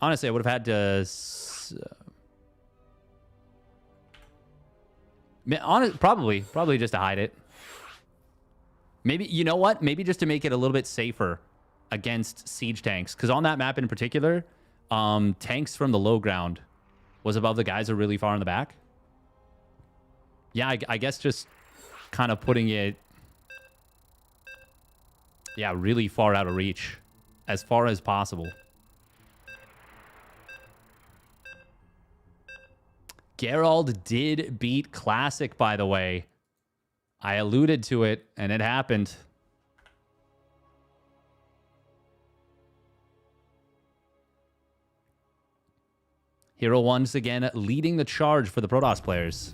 Speaker 1: Honestly, I would have had to... Probably just to hide it. Maybe, you know what? Maybe just to make it a little bit safer against siege tanks. Because on that map in particular, tanks from the low ground was above the guys who are really far in the back. Yeah, I guess just kind of putting it... Yeah, really far out of reach. As far as possible. Gerald did beat Classic, by the way. I alluded to it, and it happened. herO once again leading the charge for the Protoss players.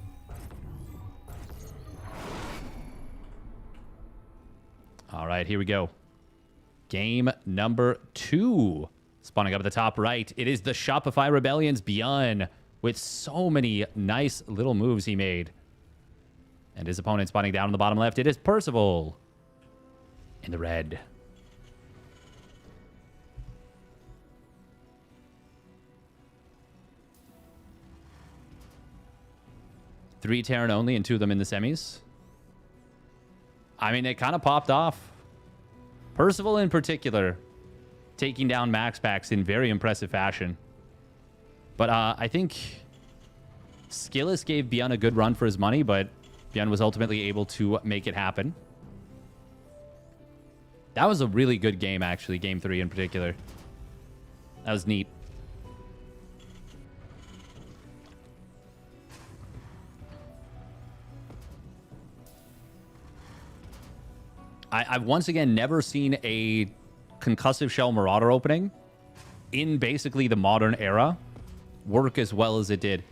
Speaker 1: All right, here we go. Game number 2. Spawning up at the top right. It is the Shopify Rebellion's ByuN, with so many nice little moves he made. And his opponent spawning down on the bottom left. It is Percival in the red. Three Terran only and 2 of them in the semis. I mean, it kind of popped off. Percival in particular, taking down MaxPax in very impressive fashion. But I think Skillous gave ByuN a good run for his money, but ByuN was ultimately able to make it happen. That was a really good game, actually, Game 3 in particular. That was neat. I've once again never seen a concussive shell Marauder opening in basically the modern era work as well as it did.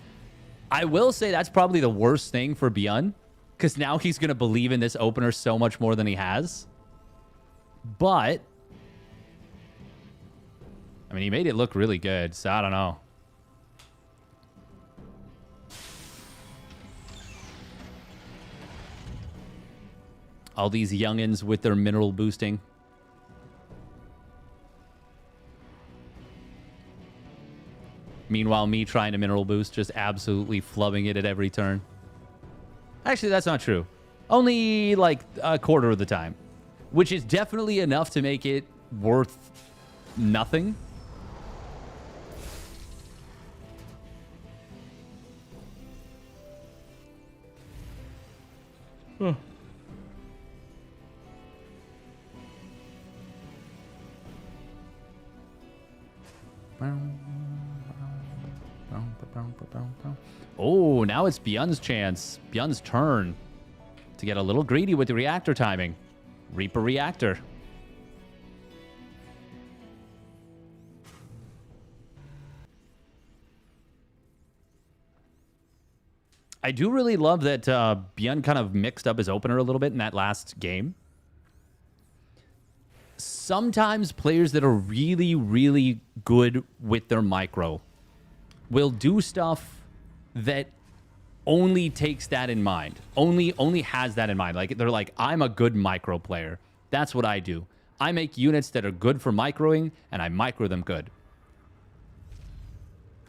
Speaker 1: I will say that's probably the worst thing for ByuN, because now he's going to believe in this opener so much more than he has. But I mean, he made it look really good, so I don't know. All these youngins with their mineral boosting. Meanwhile, me trying to mineral boost, just absolutely flubbing it at every turn. Actually, that's not true. Only like a quarter of the time. Which is definitely enough to make it worth nothing. Oh, now it's ByuN's chance. ByuN's turn to get a little greedy with the reactor timing. Reaper reactor. I do really love that ByuN kind of mixed up his opener a little bit in that last game. Sometimes players that are really, really good with their micro will do stuff that only takes that in mind. Only has that in mind. Like they're like, I'm a good micro player. That's what I do. I make units that are good for microing, and I micro them good.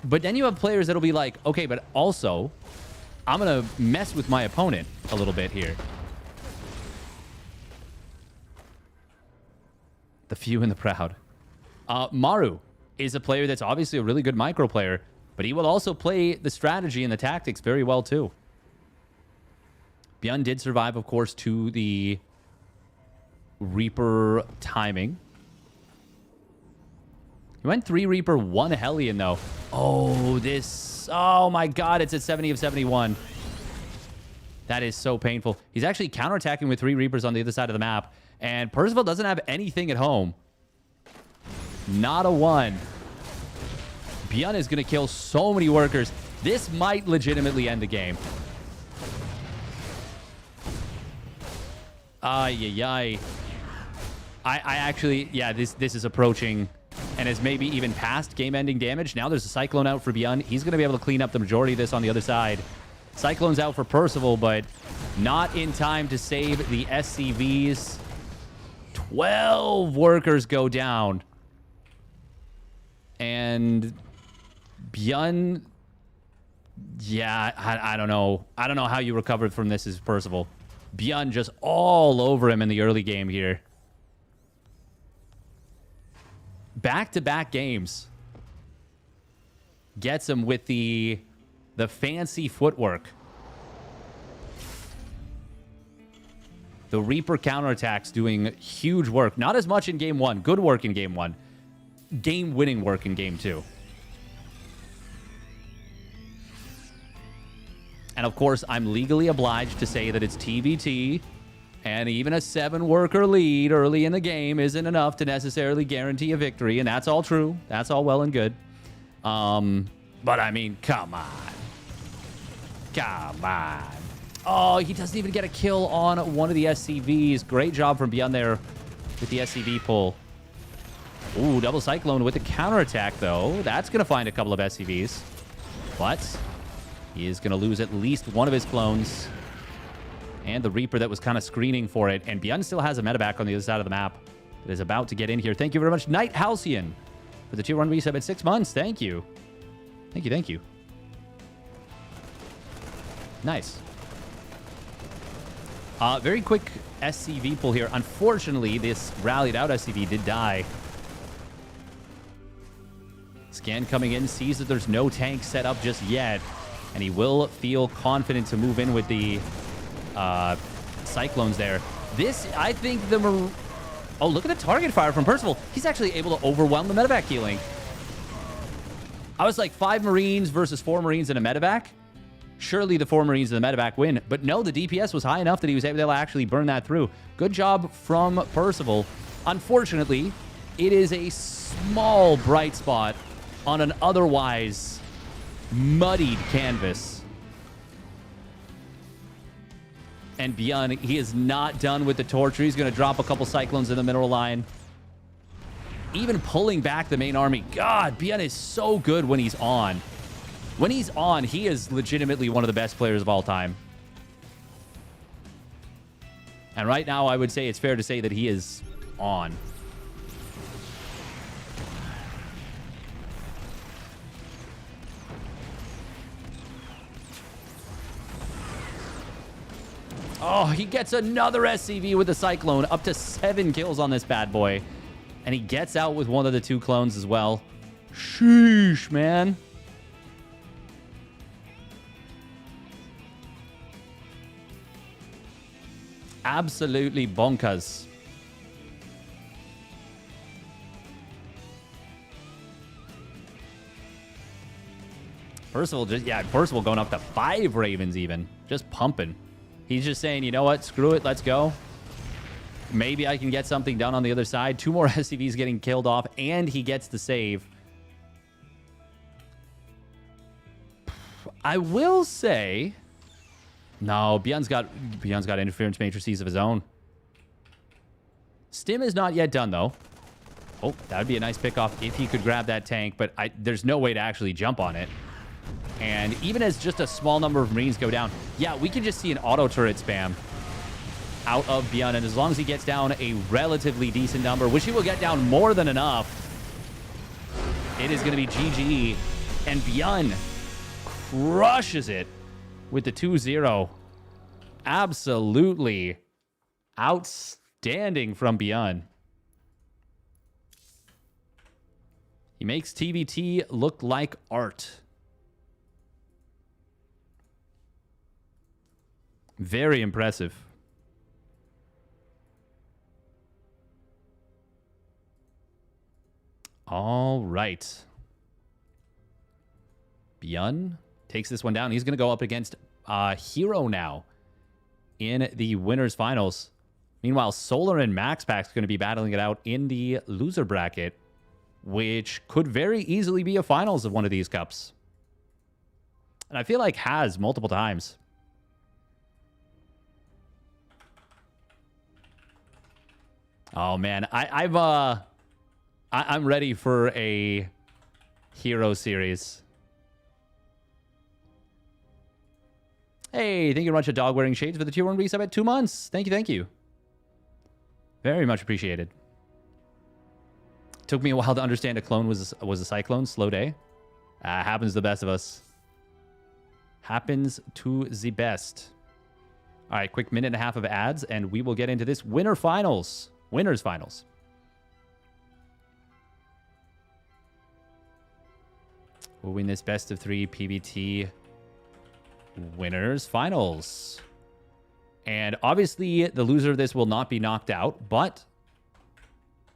Speaker 1: But then you have players that'll be like, okay, but also, I'm going to mess with my opponent a little bit here. The few and the proud. Maru is a player that's obviously a really good micro player, but he will also play the strategy and the tactics very well too. ByuN did survive, of course, to the Reaper timing. He went 3 Reaper, 1 Hellion, though. Oh, this... Oh, my God. It's at 70 of 71. That is so painful. He's actually counterattacking with 3 Reapers on the other side of the map. And Percival doesn't have anything at home. Not a 1. ByuN is going to kill so many workers. This might legitimately end the game. Ay. I actually... Yeah, this is approaching... and is maybe even past game-ending damage. Now there's a Cyclone out for ByuN. He's going to be able to clean up the majority of this on the other side. Cyclone's out for Percival, but not in time to save the SCVs. 12 workers go down. And ByuN... Yeah, I don't know. I don't know how you recovered from this as Percival. ByuN just all over him in the early game here. Back-to-back games. Gets him with the fancy footwork. The Reaper counterattacks doing huge work. Not as much in game 1. Good work in game 1. Game-winning work in game 2. And of course, I'm legally obliged to say that it's TBT. And even a 7-worker lead early in the game isn't enough to necessarily guarantee a victory. And that's all true. That's all well and good. But I mean, come on. Come on. Oh, he doesn't even get a kill on one of the SCVs. Great job from ByuN there with the SCV pull. Ooh, double Cyclone with the counterattack, though. That's going to find a couple of SCVs. But he is going to lose at least one of his clones. And the Reaper that was kind of screening for it. And ByuN still has a medevac on the other side of the map that is about to get in here. Thank you very much, Night Halcyon, for the tier 1 resub at 6 months. Thank you. Thank you. Nice. Very quick SCV pull here. Unfortunately, this rallied out SCV did die. Scan coming in, sees that there's no tank set up just yet. And he will feel confident to move in with the Cyclones there. This, I think, oh, look at the target fire from Percival. He's actually able to overwhelm the medevac healing. I was like 5 Marines versus 4 Marines in a medevac. Surely the 4 Marines in the medevac win. But no, the DPS was high enough that he was able to actually burn that through. Good job from Percival. Unfortunately, it is a small bright spot on an otherwise muddied canvas. And ByuN, he is not done with the torture. He's going to drop a couple Cyclones in the mineral line. Even pulling back the main army. God, ByuN is so good when he's on. When he's on, he is legitimately one of the best players of all time. And right now, I would say it's fair to say that he is on. Oh, he gets another SCV with the Cyclone. Up to 7 kills on this bad boy. And he gets out with one of the 2 clones as well. Sheesh, man. Absolutely bonkers. Percival just, yeah, Percival going up to 5 Ravens even. Just pumping. He's just saying, you know what? Screw it. Let's go. Maybe I can get something done on the other side. 2 more SCVs getting killed off, and he gets the save. I will say... No, ByuN's got interference matrices of his own. Stim is not yet done, though. Oh, that would be a nice pickoff if he could grab that tank, but there's no way to actually jump on it. And even as just a small number of Marines go down, yeah, we can just see an auto turret spam out of ByuN. And as long as he gets down a relatively decent number, which he will get down more than enough, it is going to be GG. And ByuN crushes it with the 2-0. Absolutely outstanding from ByuN. He makes TBT look like art. Very impressive. All right. ByuN takes this one down. He's going to go up against herO now in the winners finals. Meanwhile, Solar and MaxPax going to be battling it out in the loser bracket, which could very easily be a finals of one of these cups. And I feel like has multiple times. Oh man, I'm ready for a herO series. Hey, thank you very much, a dog wearing shades for the tier 1 resub at 2 months. Thank you, thank you. Very much appreciated. Took me a while to understand a clone was a cyclone. Slow day. Happens to the best of us. Happens to the best. All right, quick minute and a half of ads, and we will get into this winner finals. Winners finals. We'll win this best of 3 PBT winners finals. And obviously, the loser of this will not be knocked out, but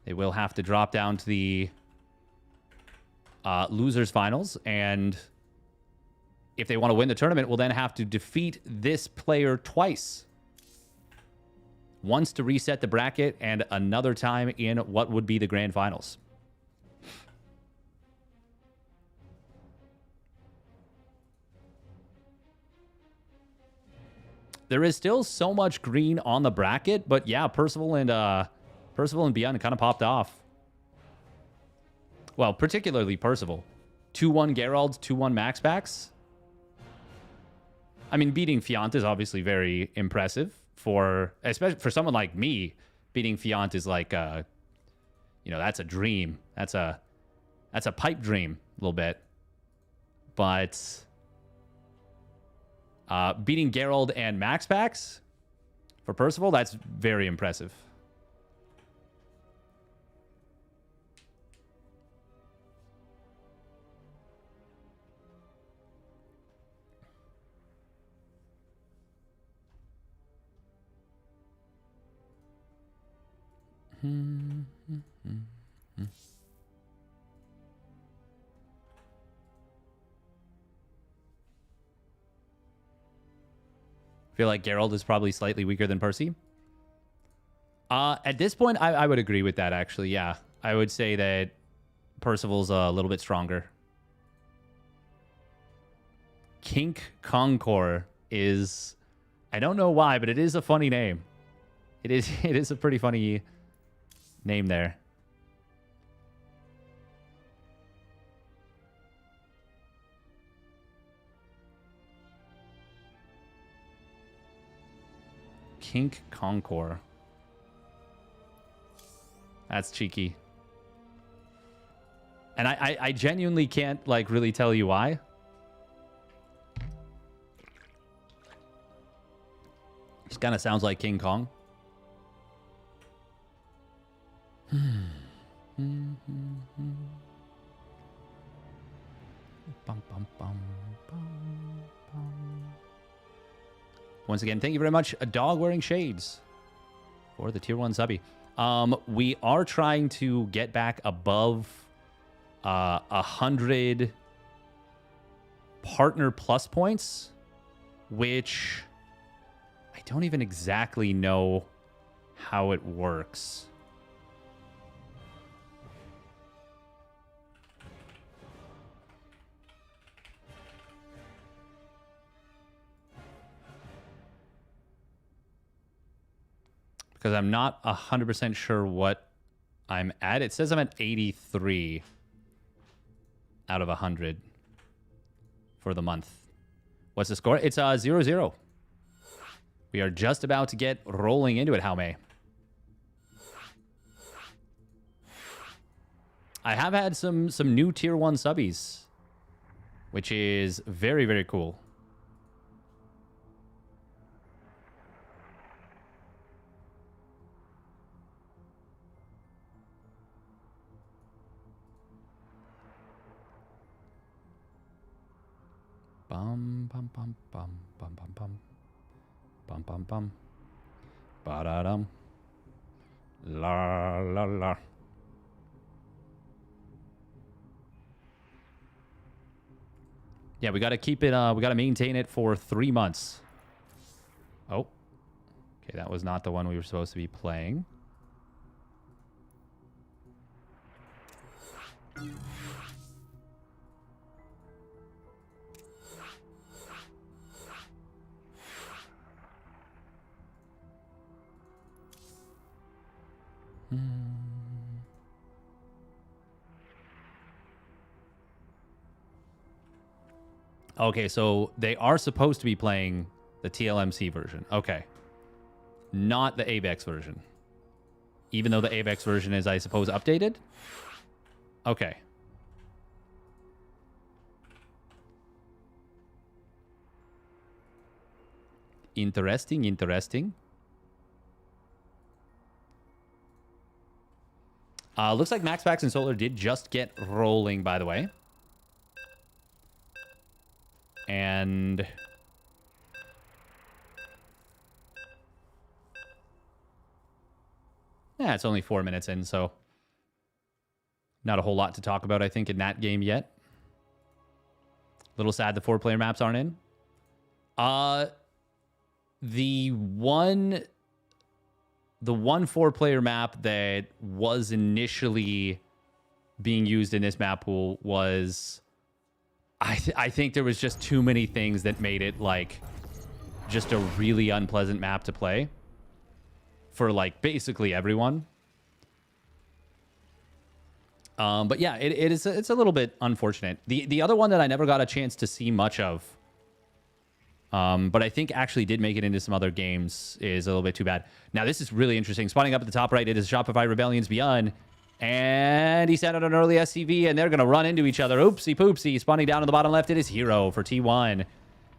Speaker 1: they will have to drop down to the losers finals. And if they want to win the tournament, will then have to defeat this player twice. Once to reset the bracket and another time in what would be the grand finals. There is still so much green on the bracket, but yeah, Percival and ByuN kind of popped off. Well, particularly Percival. 2-1 Geralt, 2-1 MaxPax. I mean, beating Fiant is obviously very impressive. Especially for someone like me, beating Fiant is like, you know, that's a dream. That's a pipe dream a little bit. But beating Geralt and MaxPax for Percival, that's very impressive. Feel like Geralt is probably slightly weaker than Percy. At this point, I would agree with that, actually. Yeah, I would say that Percival's a little bit stronger. Kink Concord is... I don't know why, but it is a funny name. It is a pretty funny name there. Kink Concord. That's cheeky. And I genuinely can't, like, really tell you why. Just kind of sounds like King Kong. Once again, thank you very much, a dog wearing shades, for the tier 1 subby. We are trying to get back above 100 partner plus points, which I don't even exactly know how it works. Because I'm not 100% sure what I'm at. It says I'm at 83 out of 100 for the month. What's the score? It's 0-0. We are just about to get rolling into it, herO. I have had some new tier 1 subbies, which is very, very cool. Bum bum bum bum bum bum bum bum bum bum ba da dum la la la. Yeah, we got to keep it. We got to maintain it for 3 months. Oh, okay, that was not the one we were supposed to be playing. Okay, so they are supposed to be playing the TLMC version. Okay. Not the AVEX version. Even though the AVEX version is, I suppose, updated? Okay. Interesting, interesting. Looks like MaxPax and Solar did just get rolling, by the way. And yeah, it's only 4 minutes in, so not a whole lot to talk about, I think, in that game yet. Little sad the 4-player maps aren't in. The one 4-player map that was initially being used in this map pool was, I think there was just too many things that made it like just a really unpleasant map to play for like basically everyone. But yeah, it's a little bit unfortunate. The other one that I never got a chance to see much of, but I think actually did make it into some other games, is a little bit too bad. Now this is really interesting. Spawning up at the top right, it is Shopify Rebellion's ByuN. And he sent out an early SCV, and they're going to run into each other. Oopsie poopsie. Spawning down on the bottom left, it is herO for T1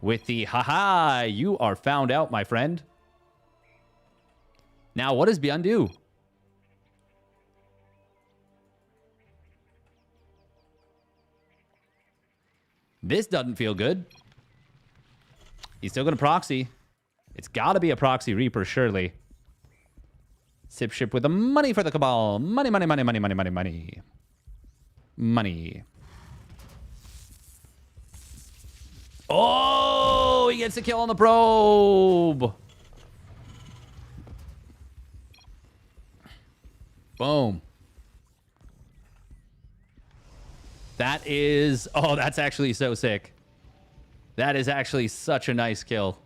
Speaker 1: with the haha. You are found out, my friend. Now, what does ByuN do? This doesn't feel good. He's still going to proxy. It's got to be a proxy Reaper, surely. Sip ship with the money for the Cabal. Money, money, money, money, money, money, money. Money. Oh, he gets the kill on the probe. Boom. That is... Oh, that's actually so sick. That is actually such a nice kill.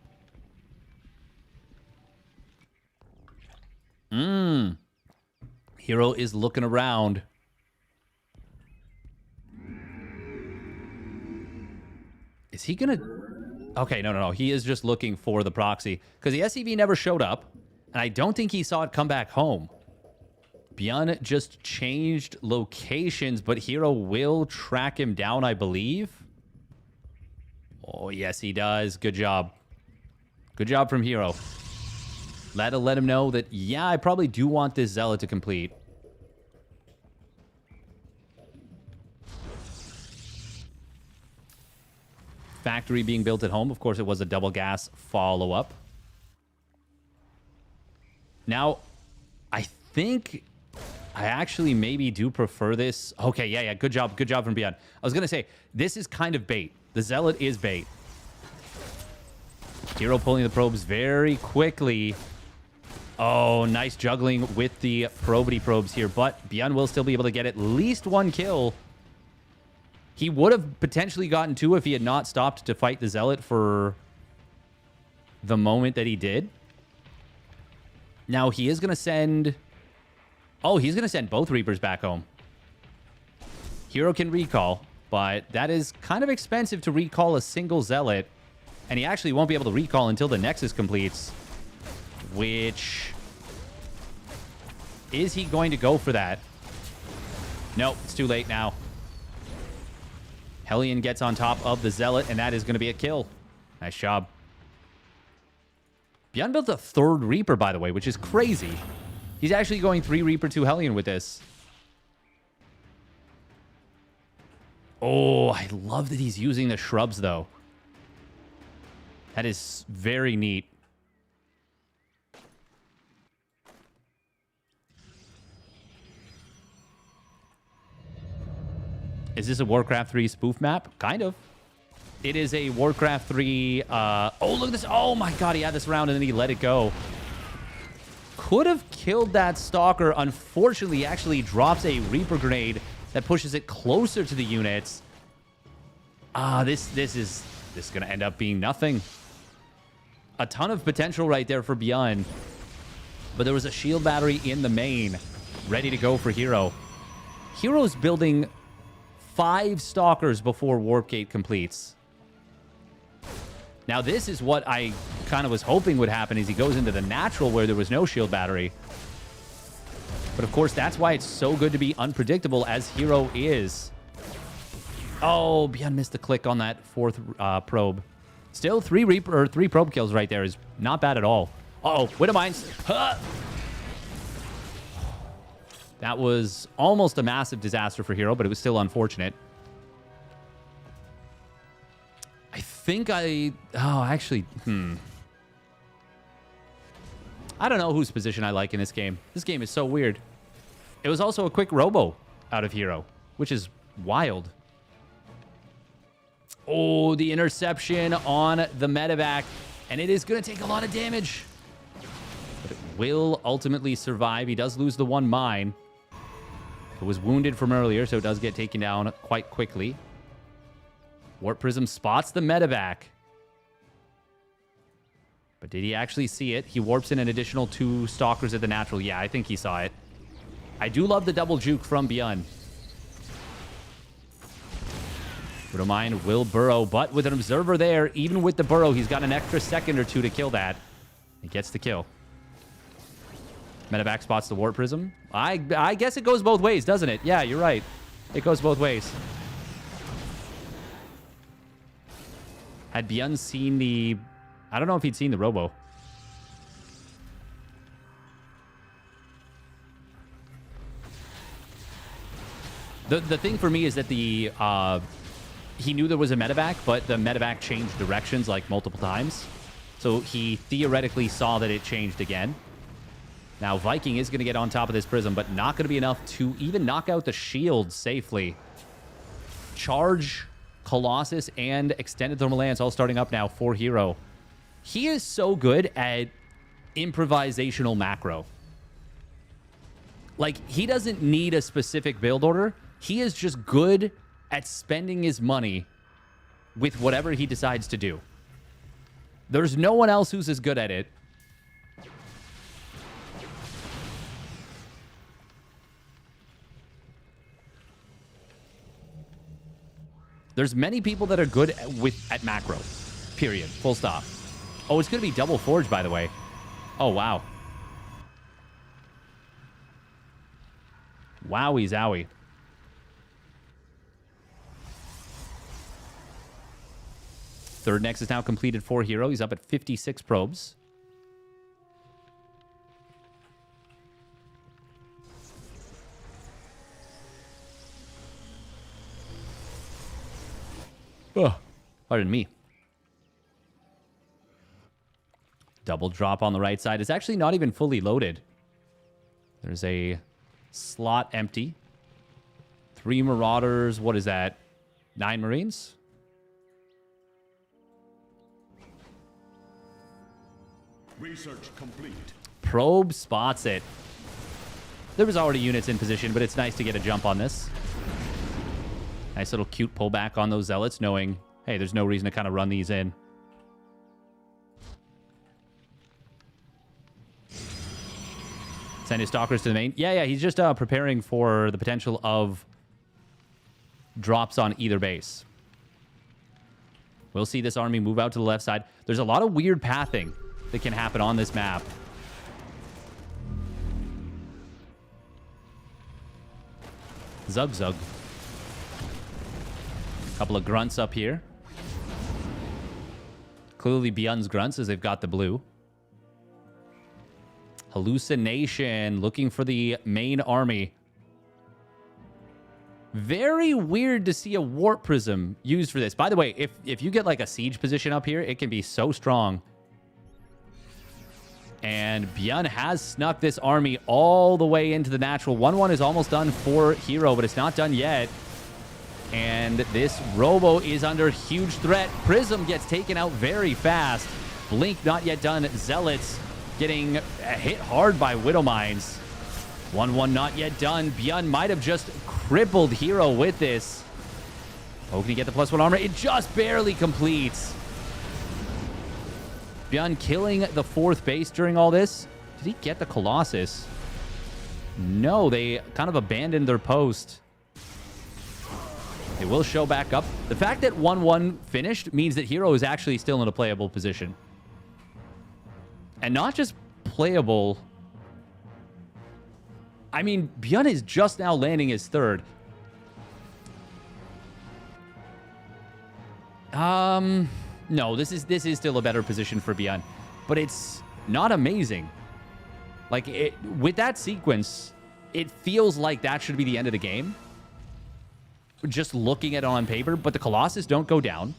Speaker 1: herO is looking around. Is he gonna... Okay, no. He is just looking for the proxy. Because the SCV never showed up. And I don't think he saw it come back home. ByuN just changed locations, but herO will track him down, I believe. Oh, yes, he does. Good job. Good job from herO. That'll let him know that, yeah, I probably do want this Zealot to complete. Factory being built at home. Of course, it was a double gas follow-up. Now, I think I actually maybe do prefer this. Okay, yeah. Good job from ByuN. I was going to say, this is kind of bait. The Zealot is bait. herO pulling the probes very quickly. Oh, nice juggling with the probity probes here. But ByuN will still be able to get at least one kill. He would have potentially gotten two if he had not stopped to fight the Zealot for the moment that he did. Now, he is going to send... Oh, he's going to send both Reapers back home. herO can recall, but that is kind of expensive to recall a single Zealot. And he actually won't be able to recall until the Nexus completes. Which... Is he going to go for that? Nope, it's too late now. Hellion gets on top of the Zealot, and that is going to be a kill. Nice job. ByuN built a third Reaper, by the way, which is crazy. He's actually going 3 Reaper, 2 Hellion with this. Oh, I love that he's using the shrubs, though. That is very neat. Is this a Warcraft 3 spoof map? Kind of. It is a Warcraft 3... oh, look at this. Oh, my God. He had this round, and then he let it go. Could have killed that Stalker. Unfortunately, he actually drops a Reaper grenade that pushes it closer to the units. This is going to end up being nothing. A ton of potential right there for ByuN. But there was a shield battery in the main ready to go for herO. herO's building 5 Stalkers before Warp Gate completes. Now, this is what I kind of was hoping would happen as he goes into the natural where there was no shield battery. But, of course, that's why it's so good to be unpredictable as herO is. Oh, ByuN missed the click on that 4th probe. Still, 3 Reaper or 3 probe kills right there is not bad at all. Uh-oh, Widowmines. Huh! That was almost a massive disaster for herO, but it was still unfortunate. I think I... Oh, actually, I don't know whose position I like in this game. This game is so weird. It was also a quick robo out of herO, which is wild. Oh, the interception on the medevac. And it is going to take a lot of damage. But it will ultimately survive. He does lose the 1 mine. It was wounded from earlier, so it does get taken down quite quickly. Warp Prism spots the medevac. But did he actually see it? He warps in an additional 2 Stalkers at the natural. Yeah, I think he saw it. I do love the double juke from ByuN. Widowmine will burrow, but with an observer there, even with the burrow, he's got an extra second or 2 to kill that. He gets the kill. Medevac spots the Warp Prism. I guess it goes both ways, doesn't it? Yeah, you're right. It goes both ways. Had ByuN seen the... I don't know if he'd seen the robo. The thing for me is that the... he knew there was a medevac, but the medevac changed directions like multiple times. So he theoretically saw that it changed again. Now, Viking is going to get on top of this prism, but not going to be enough to even knock out the shield safely. Charge, Colossus, and Extended Thermal Lance all starting up now for herO. He is so good at improvisational macro. Like, he doesn't need a specific build order. He is just good at spending his money with whatever he decides to do. There's no one else who's as good at it. There's many people that are good at macro. Period. Full stop. Oh, it's going to be double forge, by the way. Oh, wow. Wowie zowie. Third Nexus now completed for herO. He's up at 56 probes. Oh, pardon me. Double drop on the right side. It's actually not even fully loaded. There's a slot empty. 3 Marauders. What is that? 9 Marines?
Speaker 2: Research complete.
Speaker 1: Probe spots it. There was already units in position, but it's nice to get a jump on this. Nice little cute pullback on those zealots, knowing, hey, there's no reason to kind of run these in. Send his stalkers to the main. Yeah, he's just preparing for the potential of drops on either base. We'll see this army move out to the left side. There's a lot of weird pathing that can happen on this map. Zug Zug. Couple of grunts up here. Clearly ByuN's grunts as they've got the blue. Hallucination looking for the main army. Very weird to see a warp prism used for this. By the way, if you get like a siege position up here, it can be so strong. And ByuN has snuck this army all the way into the natural. 1-1 is almost done for herO, but it's not done yet. And this Robo is under huge threat. Prism gets taken out very fast. Blink not yet done. Zealots getting hit hard by Widow Mines. 1-1 not yet done. ByuN might have just crippled herO with this. Oh, can he get the +1 armor? It just barely completes. ByuN killing the 4th base during all this. Did he get the Colossus? No, they kind of abandoned their post. It will show back up. The fact that 1-1 finished means that herO is actually still in a playable position. And not just playable. I mean, ByuN is just now landing his 3rd. No, this is still a better position for ByuN, but it's not amazing. Like, with that sequence, it feels like that should be the end of the game. Just looking at it on paper, but the Colossus don't go down.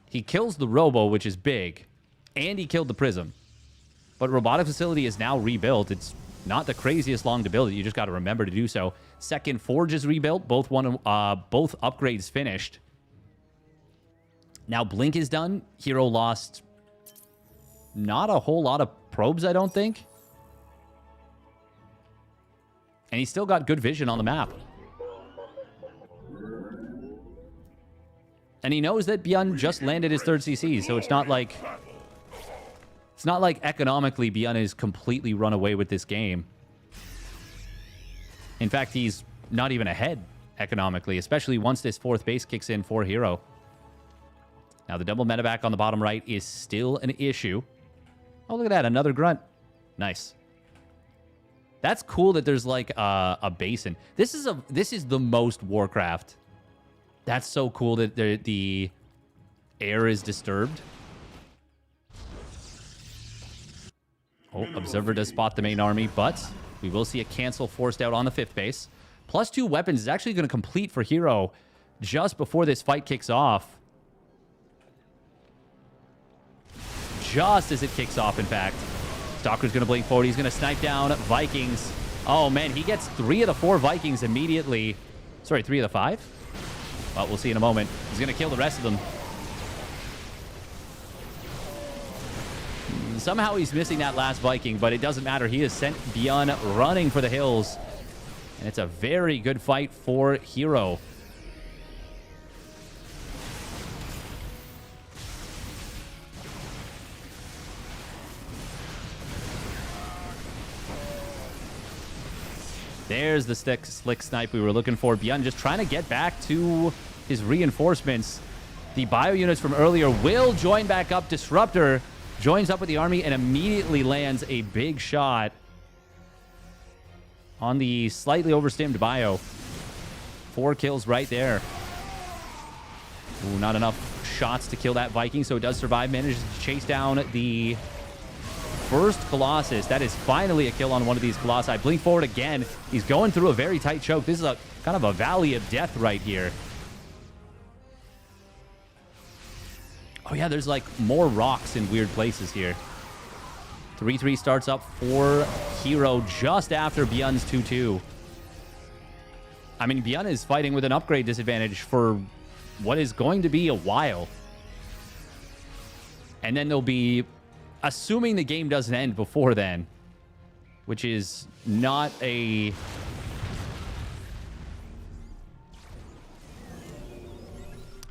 Speaker 1: He kills the Robo, which is big, and he killed the Prism. But Robotic Facility is now rebuilt. It's not the craziest long to build it. You just got to remember to do so. Second Forge is rebuilt. Both upgrades finished. Now Blink is done. herO lost not a whole lot of probes, I don't think. And he's still got good vision on the map. And he knows that ByuN just landed his 3rd CC, so it's not like economically ByuN is completely run away with this game. In fact, he's not even ahead economically, especially once this 4th base kicks in for herO. Now, the double medevac on the bottom right is still an issue. Oh, look at that. Another grunt. Nice. That's cool that there's like a basin. This is the most Warcraft. That's so cool that the air is disturbed. Oh, Observer does spot the main army, but we will see a cancel forced out on the 5th base. +2 weapons is actually going to complete for herO just before this fight kicks off. Just as it kicks off, in fact. Stalker's going to blink forward. He's going to snipe down Vikings. Oh, man, he gets 3 of the 4 Vikings immediately. Sorry, 3 of the 5? Well, we'll see in a moment. He's going to kill the rest of them. Somehow he's missing that last Viking, but it doesn't matter. He has sent ByuN running for the hills. And it's a very good fight for herO. There's the slick snipe we were looking for. ByuN just trying to get back to his reinforcements. The bio units from earlier will join back up. Disruptor joins up with the army and immediately lands a big shot on the slightly overstimmed bio. 4 kills right there. Ooh, not enough shots to kill that Viking, so it does survive. Manages to chase down the first Colossus. That is finally a kill on one of these Colossi. Blink forward again. He's going through a very tight choke. This is a kind of a valley of death right here. Oh yeah, there's like more rocks in weird places here. 3-3 starts up for herO just after ByuN's 2-2. I mean, ByuN is fighting with an upgrade disadvantage for what is going to be a while. And then there'll be assuming the game doesn't end before then, which is not a...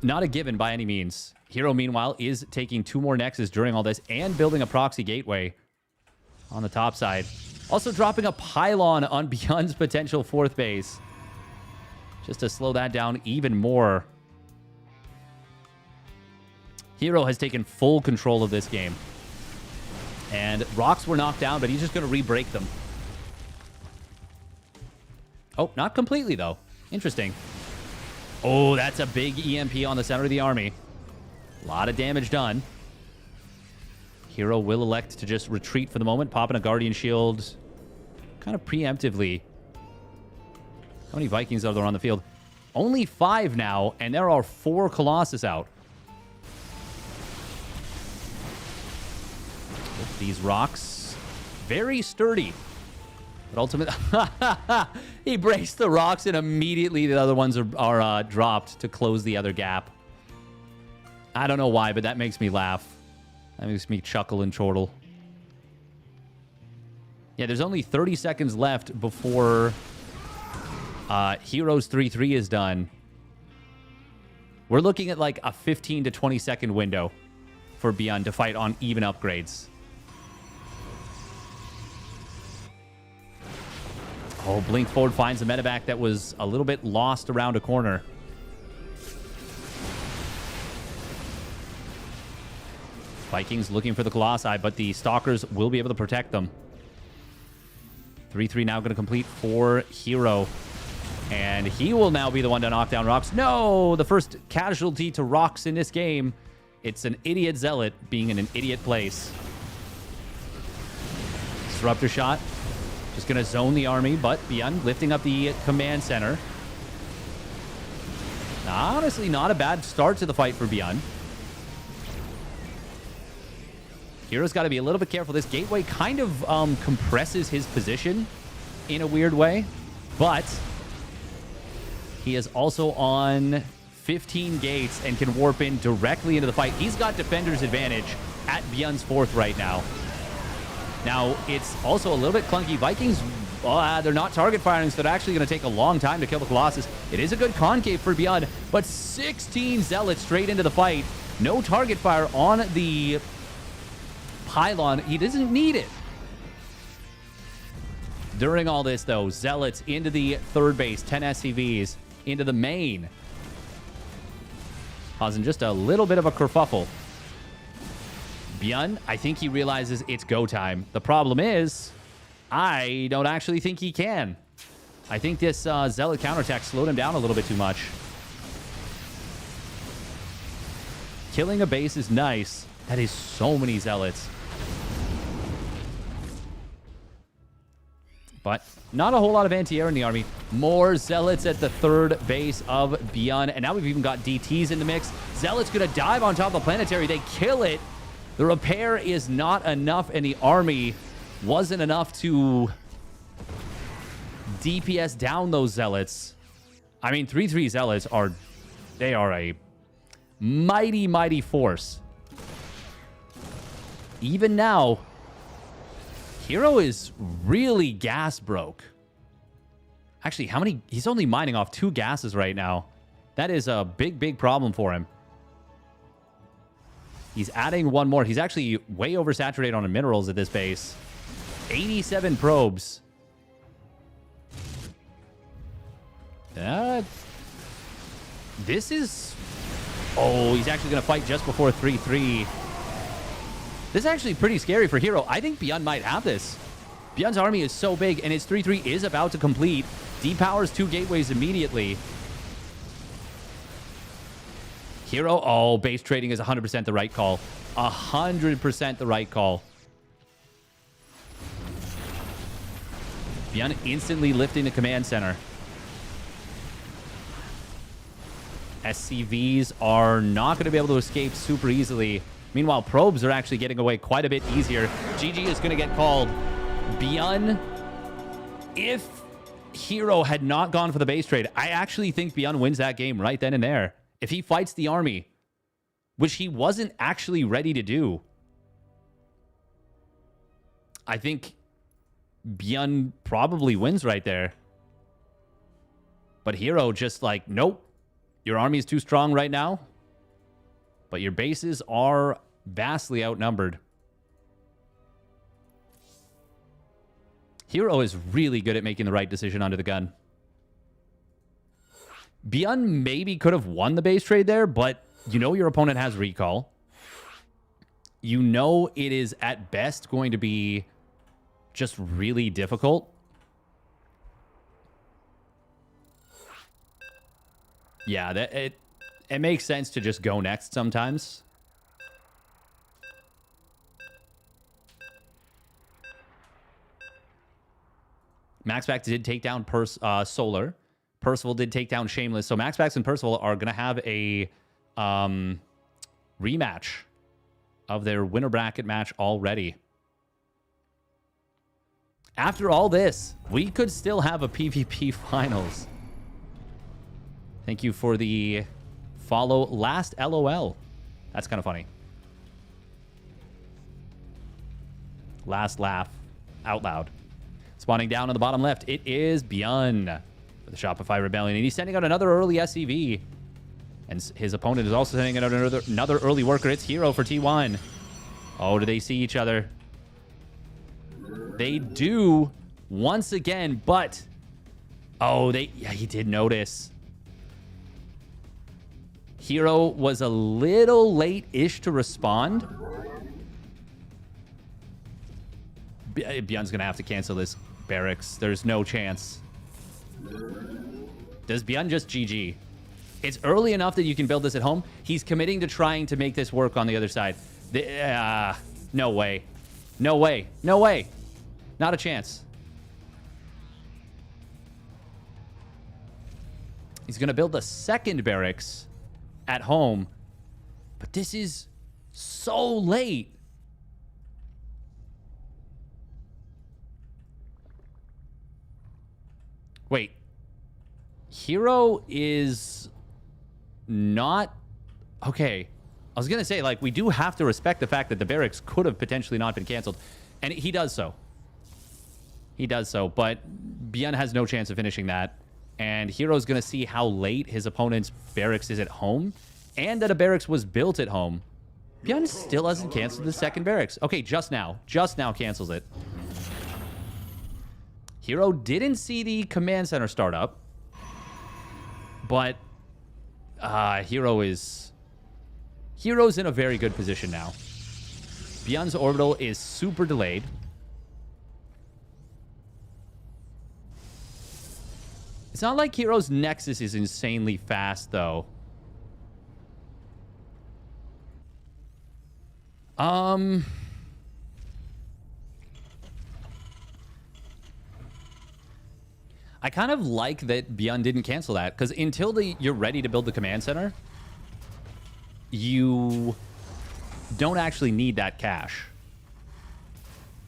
Speaker 1: not a given by any means. herO, meanwhile, is taking 2 more nexus during all this and building a proxy gateway on the top side. Also dropping a pylon on ByuN's potential 4th base, just to slow that down even more. herO has taken full control of this game. And rocks were knocked down, but he's just going to re-break them. Oh, not completely, though. Interesting. Oh, that's a big EMP on the center of the army. A lot of damage done. herO will elect to just retreat for the moment, popping a Guardian Shield kind of preemptively. How many Vikings are there on the field? Only 5 now, and there are 4 Colossus out. These rocks, very sturdy. But ultimately, he breaks the rocks, and immediately the other ones are dropped to close the other gap. I don't know why, but that makes me laugh. That makes me chuckle and chortle. Yeah, there's only 30 seconds left before herO's 3-3 is done. We're looking at like a 15 to 20 second window for ByuN to fight on even upgrades. Oh, Blink Forward finds a medevac that was a little bit lost around a corner. Vikings looking for the Colossi, but the Stalkers will be able to protect them. 3-3 now going to complete for herO. And he will now be the one to knock down rocks. No! The first casualty to rocks in this game. It's an idiot zealot being in an idiot place. Disruptor shot. Just going to zone the army, but ByuN lifting up the command center. Honestly, not a bad start to the fight for ByuN. herO's got to be a little bit careful. This gateway kind of compresses his position in a weird way, but he is also on 15 gates and can warp in directly into the fight. He's got defender's advantage at ByuN's 4th right now. Now, it's also a little bit clunky. Vikings, they're not target firing, so they're actually going to take a long time to kill the Colossus. It is a good concave for ByuN, but 16 Zealots straight into the fight. No target fire on the pylon. He doesn't need it. During all this, though, Zealots into the 3rd base, 10 SCVs into the main, causing just a little bit of a kerfuffle. ByuN, I think he realizes it's go time. The problem is, I don't actually think he can. I think this Zealot counterattack slowed him down a little bit too much. Killing a base is nice. That is so many Zealots. But not a whole lot of anti-air in the army. More Zealots at the 3rd base of ByuN. And now we've even got DTs in the mix. Zealot's going to dive on top of the planetary. They kill it. The repair is not enough, and the army wasn't enough to DPS down those Zealots. I mean, 3-3 Zealots are... they are a mighty, mighty force. Even now, herO is really gas broke. Actually, how many... he's only mining off 2 gases right now. That is a big, big problem for him. He's adding 1 more. He's actually way oversaturated on minerals at this base. 87 probes. This is... oh, he's actually going to fight just before 3-3. This is actually pretty scary for herO. I think ByuN might have this. ByuN's army is so big, and his 3-3 is about to complete. Depowers 2 gateways immediately. herO, oh, base trading is 100% the right call. 100% the right call. ByuN instantly lifting the command center. SCVs are not going to be able to escape super easily. Meanwhile, probes are actually getting away quite a bit easier. GG is going to get called. ByuN, if herO had not gone for the base trade, I actually think ByuN wins that game right then and there. If he fights the army, which he wasn't actually ready to do. I think ByuN probably wins right there. But herO just like, nope. Your army is too strong right now. But your bases are vastly outnumbered. herO is really good at making the right decision under the gun. ByuN maybe could have won the base trade there, but you know your opponent has recall. You know it is at best going to be just really difficult. Yeah, it makes sense to just go next sometimes. MaxPax did take down Solar. Percival did take down Shameless. So MaxPax and Percival are going to have a rematch of their winner bracket match already. After all this, we could still have a PvP finals. Thank you for the follow. Last LOL. That's kind of funny. Last laugh out loud. Spawning down on the bottom left, it is ByuN for the Shopify Rebellion. And he's sending out another early SCV. And his opponent is also sending out another early worker. It's herO for T1. Oh, do they see each other? They do once again, but... Oh, yeah, he did notice. herO was a little late-ish to respond. ByuN's going to have to cancel this barracks. There's no chance. Does ByuN just GG? It's early enough that you can build this at home. He's committing to trying to make this work on the other side. No way. No way. No way. Not a chance. He's going to build the second barracks at home. But this is so late. Wait. herO is not... Okay. I was going to say, like, we do have to respect the fact that the barracks could have potentially not been canceled. And he does so. He does so. But ByuN has no chance of finishing that. And herO's going to see how late his opponent's barracks is at home. And that a barracks was built at home. ByuN still hasn't canceled the second barracks. Okay, just now. Just now cancels it. herO didn't see the command center start up. But herO's in a very good position now. ByuN's orbital is super delayed. It's not like herO's Nexus is insanely fast, though. I kind of like that ByuN didn't cancel that, because until you're ready to build the command center, you don't actually need that cash.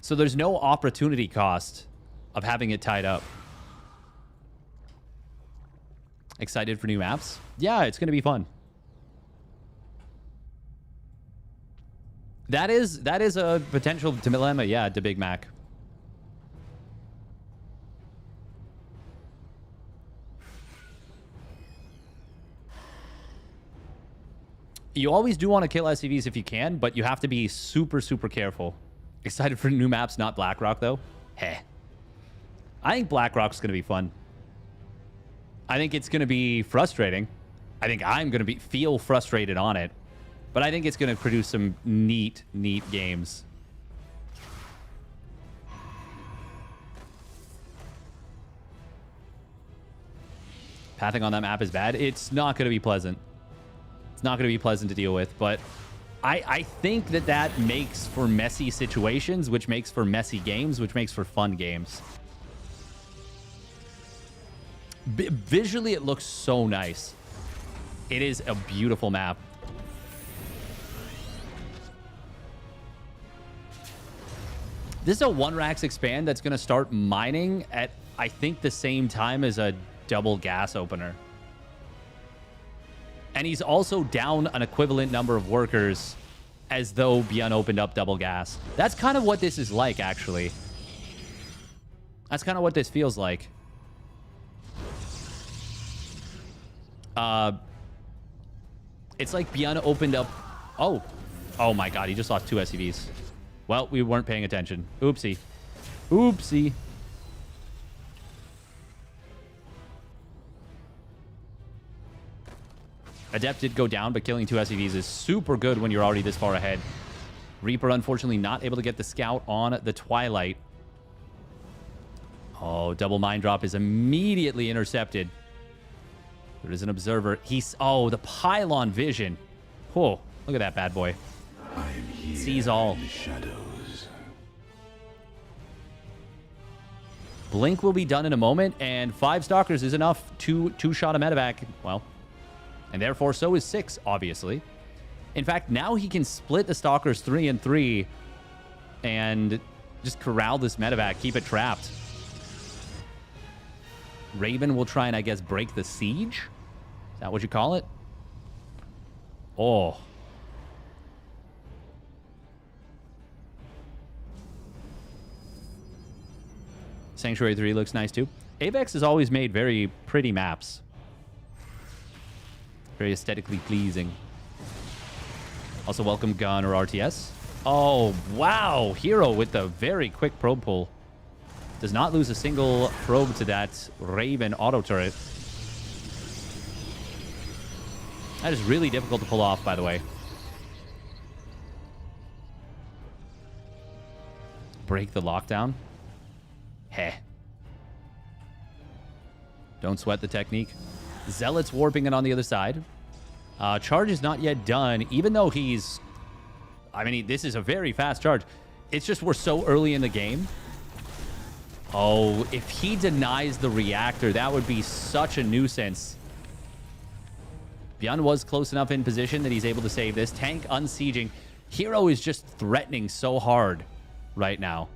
Speaker 1: So there's no opportunity cost of having it tied up. Excited for new maps? Yeah, it's going to be fun. That is a potential dilemma, yeah, to Big Mac. You always do want to kill SCVs if you can, but you have to be super, super careful. Excited for new maps, not BlackRock, though? Heh. I think BlackRock's going to be fun. I think it's going to be frustrating. I think I'm going to feel frustrated on it. But I think it's going to produce some neat games. Pathing on that map is bad. It's not going to be pleasant. It's not going to be pleasant to deal with, but I think that makes for messy situations, which makes for messy games, which makes for fun games. Visually, it looks so nice. It is a beautiful map. This is a 1-Rax expand that's going to start mining at, I think, the same time as a double gas opener. And he's also down an equivalent number of workers as though ByuN opened up double gas. That's kind of what this is like, actually. That's kind of what this feels like. It's like ByuN opened up... Oh. Oh my god, he just lost 2 SCVs. Well, we weren't paying attention. Oopsie. Oopsie. Adept did go down, but killing 2 SCVs is super good when you're already this far ahead. Reaper, unfortunately, not able to get the scout on the Twilight. Oh, double mine drop is immediately intercepted. There is an observer. Oh, the pylon vision. Oh, look at that bad boy.
Speaker 2: I am here
Speaker 1: Sees all.
Speaker 2: in the shadows.
Speaker 1: Blink will be done in a moment, and 5 Stalkers is enough to two-shot a medevac. Well, and therefore so is 6, obviously. In fact, now he can split the Stalkers 3 and 3 and just corral this medevac, keep it trapped. Raven will try and, I guess, break the siege. Is that what you call it? Oh. Sanctuary 3 looks nice, too. Avex has always made very pretty maps. Very aesthetically pleasing. Also, welcome Gun or RTS. Oh, wow. herO with the very quick probe pull. Does not lose a single probe to that Raven auto turret. That is really difficult to pull off, by the way. Break the lockdown. Heh. Don't sweat the technique. Zealot's warping it on the other side. Charge is not yet done, even though he's... I mean, this is a very fast charge. It's just we're so early in the game. Oh, if he denies the reactor, that would be such a nuisance. ByuN was close enough in position that he's able to save this. Tank unsieging. herO is just threatening so hard right now.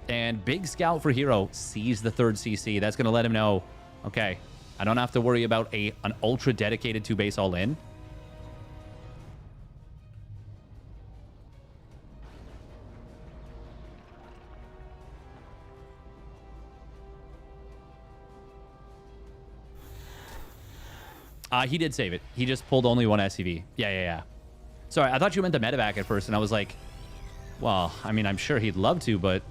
Speaker 1: And big scout for herO sees the 3rd CC. That's going to let him know, okay, I don't have to worry about an ultra dedicated 2-base all-in. He did save it. He just pulled only 1 SCV. Yeah. Sorry, I thought you meant the medevac at first, and I was like, well, I mean, I'm sure he'd love to, but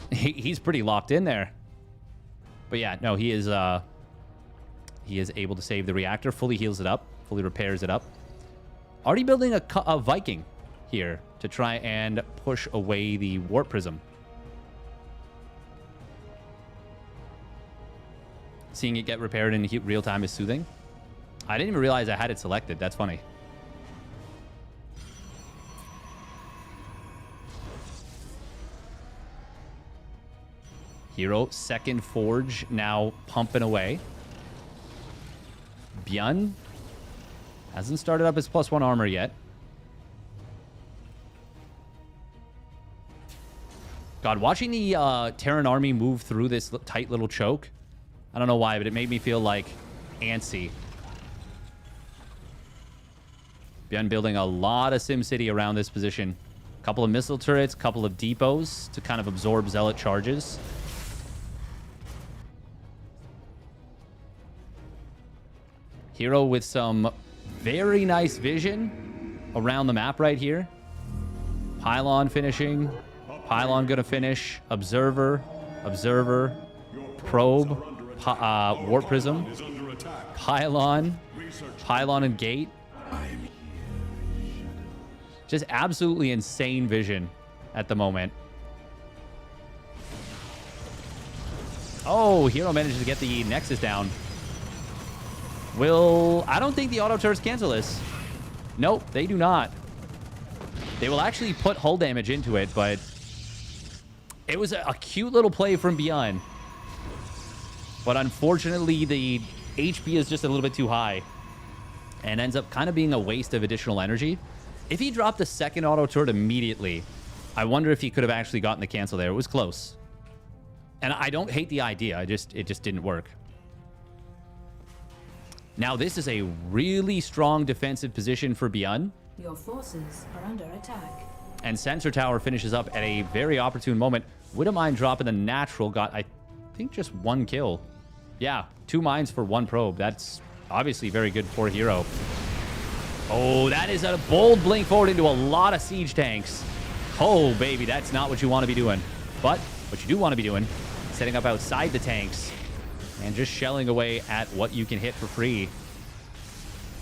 Speaker 1: he's pretty locked in there. But yeah, no, he is able to save the reactor, fully heals it up, fully repairs it up. Already building a Viking here to try and push away the Warp Prism. Seeing it get repaired in real time is soothing. I didn't even realize I had it selected. That's funny. herO, 2nd Forge, now pumping away. ByuN hasn't started up his +1 armor yet. God, watching the Terran army move through this tight little choke, I don't know why, but it made me feel like antsy. ByuN building a lot of SimCity around this position. Couple of missile turrets, couple of depots to kind of absorb Zealot charges. herO with some very nice vision around the map right here. Pylon finishing. Pylon gonna finish. Observer. Observer. Probe. Warp Prism. Pylon. Pylon and Gate. Just absolutely insane vision at the moment. Oh, herO manages to get the Nexus down. I don't think the auto turrets cancel this. Nope, they do not. They will actually put hull damage into it, but it was a cute little play from ByuN. But unfortunately, the HP is just a little bit too high and ends up kind of being a waste of additional energy. If he dropped the 2nd auto turret immediately, I wonder if he could have actually gotten the cancel there. It was close. And I don't hate the idea. It just didn't work. Now, this is a really strong defensive position for ByuN.
Speaker 4: Your forces are under attack.
Speaker 1: And Sensor Tower finishes up at a very opportune moment. Wouldn't mind dropping the natural. Got, I think, just 1 kill. Yeah, 2 mines for 1 probe. That's obviously very good for herO. Oh, that is a bold blink forward into a lot of siege tanks. Oh, baby, that's not what you want to be doing. But what you do want to be doing, setting up outside the tanks and just shelling away at what you can hit for free.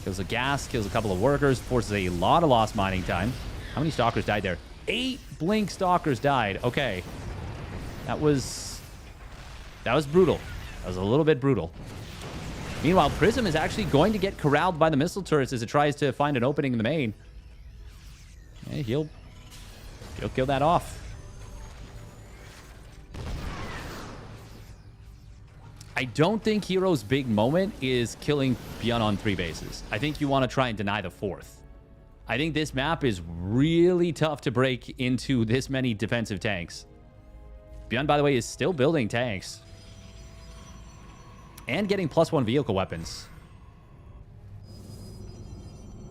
Speaker 1: Kills a gas, kills a couple of workers, forces a lot of lost mining time. How many stalkers died there? 8 blink stalkers died. Okay. That was brutal. That was a little bit brutal. Meanwhile, Prism is actually going to get corralled by the missile turrets as it tries to find an opening in the main. Yeah, he'll kill that off. I don't think herO's big moment is killing ByuN on 3 bases. I think you want to try and deny the 4th. I think this map is really tough to break into this many defensive tanks. ByuN, by the way, is still building tanks. And getting +1 vehicle weapons.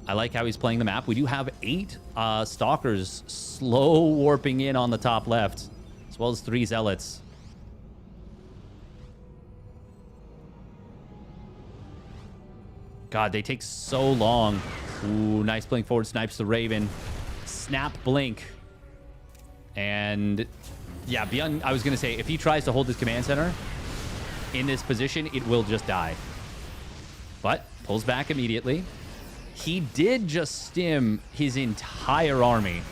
Speaker 1: I like how he's playing the map. We do have 8 stalkers slow warping in on the top left, as well as 3 zealots. God, they take so long. Ooh, nice blink forward, snipes the Raven. Snap blink. And yeah, ByuN, I was going to say, if he tries to hold this command center in this position, it will just die. But pulls back immediately. He did just stim his entire army.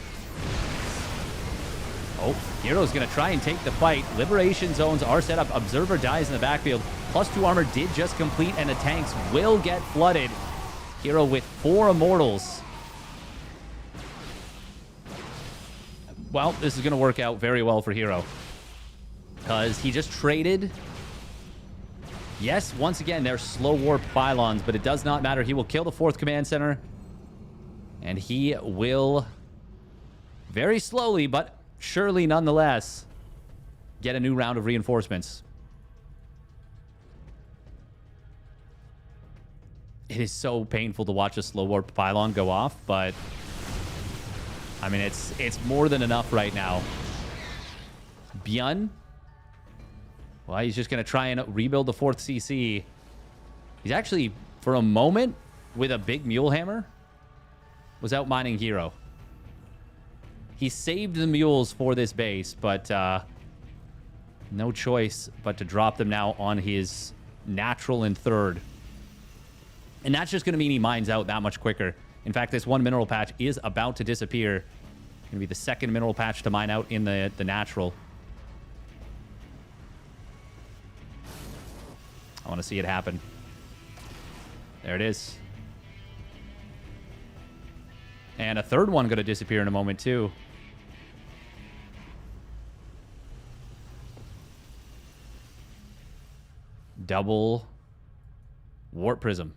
Speaker 1: Oh, herO's going to try and take the fight. Liberation zones are set up. Observer dies in the backfield. +2 armor did just complete, and the tanks will get flooded. herO with 4 immortals. Well, this is going to work out very well for herO, because he just traded. Yes, once again, they're slow warp pylons, but it does not matter. He will kill the 4th command center, and he will very slowly, but surely nonetheless, get a new round of reinforcements. It is so painful to watch a slow warp pylon go off, but I mean, it's more than enough right now. ByuN, well, he's just going to try and rebuild the 4th CC. He's actually, for a moment, with a big mule hammer, was out mining herO. He saved the mules for this base, but no choice but to drop them now on his natural in 3rd. And that's just going to mean he mines out that much quicker. In fact, this 1 mineral patch is about to disappear. It's going to be the 2nd mineral patch to mine out in the natural. I want to see it happen. There it is. And a 3rd one going to disappear in a moment, too. Double warp prism.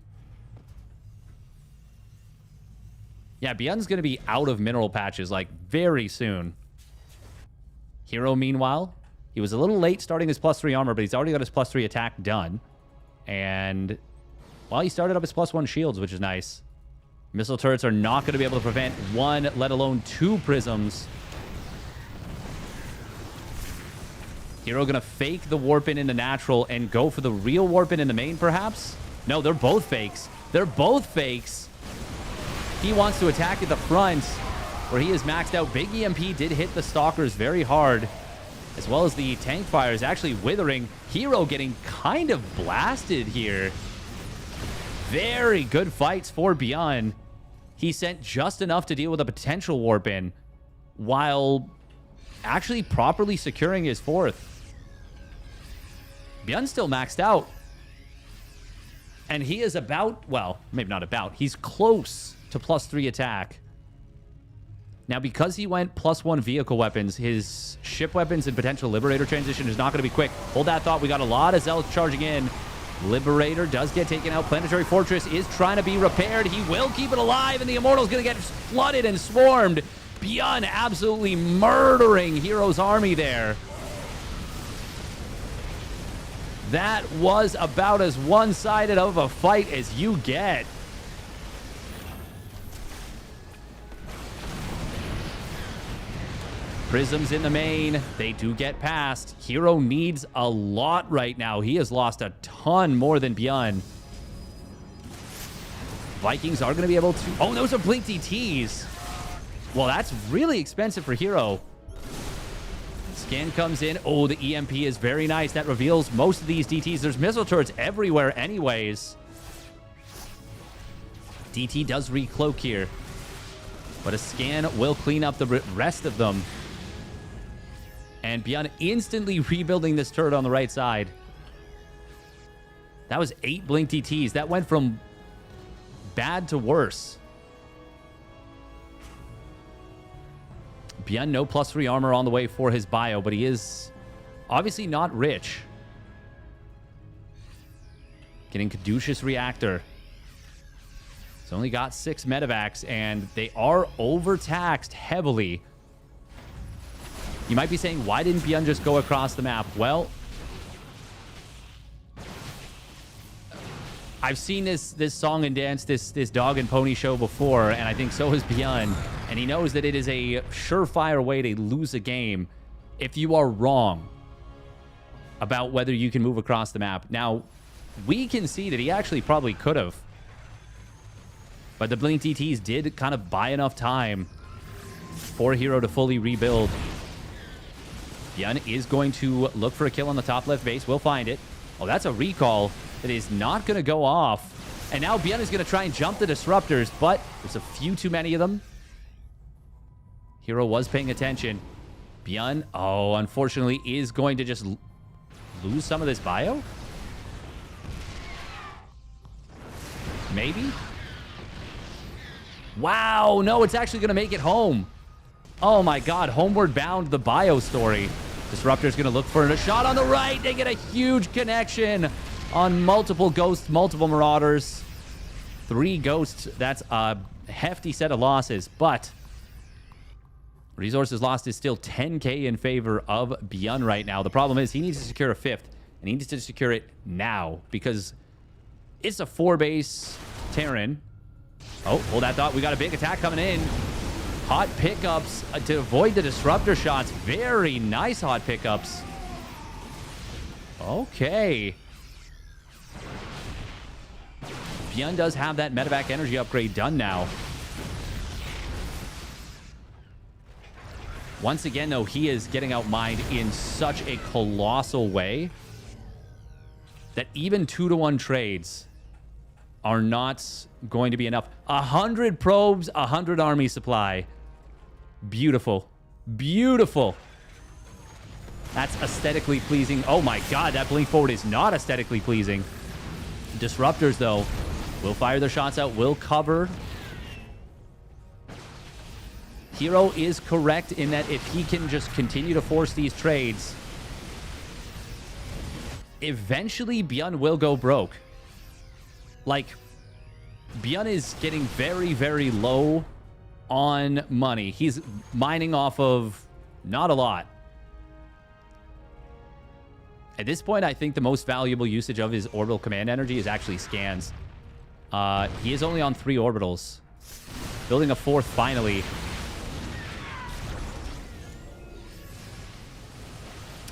Speaker 1: Yeah, ByuN's going to be out of mineral patches, like, very soon. herO, meanwhile, he was a little late starting his +3 armor, but he's already got his +3 attack done. And, well, he started up his +1 shields, which is nice. Missile turrets are not going to be able to prevent 1, let alone 2 prisms. herO going to fake the warp in the natural and go for the real warp in the main, perhaps? No, they're both fakes. They're both fakes. He wants to attack at the front, where he is maxed out. Big EMP did hit the stalkers very hard, as well as the tank fire is actually withering. herO getting kind of blasted here. Very good fights for ByuN. He sent just enough to deal with a potential warp in, while actually properly securing his 4th. ByuN's still maxed out. And he is about, well, maybe not about, he's close to +3 attack. Now, because he went +1 vehicle weapons, his ship weapons and potential Liberator transition is not going to be quick. Hold that thought. We got a lot of Zealots charging in. Liberator does get taken out. Planetary Fortress is trying to be repaired. He will keep it alive, and the Immortal's going to get flooded and swarmed. ByuN absolutely murdering herO's army there. That was about as one-sided of a fight as you get. Prisms in the main. They do get past. herO needs a lot right now. He has lost a ton more than ByuN. Vikings are going to be able to... Oh, those are Blink DTs. Well, that's really expensive for herO. Scan comes in. Oh, the EMP is very nice. That reveals most of these DTs. There's missile turrets everywhere anyways. DT does recloak here. But a scan will clean up the rest of them. And ByuN instantly rebuilding this turret on the right side. That was 8 Blink DTs. That went from bad to worse. ByuN, no +3 armor on the way for his bio, but he is obviously not rich. Getting Caduceus Reactor. He's only got 6 medevacs, and they are overtaxed heavily. You might be saying, why didn't ByuN just go across the map? Well, I've seen this song and dance, this dog and pony show before, and I think so has ByuN. And he knows that it is a surefire way to lose a game if you are wrong about whether you can move across the map. Now, we can see that he actually probably could have. But the Blink DTs did kind of buy enough time for herO to fully rebuild. ByuN is going to look for a kill on the top left base. We'll find it. Oh, that's a recall that is not going to go off. And now ByuN is going to try and jump the disruptors, but there's a few too many of them. herO was paying attention. ByuN, oh, unfortunately, is going to just lose some of this bio? Maybe? Wow, no, it's actually going to make it home. Oh my god, homeward bound, the bio story. Disruptor's going to look for a shot on the right. They get a huge connection on multiple ghosts, multiple marauders. 3 ghosts, that's a hefty set of losses, but resources lost is still 10k in favor of ByuN right now. The problem is he needs to secure a 5th, and he needs to secure it now because it's a 4-base Terran. Oh, hold that thought. We got a big attack coming in. Hot pickups to avoid the disruptor shots. Very nice hot pickups. Okay. ByuN does have that medevac energy upgrade done now. Once again, though, he is getting outmined in such a colossal way that even 2-to-1 trades are not going to be enough. 100 probes, 100 army supply. Beautiful. Beautiful. That's aesthetically pleasing. Oh my god, that blink forward is not aesthetically pleasing. Disruptors, though, will fire their shots out, will cover. herO is correct in that if he can just continue to force these trades, eventually ByuN will go broke. Like, ByuN is getting very, very low on money. He's mining off of not a lot. At this point, I think the most valuable usage of his orbital command energy is actually scans. He is only on 3 orbitals. Building a 4th finally.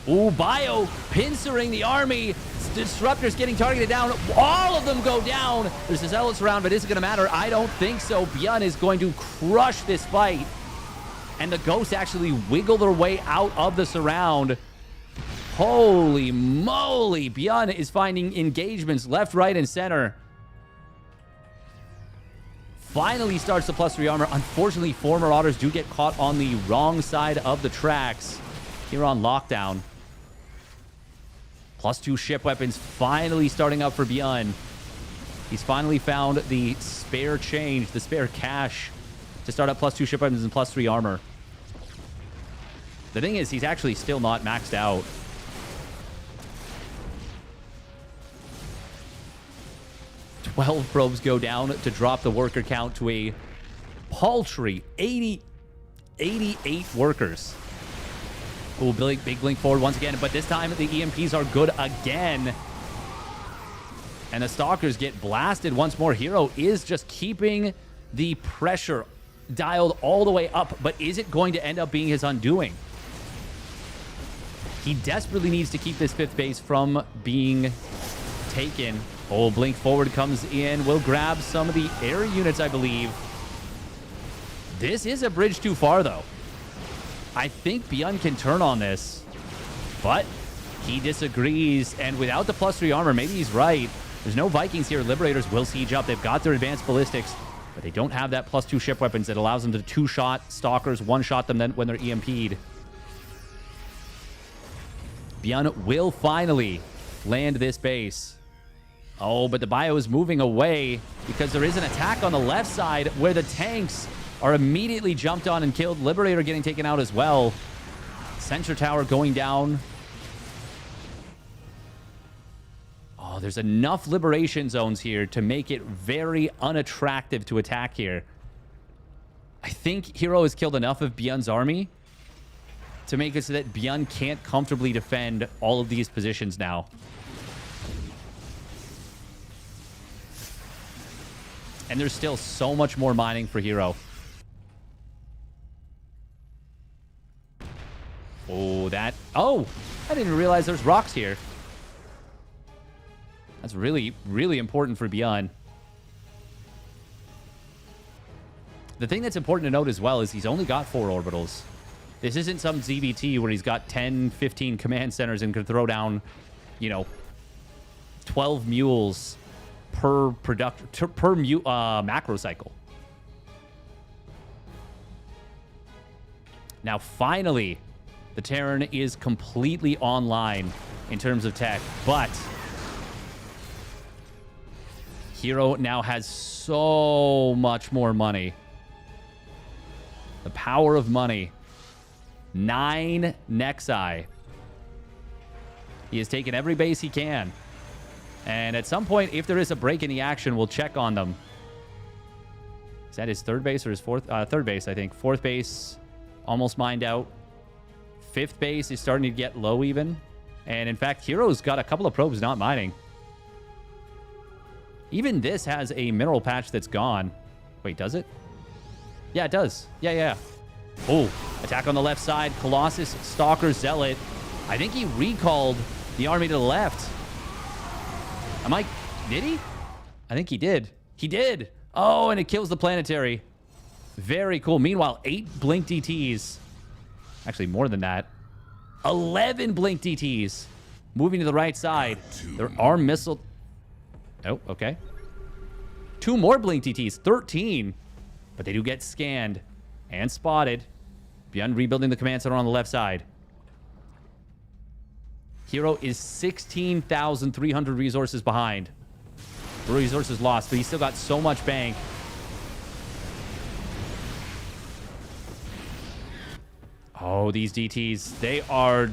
Speaker 1: Ooh, bio pincering the army. Disruptors getting targeted down. All of them go down. There's a Zealots around, but is it going to matter? I don't think so. ByuN is going to crush this fight. And the ghosts actually wiggle their way out of the surround. Holy moly. ByuN is finding engagements left, right, and center. Finally starts the +3 armor. Unfortunately, 4 Marauders do get caught on the wrong side of the tracks here on Lockdown. +2 ship weapons finally starting up for ByuN. He's finally found the spare change, the spare cash to start up +2 ship weapons and +3 armor. The thing is, he's actually still not maxed out. Twelve probes go down to drop the worker count to a paltry 88 workers. Ooh, big blink forward once again, but this time the EMPs are good again. And the Stalkers get blasted once more. herO is just keeping the pressure dialed all the way up, but is it going to end up being his undoing? He desperately needs to keep this 5th base from being taken. Oh, Blink Forward comes in. Will grab some of the air units, I believe. This is a bridge too far, though. I think ByuN can turn on this, but he disagrees. And without the +3 armor, maybe he's right. There's no Vikings here. Liberators will siege up. They've got their advanced ballistics, but they don't have that +2 ship weapons that allows them to 2-shot Stalkers, 1-shot them then when they're EMP'd. ByuN will finally land this base. Oh, but the bio is moving away because there is an attack on the left side where the tanks are immediately jumped on and killed. Liberator getting taken out as well. Sentry tower going down. Oh, there's enough liberation zones here to make it very unattractive to attack here. I think herO has killed enough of ByuN's army to make it so that ByuN can't comfortably defend all of these positions now. And there's still so much more mining for herO. Oh, that... Oh! I didn't realize there's rocks here. That's really, really important for ByuN. The thing that's important to note as well is he's only got 4 orbitals. This isn't some ZVT where he's got 10, 15 command centers and can throw down, you know, 12 mules per macro cycle. Now, finally, the Terran is completely online in terms of tech, but herO now has so much more money. The power of money. 9 Nexi. He has taken every base he can. And at some point, if there is a break in the action, we'll check on them. Is that his 3rd base or his 4th? 3rd base, I think. 4th base, almost mined out. 5th base is starting to get low even. And in fact, herO's got a couple of probes not mining. Even this has a mineral patch that's gone. Wait, does it? Yeah, it does. Yeah. Oh, attack on the left side. Colossus, Stalker, Zealot. I think he recalled the army to the left. Did he? I think he did. He did. Oh, and it kills the planetary. Very cool. Meanwhile, 8 Blink DTs. Actually, more than that. 11 Blink DTs. Moving to the right side. There are missile... Oh, okay. 2 more Blink DTs. 13. But they do get scanned and spotted. ByuN rebuilding the command center on the left side. herO is 16,300 resources behind. Resources lost, but he's still got so much bank. Oh, these DTs, they are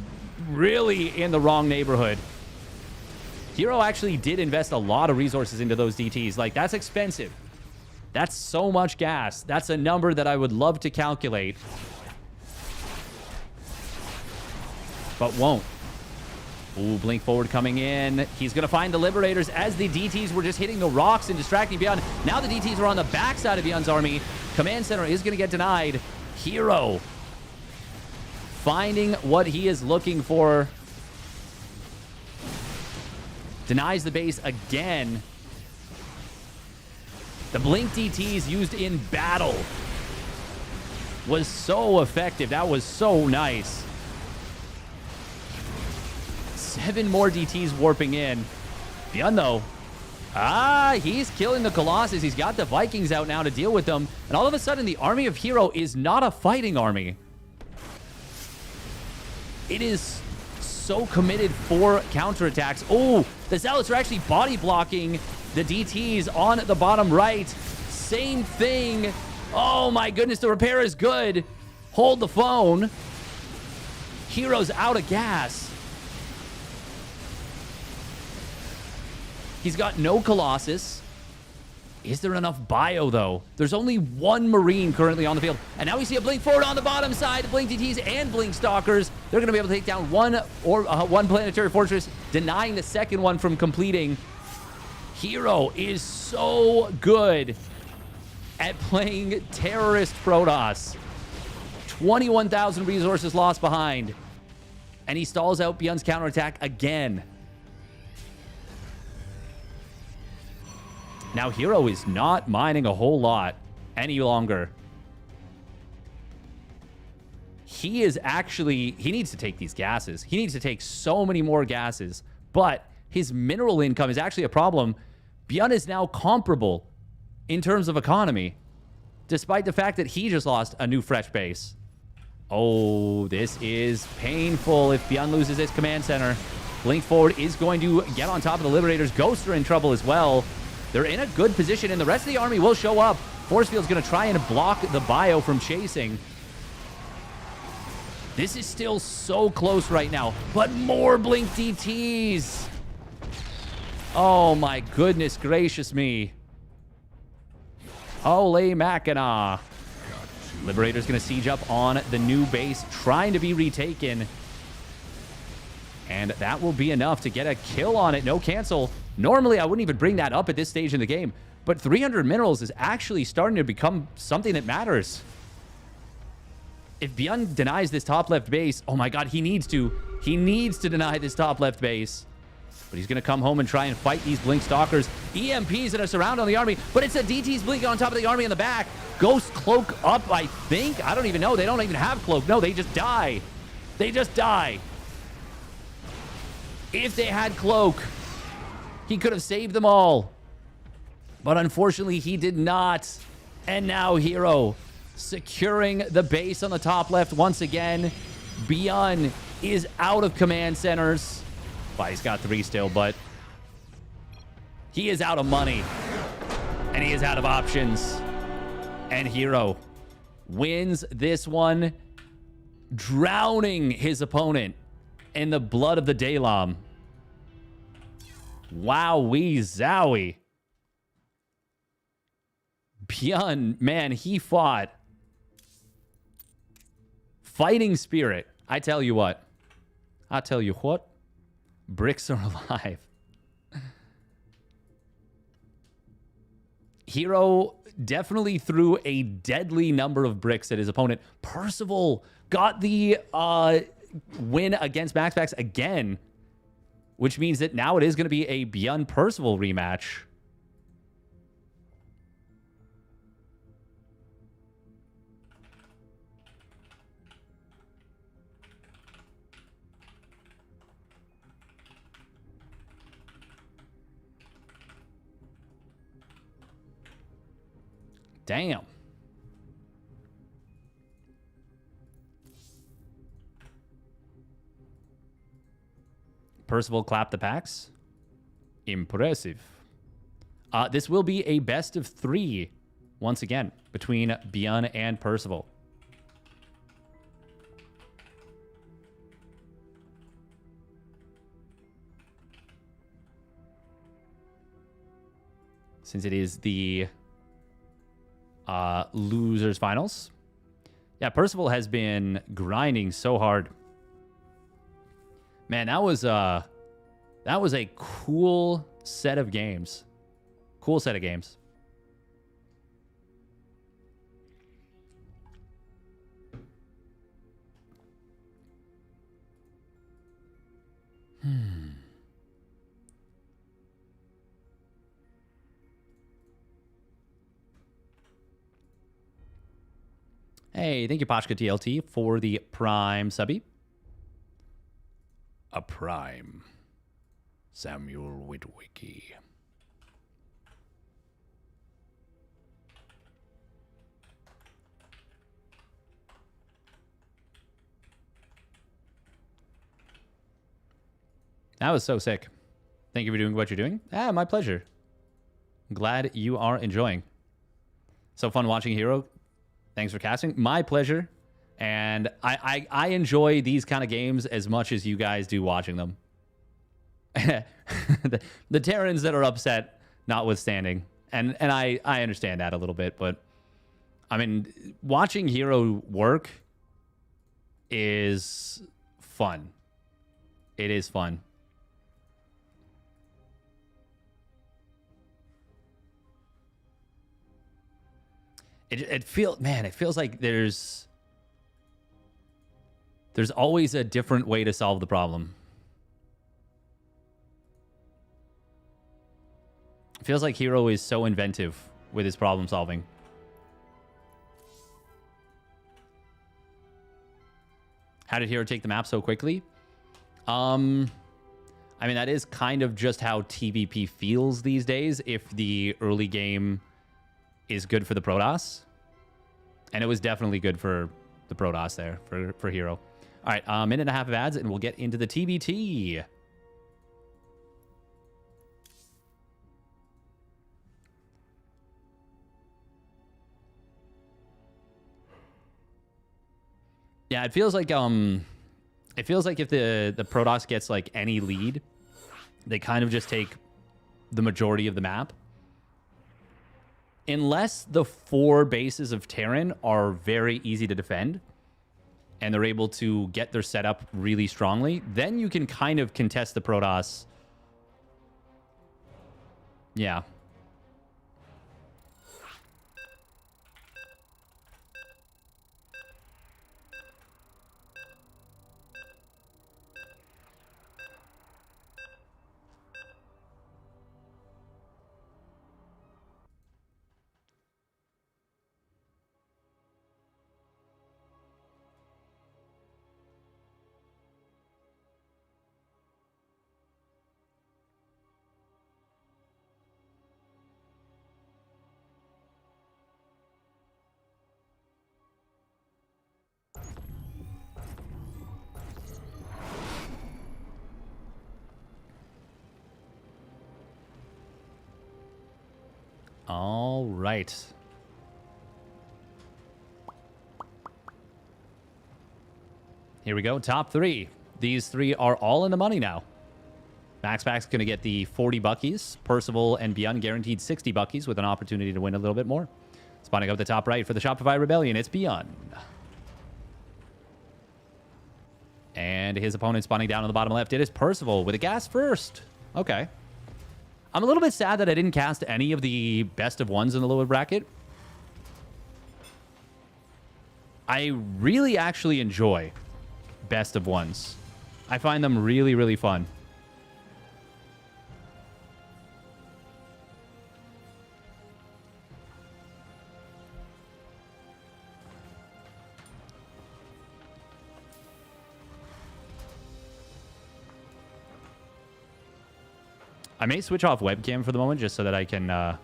Speaker 1: really in the wrong neighborhood. herO actually did invest a lot of resources into those DTs. Like, that's expensive. That's so much gas. That's a number that I would love to calculate, but won't. Ooh, Blink Forward coming in. He's going to find the Liberators as the DTs were just hitting the rocks and distracting ByuN. Now the DTs are on the backside of ByuN's army. Command center is going to get denied. herO finding what he is looking for. Denies the base again. The Blink DTs used in battle was so effective. That was so nice. 7 more DTs warping in. ByuN, though. He's killing the Colossus. He's got the Vikings out now to deal with them. And all of a sudden, the army of herO is not a fighting army. It is so committed for counterattacks. Oh, the Zealots are actually body blocking the DTs on the bottom right. Same thing. Oh my goodness, the repair is good. Hold the phone. herO's out of gas. He's got no Colossus. Is there enough bio, though? There's only 1 Marine currently on the field. And now we see a Blink Forward on the bottom side. Blink DTs and Blink Stalkers. They're going to be able to take down one planetary fortress, denying the second one from completing. herO is so good at playing terrorist Protoss. 21,000 resources lost behind. And he stalls out ByuN's counterattack again. Now, herO is not mining a whole lot any longer. He is actually... He needs to take these gases. He needs to take so many more gases. But his mineral income is actually a problem. ByuN is now comparable in terms of economy, despite the fact that he just lost a new fresh base. Oh, this is painful if ByuN loses his command center. Blink Forward is going to get on top of the Liberators. Ghosts are in trouble as well. They're in a good position, and the rest of the army will show up. Force Field's going to try and block the Bio from chasing. This is still so close right now, but more Blink DTs. Oh my goodness gracious me. Holy Mackinaw. Liberator's going to siege up on the new base, trying to be retaken. And that will be enough to get a kill on it. No cancel. Normally, I wouldn't even bring that up at this stage in the game. But 300 minerals is actually starting to become something that matters. If ByuN denies this top left base, oh my god, he needs to. He needs to deny this top left base. But he's going to come home and try and fight these Blink Stalkers. EMPs that are surrounding on the army, but it's a DT's Blink on top of the army in the back. Ghost Cloak up, I think. I don't even know. They don't even have Cloak. No, they just die. They just die. If they had Cloak, he could have saved them all. But unfortunately, he did not. And now herO securing the base on the top left once again. ByuN is out of command centers. Well, he's got 3 still, but he is out of money. And he is out of options. And herO wins this one, drowning his opponent in the blood of the Daylom. Wowee zowie. ByuN, man, he fought. Fighting spirit. I tell you what. I tell you what. Bricks are alive. herO definitely threw a deadly number of bricks at his opponent. Percival got the win against MaxPax again, which means that now it is going to be a ByuN Percival rematch. Damn. Percival clapped the packs. Impressive. This will be a best of 3 once again between ByuN and Percival. Since it is the losers finals. Yeah, Percival has been grinding so hard. Man, that was a cool set of games. Cool set of games. Hey, thank you, Pashka TLT, for the Prime subby. A Prime. Samuel Witwicky. That was so sick. Thank you for doing what you're doing. Ah, my pleasure. Glad you are enjoying. So fun watching herO. Thanks for casting. My pleasure. And I enjoy these kind of games as much as you guys do watching them. the Terrans that are upset notwithstanding. And I understand that a little bit. But, I mean, watching herO work is fun. It is fun. It feels like there's There's always a different way to solve the problem. It feels like herO is so inventive with his problem solving. How did herO take the map so quickly? I mean, that is kind of just how TVP feels these days if the early game is good for the Protoss. And it was definitely good for the Protoss there, for herO. All right, a minute and a half of ads, and we'll get into the TBT. Yeah, it feels like if the Protoss gets like any lead, they kind of just take the majority of the map. Unless the 4 bases of Terran are very easy to defend and they're able to get their setup really strongly, then you can kind of contest the Protoss. Yeah. All right. Here we go. Top 3. These 3 are all in the money now. MaxPax going to get the 40 buckies. Percival and ByuN guaranteed 60 buckies with an opportunity to win a little bit more. Spawning up the top right for the Shopify Rebellion, it's ByuN. And his opponent spawning down on the bottom left, it is Percival with a gas first. Okay. I'm a little bit sad that I didn't cast any of the best of ones in the lower bracket. I really actually enjoy best of ones. I find them really, really fun. I may switch off webcam for the moment just so that I can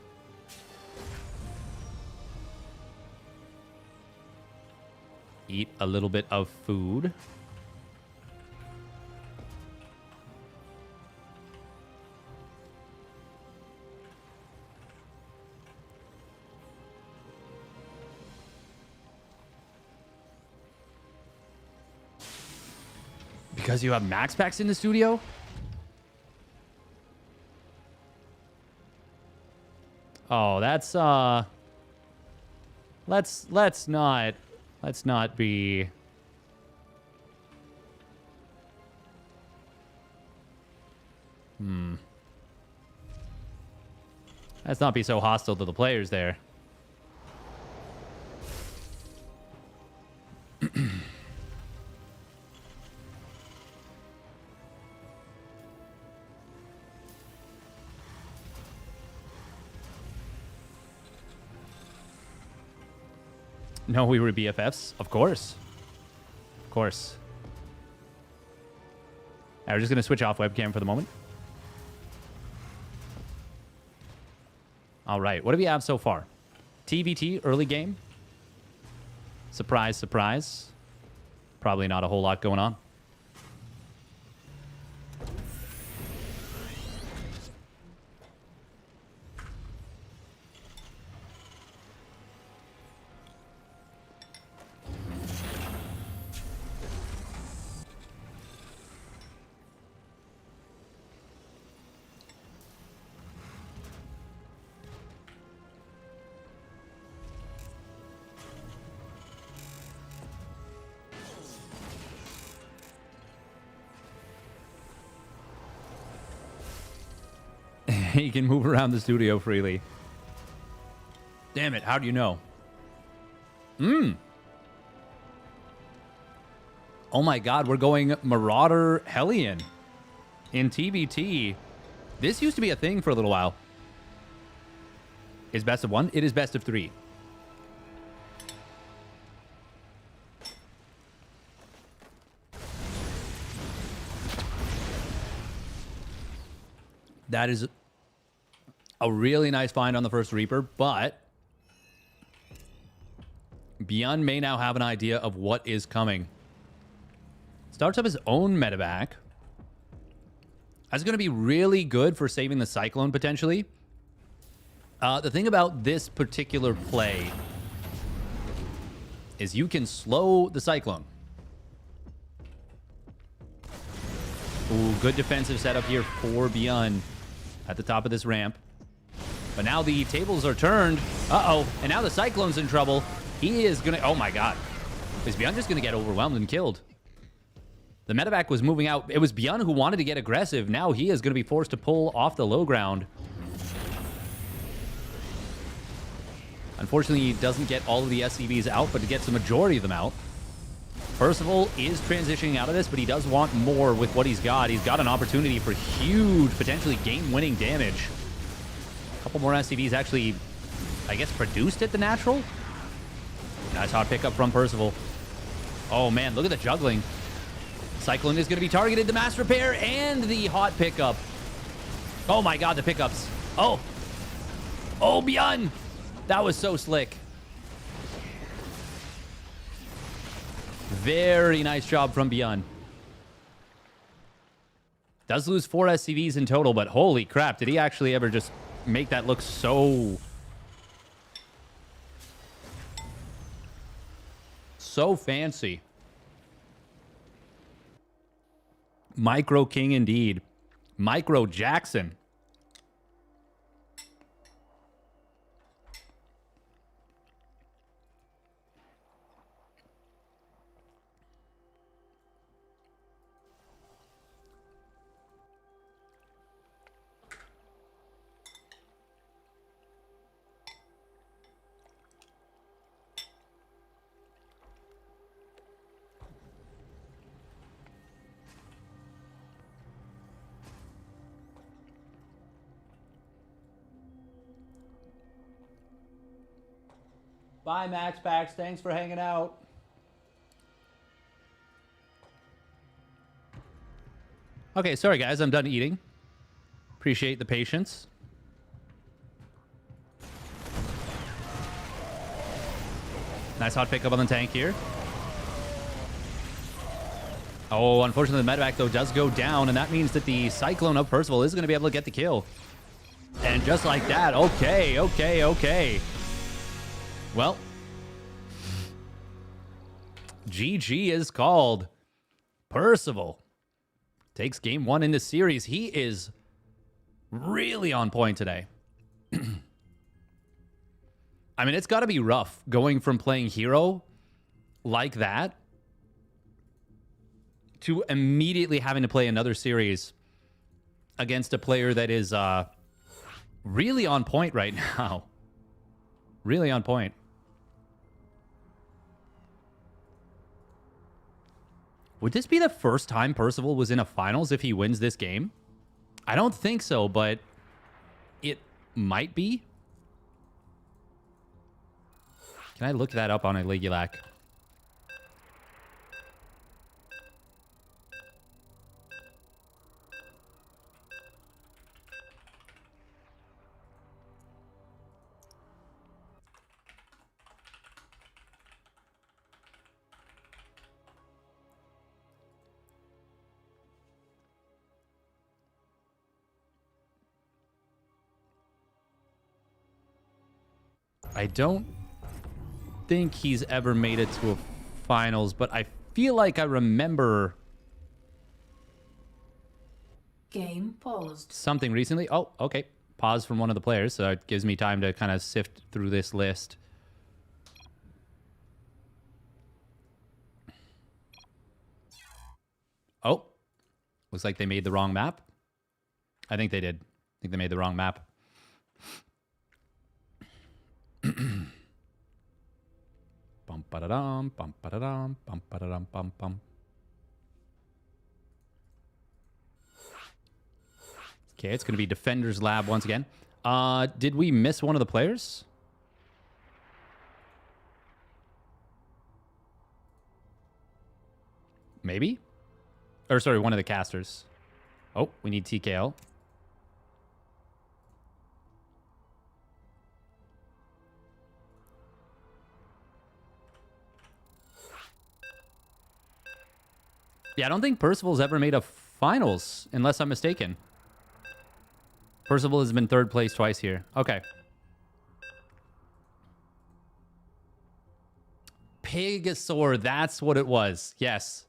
Speaker 1: eat a little bit of food. Because you have MaxPax in the studio? Oh, that's let's not be let's not be so hostile to the players there. No, we were BFFs. Of course. Of course. All right, we're just going to switch off webcam for the moment. All right, what do we have so far? TBT, early game. Surprise, surprise. Probably not a whole lot going on. He can move around the studio freely. Damn it, how do you know? Oh my god, we're going Marauder Hellion in TBT. This used to be a thing for a little while. Is best of one? It is best of three. That is a really nice find on the first Reaper, but ByuN may now have an idea of what is coming. Starts up his own medevac. That's going to be really good for saving the Cyclone, potentially. The thing about this particular play is you can slow the Cyclone. Ooh, good defensive setup here for ByuN at the top of this ramp. But now the tables are turned. Uh-oh. And now the Cyclone's in trouble. He is going to... Oh, my God. Is ByuN just going to get overwhelmed and killed? The medevac was moving out. It was ByuN who wanted to get aggressive. Now he is going to be forced to pull off the low ground. Unfortunately, he doesn't get all of the SCVs out, but he gets the majority of them out. Percival is transitioning out of this, but he does want more with what he's got. He's got an opportunity for huge, potentially game-winning damage. A couple more SCVs actually, I guess, produced at the natural. Nice hot pickup from Percival. Oh, man, look at the juggling. Cyclone is going to be targeted. The mass repair and the hot pickup. Oh, my God, the pickups. Oh. Oh, ByuN. That was so slick. Very nice job from ByuN. Does lose 4 SCVs in total, but holy crap, did he actually ever just make that look so fancy. Micro King indeed. Micro Jackson. Bye, MaxPax. Thanks for hanging out. Okay, sorry, guys. I'm done eating. Appreciate the patience. Nice hot pickup on the tank here. Oh, unfortunately, the medevac, though, does go down, and that means that the Cyclone of Percival is going to be able to get the kill. And just like that, okay. Well, GG is called. Percival takes game 1 in the series. He is really on point today. I mean, it's got to be rough going from playing herO like that to immediately having to play another series against a player that is really on point right now. Really on point. Would this be the first time Percival was in a finals if he wins this game? I don't think so, but it might be. Can I look that up on a Ligulac? I don't think he's ever made it to a finals, but I feel like I remember
Speaker 4: Game paused.
Speaker 1: something recently. Oh, okay. Pause from one of the players, so it gives me time to kind of sift through this list. Oh, looks like they made the wrong map. I think they did. I think they made the wrong map. Bum ba-da-dum, bum ba-da-dum, bum ba-da-dum, bum bum. Okay, it's going to be Defender's Lab once again. Did we miss one of the players? Maybe? Or, sorry, one of the casters. Oh, we need TKL. Yeah, I don't think Percival's ever made a finals, unless I'm mistaken. Percival has been third place twice here. Okay. Pegasaur, that's what it was. Yes.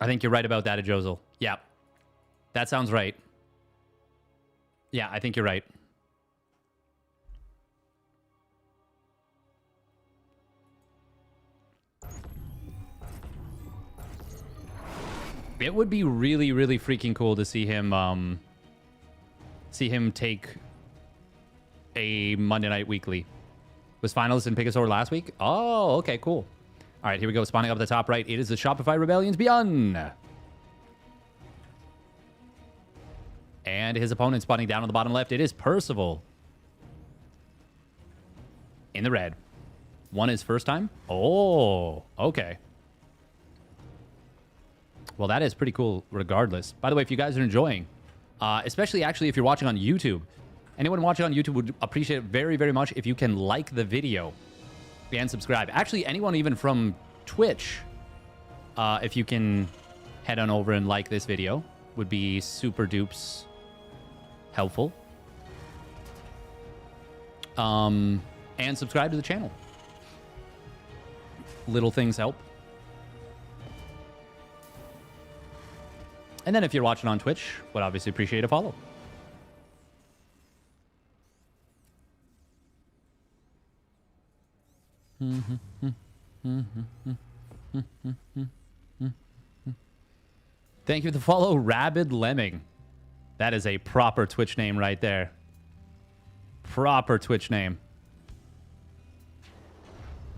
Speaker 1: I think you're right about that, Ajozel. Yeah. That sounds right. Yeah, I think you're right. It would be really, really freaking cool to see him take a Monday Night Weekly. Was finalist in Pegasaur last week? Oh, okay, cool. All right, here we go. Spawning up at the top right. It is the Shopify Rebellion's ByuN. And his opponent spawning down on the bottom left. It is Percival. In the red. Won his first time? Oh, okay. Well, that is pretty cool regardless. By the way, if you guys are enjoying, especially actually if you're watching on YouTube, anyone watching on YouTube would appreciate it very, very much if you can like the video and subscribe. Actually, anyone even from Twitch, if you can head on over and like this video, would be super dupes helpful. And subscribe to the channel. Little things help. And then if you're watching on Twitch, would obviously appreciate a follow. Thank you for the follow, Rabid Lemming. That is a proper Twitch name right there. Proper Twitch name.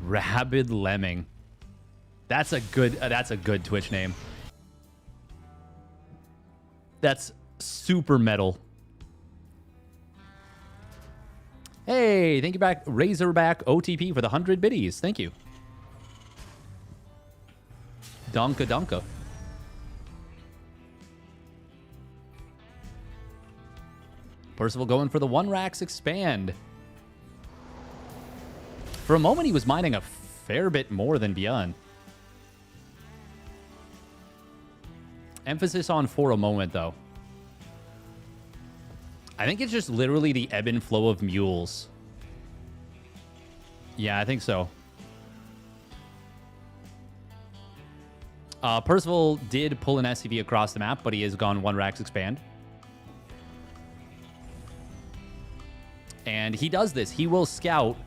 Speaker 1: Rabid Lemming. That's a good Twitch name. That's super metal. Hey, thank you back, Razorback OTP for the 100 biddies. Thank you. Donka Donka. Percival going for the 1 racks expand. For a moment, he was mining a fair bit more than ByuN. Emphasis on for a moment, though. I think it's just literally the ebb and flow of mules. Yeah, I think so. Percival did pull an SCV across the map, but he has gone 1 racks expand. And he does this. He will scout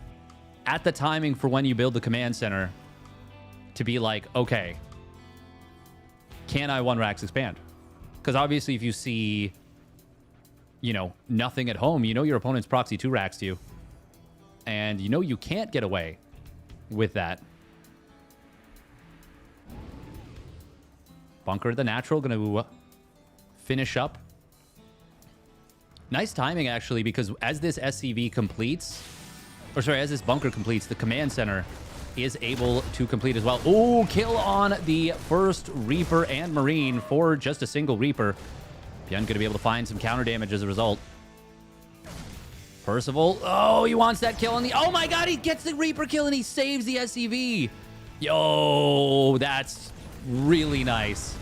Speaker 1: at the timing for when you build the command center to be like, okay, can I 1 racks expand? Because obviously if you see, you know, nothing at home, you know your opponent's proxy 2 racks to you. And you know you can't get away with that. Bunker the natural, going to finish up. Nice timing, actually, because as this SCV completes, or sorry, as this bunker completes, the command center is able to complete as well. Oh, kill on the first Reaper and Marine for just a single Reaper. ByuN going to be able to find some counter damage as a result. Percival, oh, he wants that kill on the... Oh my god, he gets the Reaper kill and he saves the SCV. Yo, that's really nice.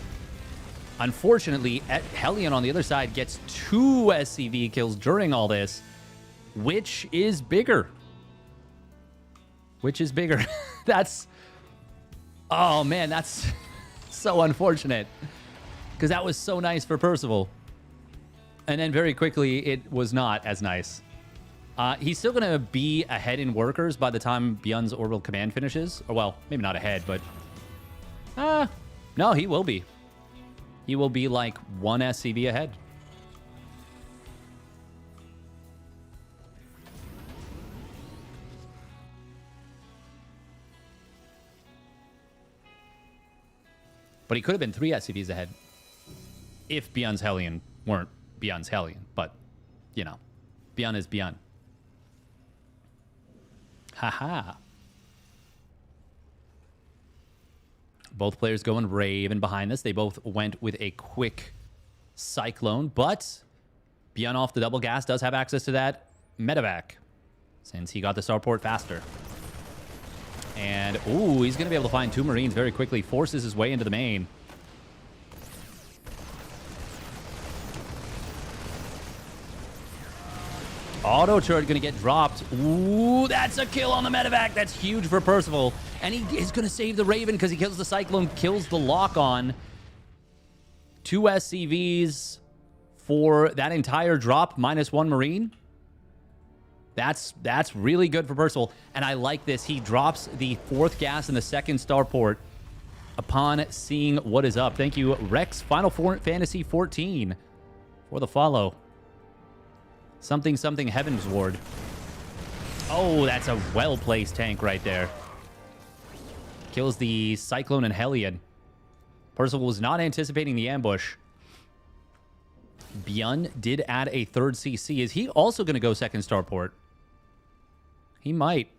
Speaker 1: Unfortunately, Hellion on the other side gets 2 SCV kills during all this. Which is bigger? Which is bigger? That's... Oh, man, that's so unfortunate. Because that was so nice for Percival. And then very quickly, it was not as nice. He's still going to be ahead in workers by the time ByuN's Orbital Command finishes. Or, well, maybe not ahead, but... no, he will be. He will be like 1 SCV ahead. But he could have been 3 SCVs ahead if ByuN's Hellion weren't ByuN's Hellion, but, you know, ByuN is ByuN. Haha. Both players going Raven behind this. They both went with a quick Cyclone, but ByuN off the double gas does have access to that medevac since he got the starport faster. And, ooh, he's going to be able to find 2 Marines very quickly. Forces his way into the main. Auto turret going to get dropped. Ooh, that's a kill on the medevac. That's huge for Percival. And he is going to save the Raven because he kills the Cyclone, kills the lock-on. 2 SCVs for that entire drop, -1 Marine. That's really good for Percival. And I like this. He drops the 4th gas in the 2nd starport upon seeing what is up. Thank you, Rex Final Fantasy 14 for the follow. Something Heaven's Ward. Oh, that's a well-placed tank right there. Kills the Cyclone and Hellion. Percival was not anticipating the ambush. ByuN did add a 3rd CC. Is he also going to go 2nd starport? He might.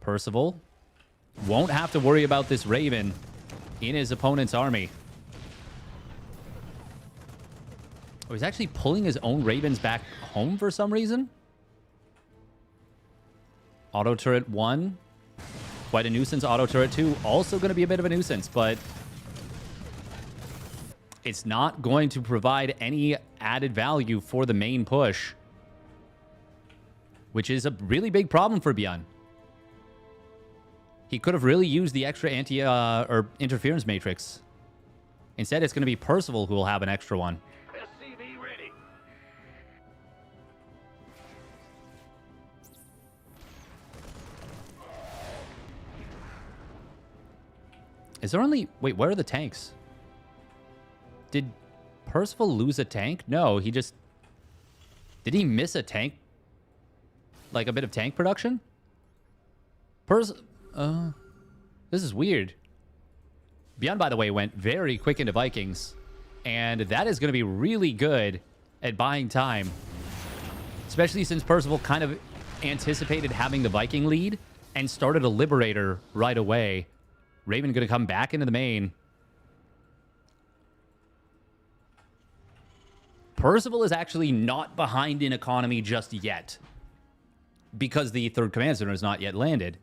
Speaker 1: Percival won't have to worry about this Raven in his opponent's army. Oh, he's actually pulling his own Ravens back home for some reason. Auto turret 1. Quite a nuisance. Auto turret 2. Also going to be a bit of a nuisance, but it's not going to provide any added value for the main push, which is a really big problem for ByuN. He could have really used the extra or interference matrix. Instead, it's going to be Percival who will have an extra one.
Speaker 5: SCV ready.
Speaker 1: Is there only... Wait, where are the tanks? Did Percival lose a tank? No, he just... Did he miss a tank? Like a bit of tank production? This is weird. ByuN, by the way, went very quick into Vikings. And that is going to be really good at buying time. Especially since Percival kind of anticipated having the Viking lead and started a Liberator right away. Raven going to come back into the main. Percival is actually not behind in economy just yet, because the 3rd command center is not yet landed.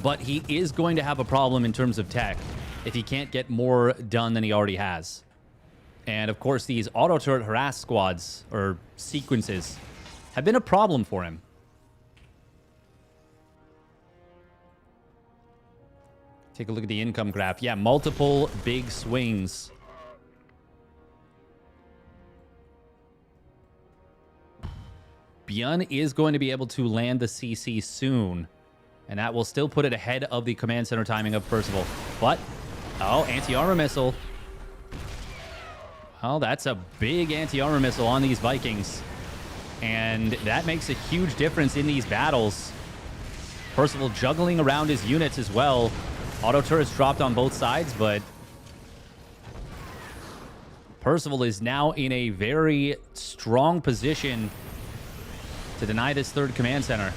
Speaker 1: But he is going to have a problem in terms of tech if he can't get more done than he already has. And of course, these auto turret harass squads or sequences have been a problem for him. Take a look at the income graph. Yeah, multiple big swings. ByuN is going to be able to land the CC soon, and that will still put it ahead of the command center timing of Percival. But, oh, anti-armor missile. Well, that's a big anti-armor missile on these Vikings, and that makes a huge difference in these battles. Percival juggling around his units as well. Auto turrets dropped on both sides, but Percival is now in a very strong position to deny this 3rd command center.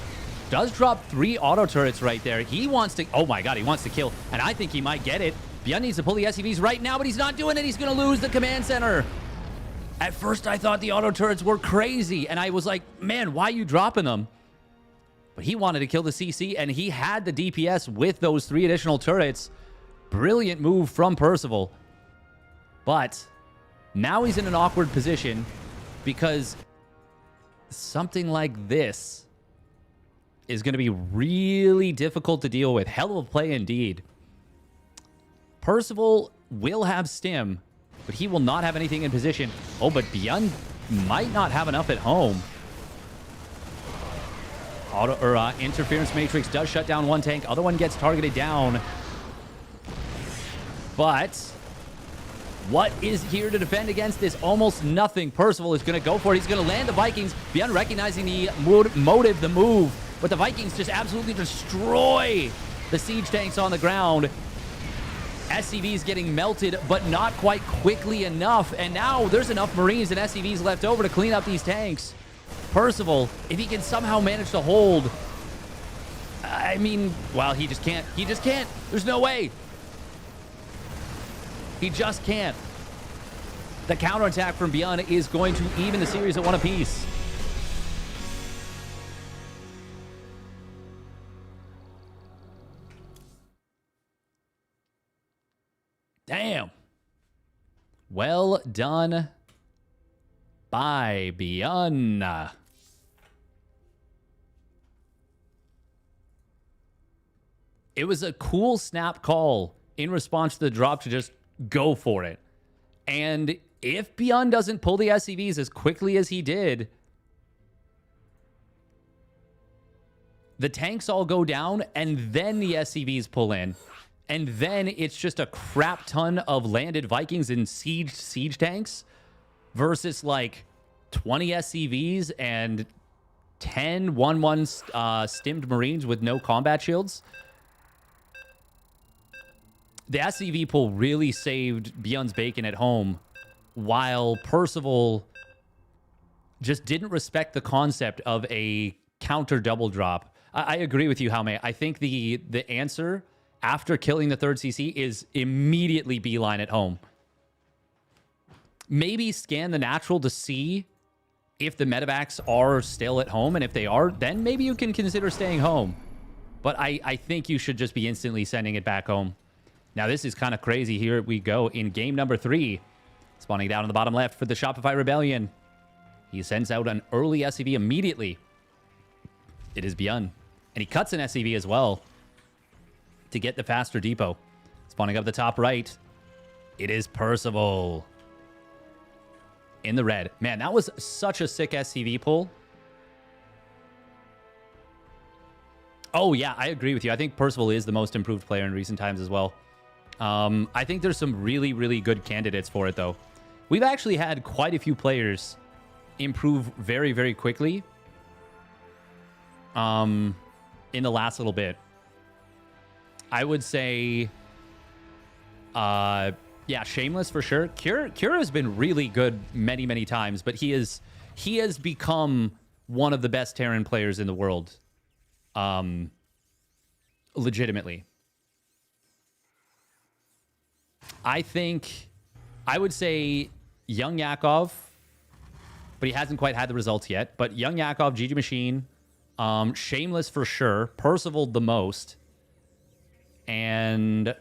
Speaker 1: Does drop 3 auto turrets right there. He wants to... Oh my god, he wants to kill. And I think he might get it. ByuN needs to pull the SCVs right now, but he's not doing it. He's going to lose the command center. At first, I thought the auto turrets were crazy. And I was like, man, why are you dropping them? But he wanted to kill the CC, and he had the DPS with those 3 additional turrets. Brilliant move from Percival. But now he's in an awkward position because something like this is going to be really difficult to deal with. Hell of a play indeed. Percival will have stim, but he will not have anything in position. Oh, but ByuN might not have enough at home. Interference matrix does shut down one tank. Other one gets targeted down. But what is here to defend against this? Almost nothing. Percival is going to go for it. He's going to land the Vikings. ByuN recognizing the motive, the move. But the Vikings just absolutely destroy the siege tanks on the ground. SCV's getting melted, but not quite quickly enough. And now there's enough Marines and SCVs left over to clean up these tanks. Percival, if he can somehow manage to hold... I mean, well, he just can't. He just can't. There's no way. He just can't. The counterattack from ByuN is going to even the series at 1 apiece. Damn. Well done by ByuN. It was a cool snap call in response to the drop to just go for it. And if ByuN doesn't pull the SCVs as quickly as he did, the tanks all go down and then the SCVs pull in. And then it's just a crap ton of landed Vikings and siege tanks versus like 20 SCVs and 10 1-1 stimmed Marines with no combat shields. The SCV pull really saved ByuN's bacon at home, while Percival just didn't respect the concept of a counter double drop. I agree with you, Jaume. I think the answer after killing the third CC is immediately beeline at home. Maybe scan the natural to see if the medevacs are still at home, and if they are, then maybe you can consider staying home. But I think you should just be instantly sending it back home. Now, this is kind of crazy. Here we go in game number 3. Spawning down on the bottom left for the Shopify Rebellion. He sends out an early SCV immediately. It is ByuN. And he cuts an SCV as well to get the faster depot. Spawning up the top right. It is Percival. In the red. Man, that was such a sick SCV pull. Oh, yeah, I agree with you. I think Percival is the most improved player in recent times as well. I think there's some really, really good candidates for it, though. We've actually had quite a few players improve very, very quickly in the last little bit. I would say, yeah, Shameless for sure. Cura has been really good many, many times, but he has become one of the best Terran players in the world. Legitimately. I would say YoungYakov, but he hasn't quite had the results yet. But YoungYakov, GG Machine, Shameless for sure, Percival the most, and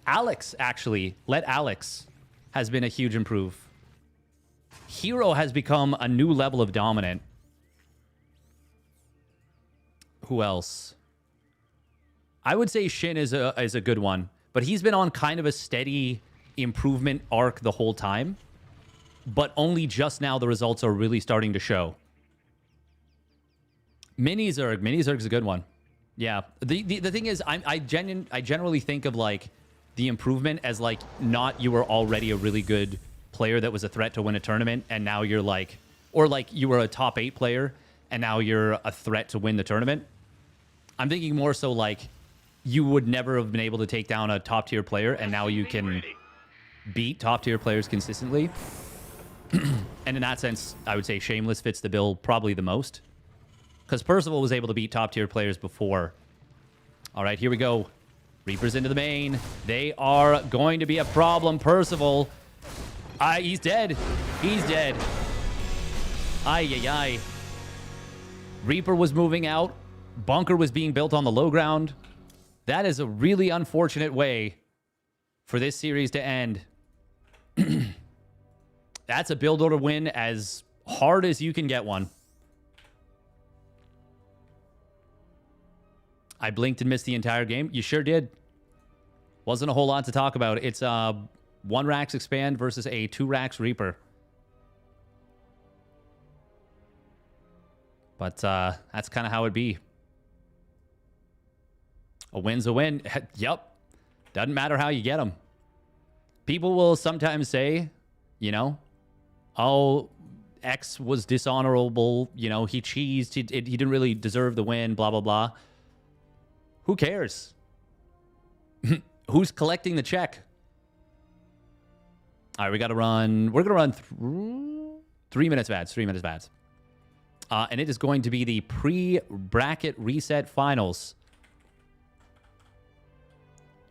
Speaker 1: Alex, actually. Let Alex has been a huge improve. herO has become a new level of dominant. Who else? I would say Shin is a good one, but he's been on kind of a steady improvement arc the whole time, but only just now the results are really starting to show. Mini-Zerg's a good one. Yeah. The thing is, I generally think of like the improvement as like not you were already a really good player that was a threat to win a tournament, and now you're like, or like you were a top 8 player and now you're a threat to win the tournament. I'm thinking more so like you would never have been able to take down a top tier player, and now you can beat top tier players consistently. And in that sense, I would say Shameless fits the bill probably the most, because Percival was able to beat top tier players before. All right, here we go. Reapers into the main. They are going to be a problem. Percival. He's dead. He's dead. Ay. Reaper was moving out. Bunker was being built on the low ground. That is a really unfortunate way for this series to end. That's a build order win as hard as you can get one. I blinked and missed the entire game. You sure did. Wasn't a whole lot to talk about. It's 1 Rax Expand versus a 2 Rax Reaper. But that's kind of how it'd be. A win's a win. Yep. Doesn't matter how you get them. People will sometimes say, you know, oh, X was dishonorable. You know, he cheesed. He didn't really deserve the win, blah, blah, blah. Who cares? Who's collecting the check? All right, we got to run. We're going to run 3 minutes of ads. 3 minutes of ads. And it is going to be the pre-bracket reset finals.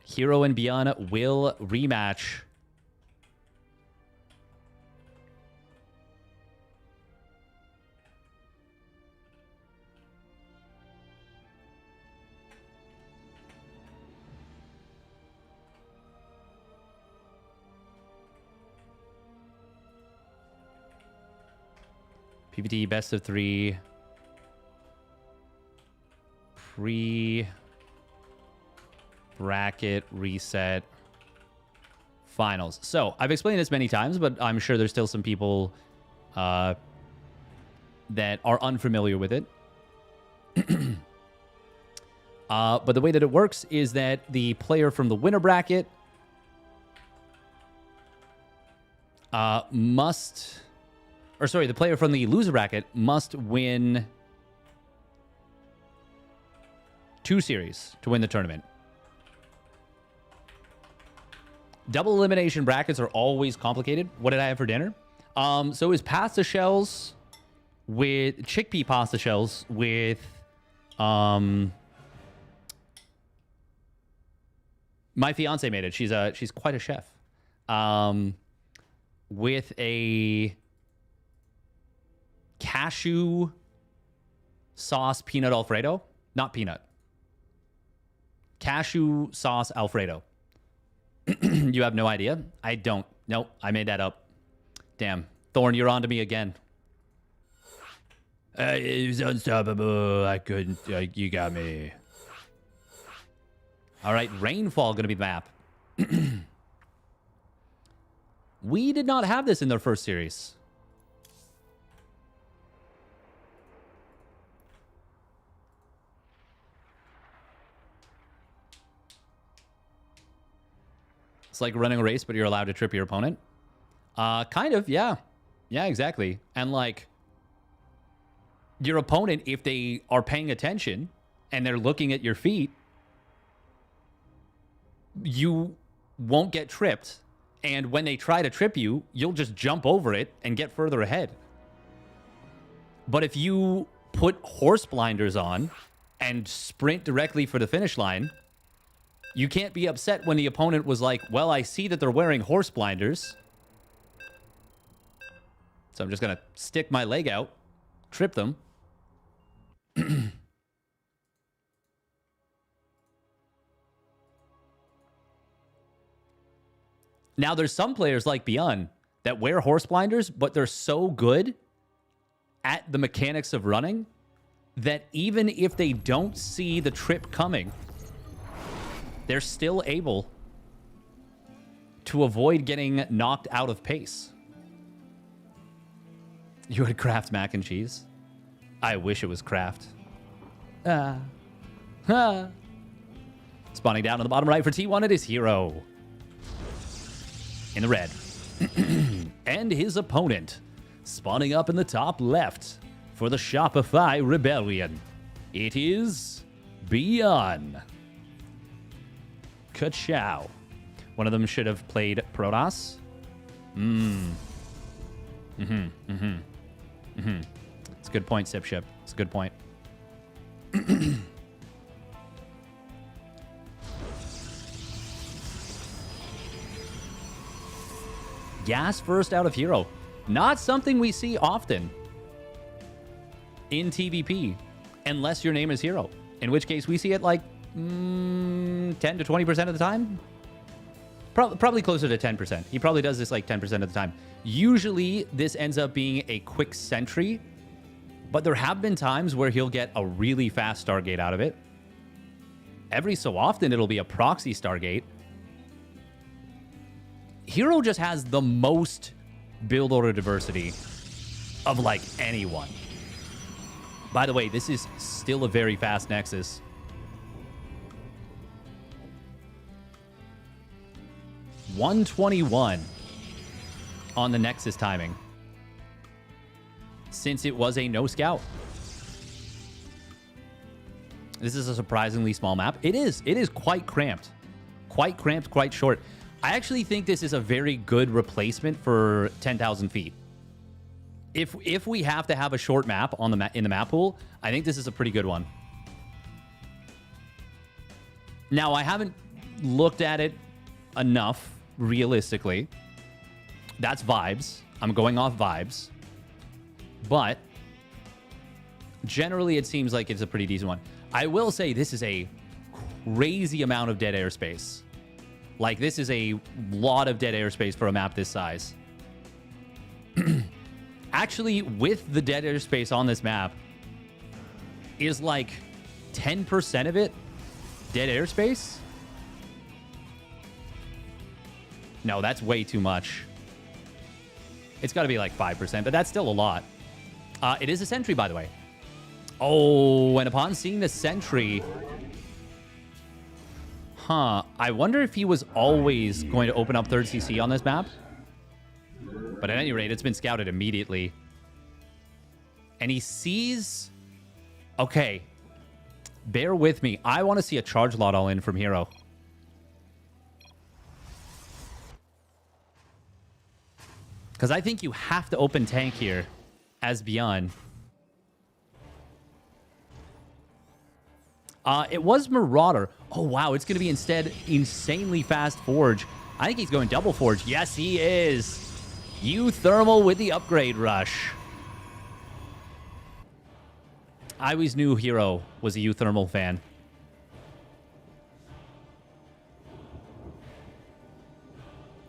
Speaker 1: herO and ByuN will rematch. PPT best of 3. Pre-bracket reset finals. So I've explained this many times, but I'm sure there's still some people that are unfamiliar with it. But the way that it works is that the player from the winner bracket the player from the loser bracket must win 2 series to win the tournament. Double elimination brackets are always complicated. What did I have for dinner? So it was pasta shells with chickpea pasta shells with my fiance made it. She's quite a chef. With a cashew sauce peanut Alfredo. Not peanut. Cashew sauce Alfredo. You have no idea? I don't. Nope, I made that up. Damn. Thorn, you're on to me again. It was unstoppable. I couldn't. You got me. All right, Rainfall going to be the map. We did not have this in their first series. It's like running a race, but you're allowed to trip your opponent. Kind of, yeah. Yeah, exactly. And like, your opponent, if they are paying attention and they're looking at your feet, you won't get tripped. And when they try to trip you, you'll just jump over it and get further ahead. But if you put horse blinders on and sprint directly for the finish line, you can't be upset when the opponent was like, well, I see that they're wearing horse blinders, so I'm just going to stick my leg out, trip them. Now, there's some players like ByuN that wear horse blinders, but they're so good at the mechanics of running that even if they don't see the trip coming, they're still able to avoid getting knocked out of pace. You would craft mac and cheese? I wish it was craft. Spawning down on the bottom right for T1, it is herO. In the red. And his opponent spawning up in the top left for the Shopify Rebellion. It is ByuN. Ka-chow. One of them should have played Protoss. It's a good point, Sipship. It's a good point. Gas first out of herO. Not something we see often in TVP, unless your name is herO. In which case we see it like 10 to 20% of the time. Probably closer to 10%. He probably does this like 10% of the time. Usually this ends up being a quick sentry, but there have been times where he'll get a really fast Stargate out of it. Every so often it'll be a proxy Stargate. herO just has the most build order diversity of like anyone. By the way, this is still a very fast Nexus. $121 on the Nexus timing, since it was a no scout. This is a surprisingly small map. It is quite cramped. quite cramped, quite short. I actually think this is a very good replacement for 10,000 feet. If we have to have a short map on the in the map pool, I think this is a pretty good one. Now, I haven't looked at it enough, realistically. That's vibes. I'm going off vibes. But generally, it seems like it's a pretty decent one. I will say this is a crazy amount of dead airspace. Like, this is a lot of dead airspace for a map this size. Actually, with the dead airspace on this map, is like 10% of it dead airspace? No, that's way too much. It's got to be like 5%, but that's still a lot. It is a sentry, by the way. Oh, and upon seeing the sentry... Huh. I wonder if he was always going to open up third CC on this map. But at any rate, it's been scouted immediately. And he sees... Okay. Bear with me. I want to see a charge lot all in from herO. Because I think you have to open tank here as ByuN. It was Marauder. Oh, wow. It's going to be instead insanely fast Forge. I think he's going double Forge. Yes, he is. Thermal with the upgrade rush. I always knew herO was a Thermal fan.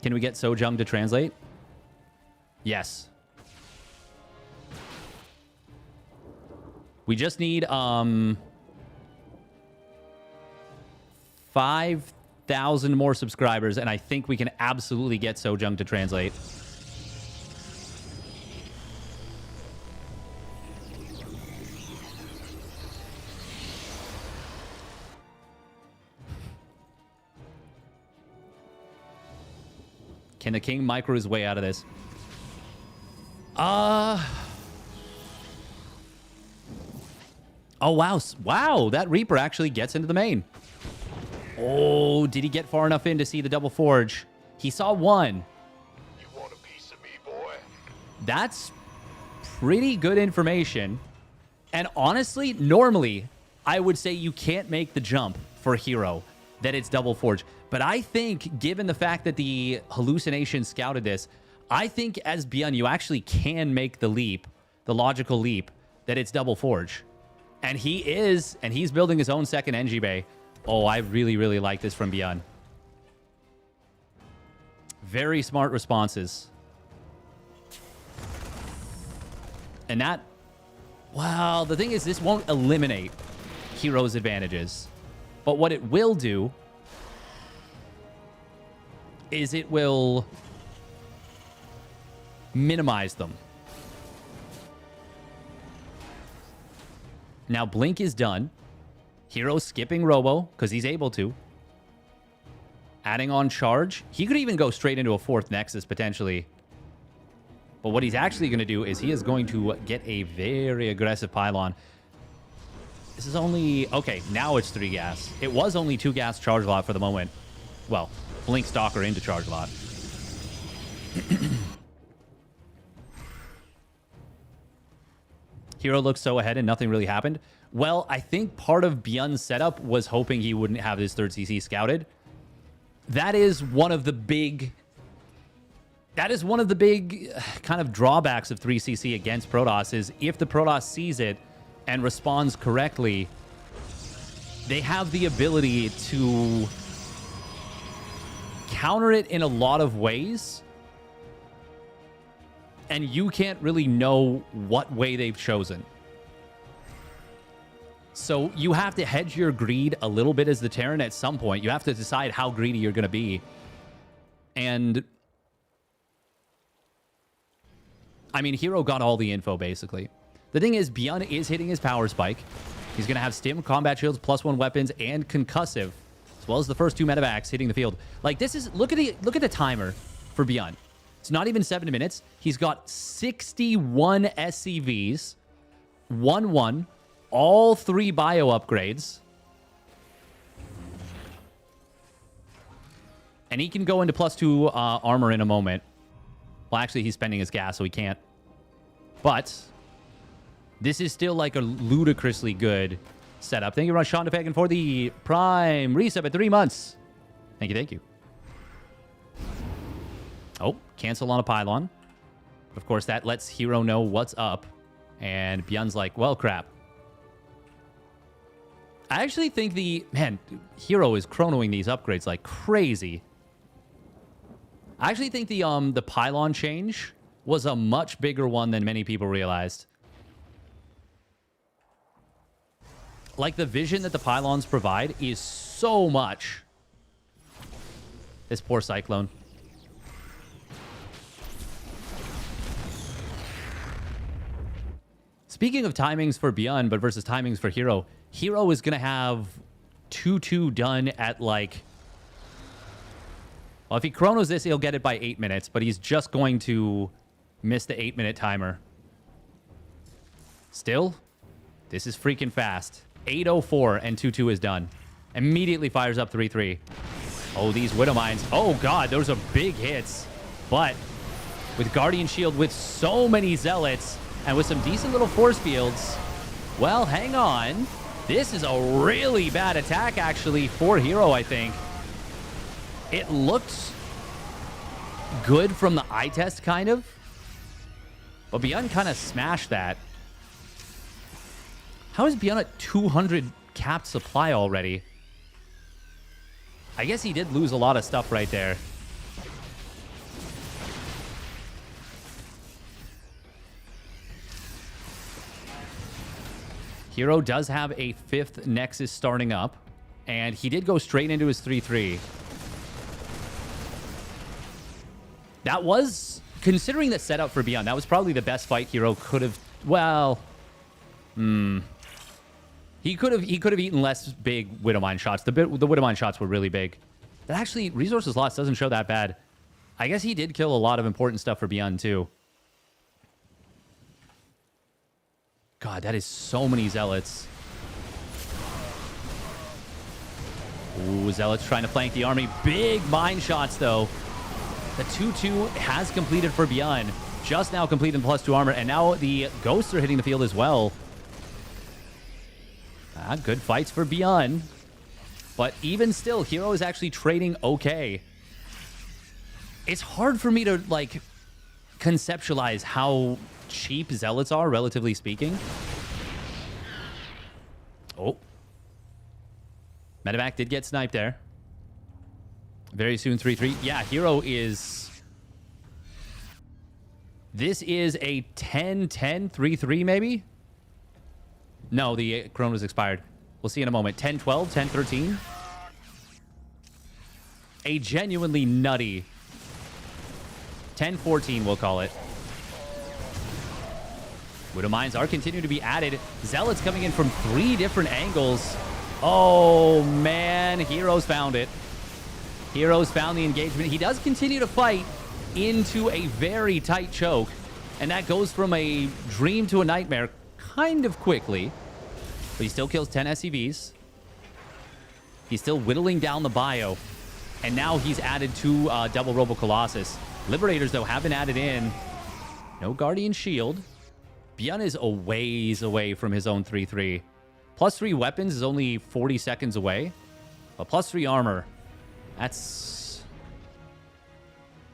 Speaker 1: Can we get Sojung to translate? Yes. We just need 5,000 more subscribers, and I think we can absolutely get Sojung to translate. Can the king micro his way out of this? Oh, wow. Wow, that Reaper actually gets into the main. Oh, did he get far enough in to see the double Forge? He saw one.
Speaker 2: You want a piece of me, boy?
Speaker 1: That's pretty good information. And honestly, normally, I would say you can't make the jump for herO, that it's double Forge. But I think, given the fact that the hallucination scouted this, I think as ByuN, you actually can make the leap, the logical leap, that it's double Forge. And he is, and he's building his own second NG bay. Oh, I really, really like this from ByuN. Very smart responses. And that, well, the thing is, this won't eliminate herO's advantages. But what it will do is it will minimize them. Now, Blink is done. herO skipping Robo, because he's able to. Adding on charge. He could even go straight into a fourth Nexus, potentially. But what he's actually going to do is he is going to get a very aggressive pylon. This is only... Okay, now it's 3 gas. It was only 2 gas charge lot for the moment. Well, Blink Stalker into charge lot. herO looks so ahead and nothing really happened. Well, I think part of ByuN's setup was hoping he wouldn't have his third CC scouted. That is one of the big... That is one of the big kind of drawbacks of 3CC against Protoss is if the Protoss sees it and responds correctly, they have the ability to counter it in a lot of ways, and you can't really know what way they've chosen. So you have to hedge your greed a little bit as the Terran at some point. You have to decide how greedy you're going to be. And I mean, herO got all the info, basically. The thing is, ByuN is hitting his power spike. He's going to have Stim, Combat Shields, +1 weapons, and Concussive, as well as the first 2 medevacs hitting the field. Like, this is... Look at the timer for ByuN. It's not even 7 minutes. He's got 61 SCVs, 1-1, all 3 bio upgrades. And he can go into +2 armor in a moment. Well, actually, he's spending his gas, so he can't. But this is still like a ludicrously good setup. Thank you, Sean DePagan, for the Prime resub at 3 months. Thank you, thank you. Oh, cancel on a pylon. Of course, that lets herO know what's up. And ByuN's like, well, crap. I actually think man, herO is chronoing these upgrades like crazy. I actually think the pylon change was a much bigger one than many people realized. Like, the vision that the pylons provide is so much. This poor Cyclone. Speaking of timings for ByuN, but versus timings for herO, herO is going to have 2-2 done at, like... Well, if he chronos this, he'll get it by 8 minutes, but he's just going to miss the 8-minute timer. Still, this is freaking fast. 8:04 and 2-2 is done. Immediately fires up 3-3. Oh, these Widow Mines. Oh, God, those are big hits. But with Guardian Shield, with so many Zealots, and with some decent little force fields, well, hang on. This is a really bad attack, actually, for herO, I think. It looked good from the eye test, kind of. But ByuN kind of smashed that. How is ByuN at 200 capped supply already? I guess he did lose a lot of stuff right there. herO does have a 5th Nexus starting up, and he did go straight into his 3-3. That was, considering the setup for ByuN, that was probably the best fight herO could have, well, he could have eaten less big Widowmine shots. The Widowmine shots were really big. But actually, resources lost doesn't show that bad. I guess he did kill a lot of important stuff for ByuN too. God, that is so many Zealots. Ooh, Zealots trying to flank the army. Big mine shots, though. The 2-2 has completed for ByuN. Just now completed +2 armor. And now the Ghosts are hitting the field as well. Good fights for ByuN. But even still, herO is actually trading okay. It's hard for me to, like, conceptualize how cheap Zealots are, relatively speaking. Oh. Medevac did get sniped there. Very soon, 3-3. Yeah, herO is... This is a 10-10, 3-3 maybe? No, the Chrono's expired. We'll see in a moment. 10-12, 10-13. A genuinely nutty 10-14, we'll call it. Widow Mines are continuing to be added. Zealots coming in from 3 different angles. Oh, man. herO's found it. herO's found the engagement. He does continue to fight into a very tight choke. And that goes from a dream to a nightmare kind of quickly. But he still kills 10 SCVs. He's still whittling down the bio. And now he's added 2 double Robo Colossus. Liberators, though, have been added in. No Guardian Shield. ByuN is a ways away from his own 3-3. +3 weapons is only 40 seconds away. But +3 armor, that's...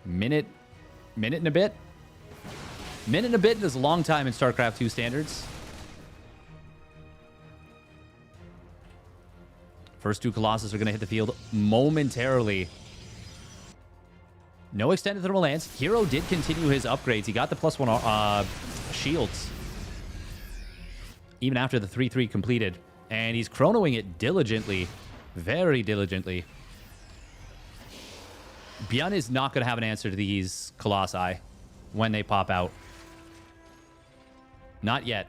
Speaker 1: Minute and a bit? Minute and a bit is a long time in StarCraft 2 standards. First 2 Colossus are going to hit the field momentarily. No extended thermal lance. herO did continue his upgrades. He got the +1 shields. Even after the 3-3 completed. And he's chronoing it diligently. Very diligently. ByuN is not going to have an answer to these Colossi when they pop out. Not yet.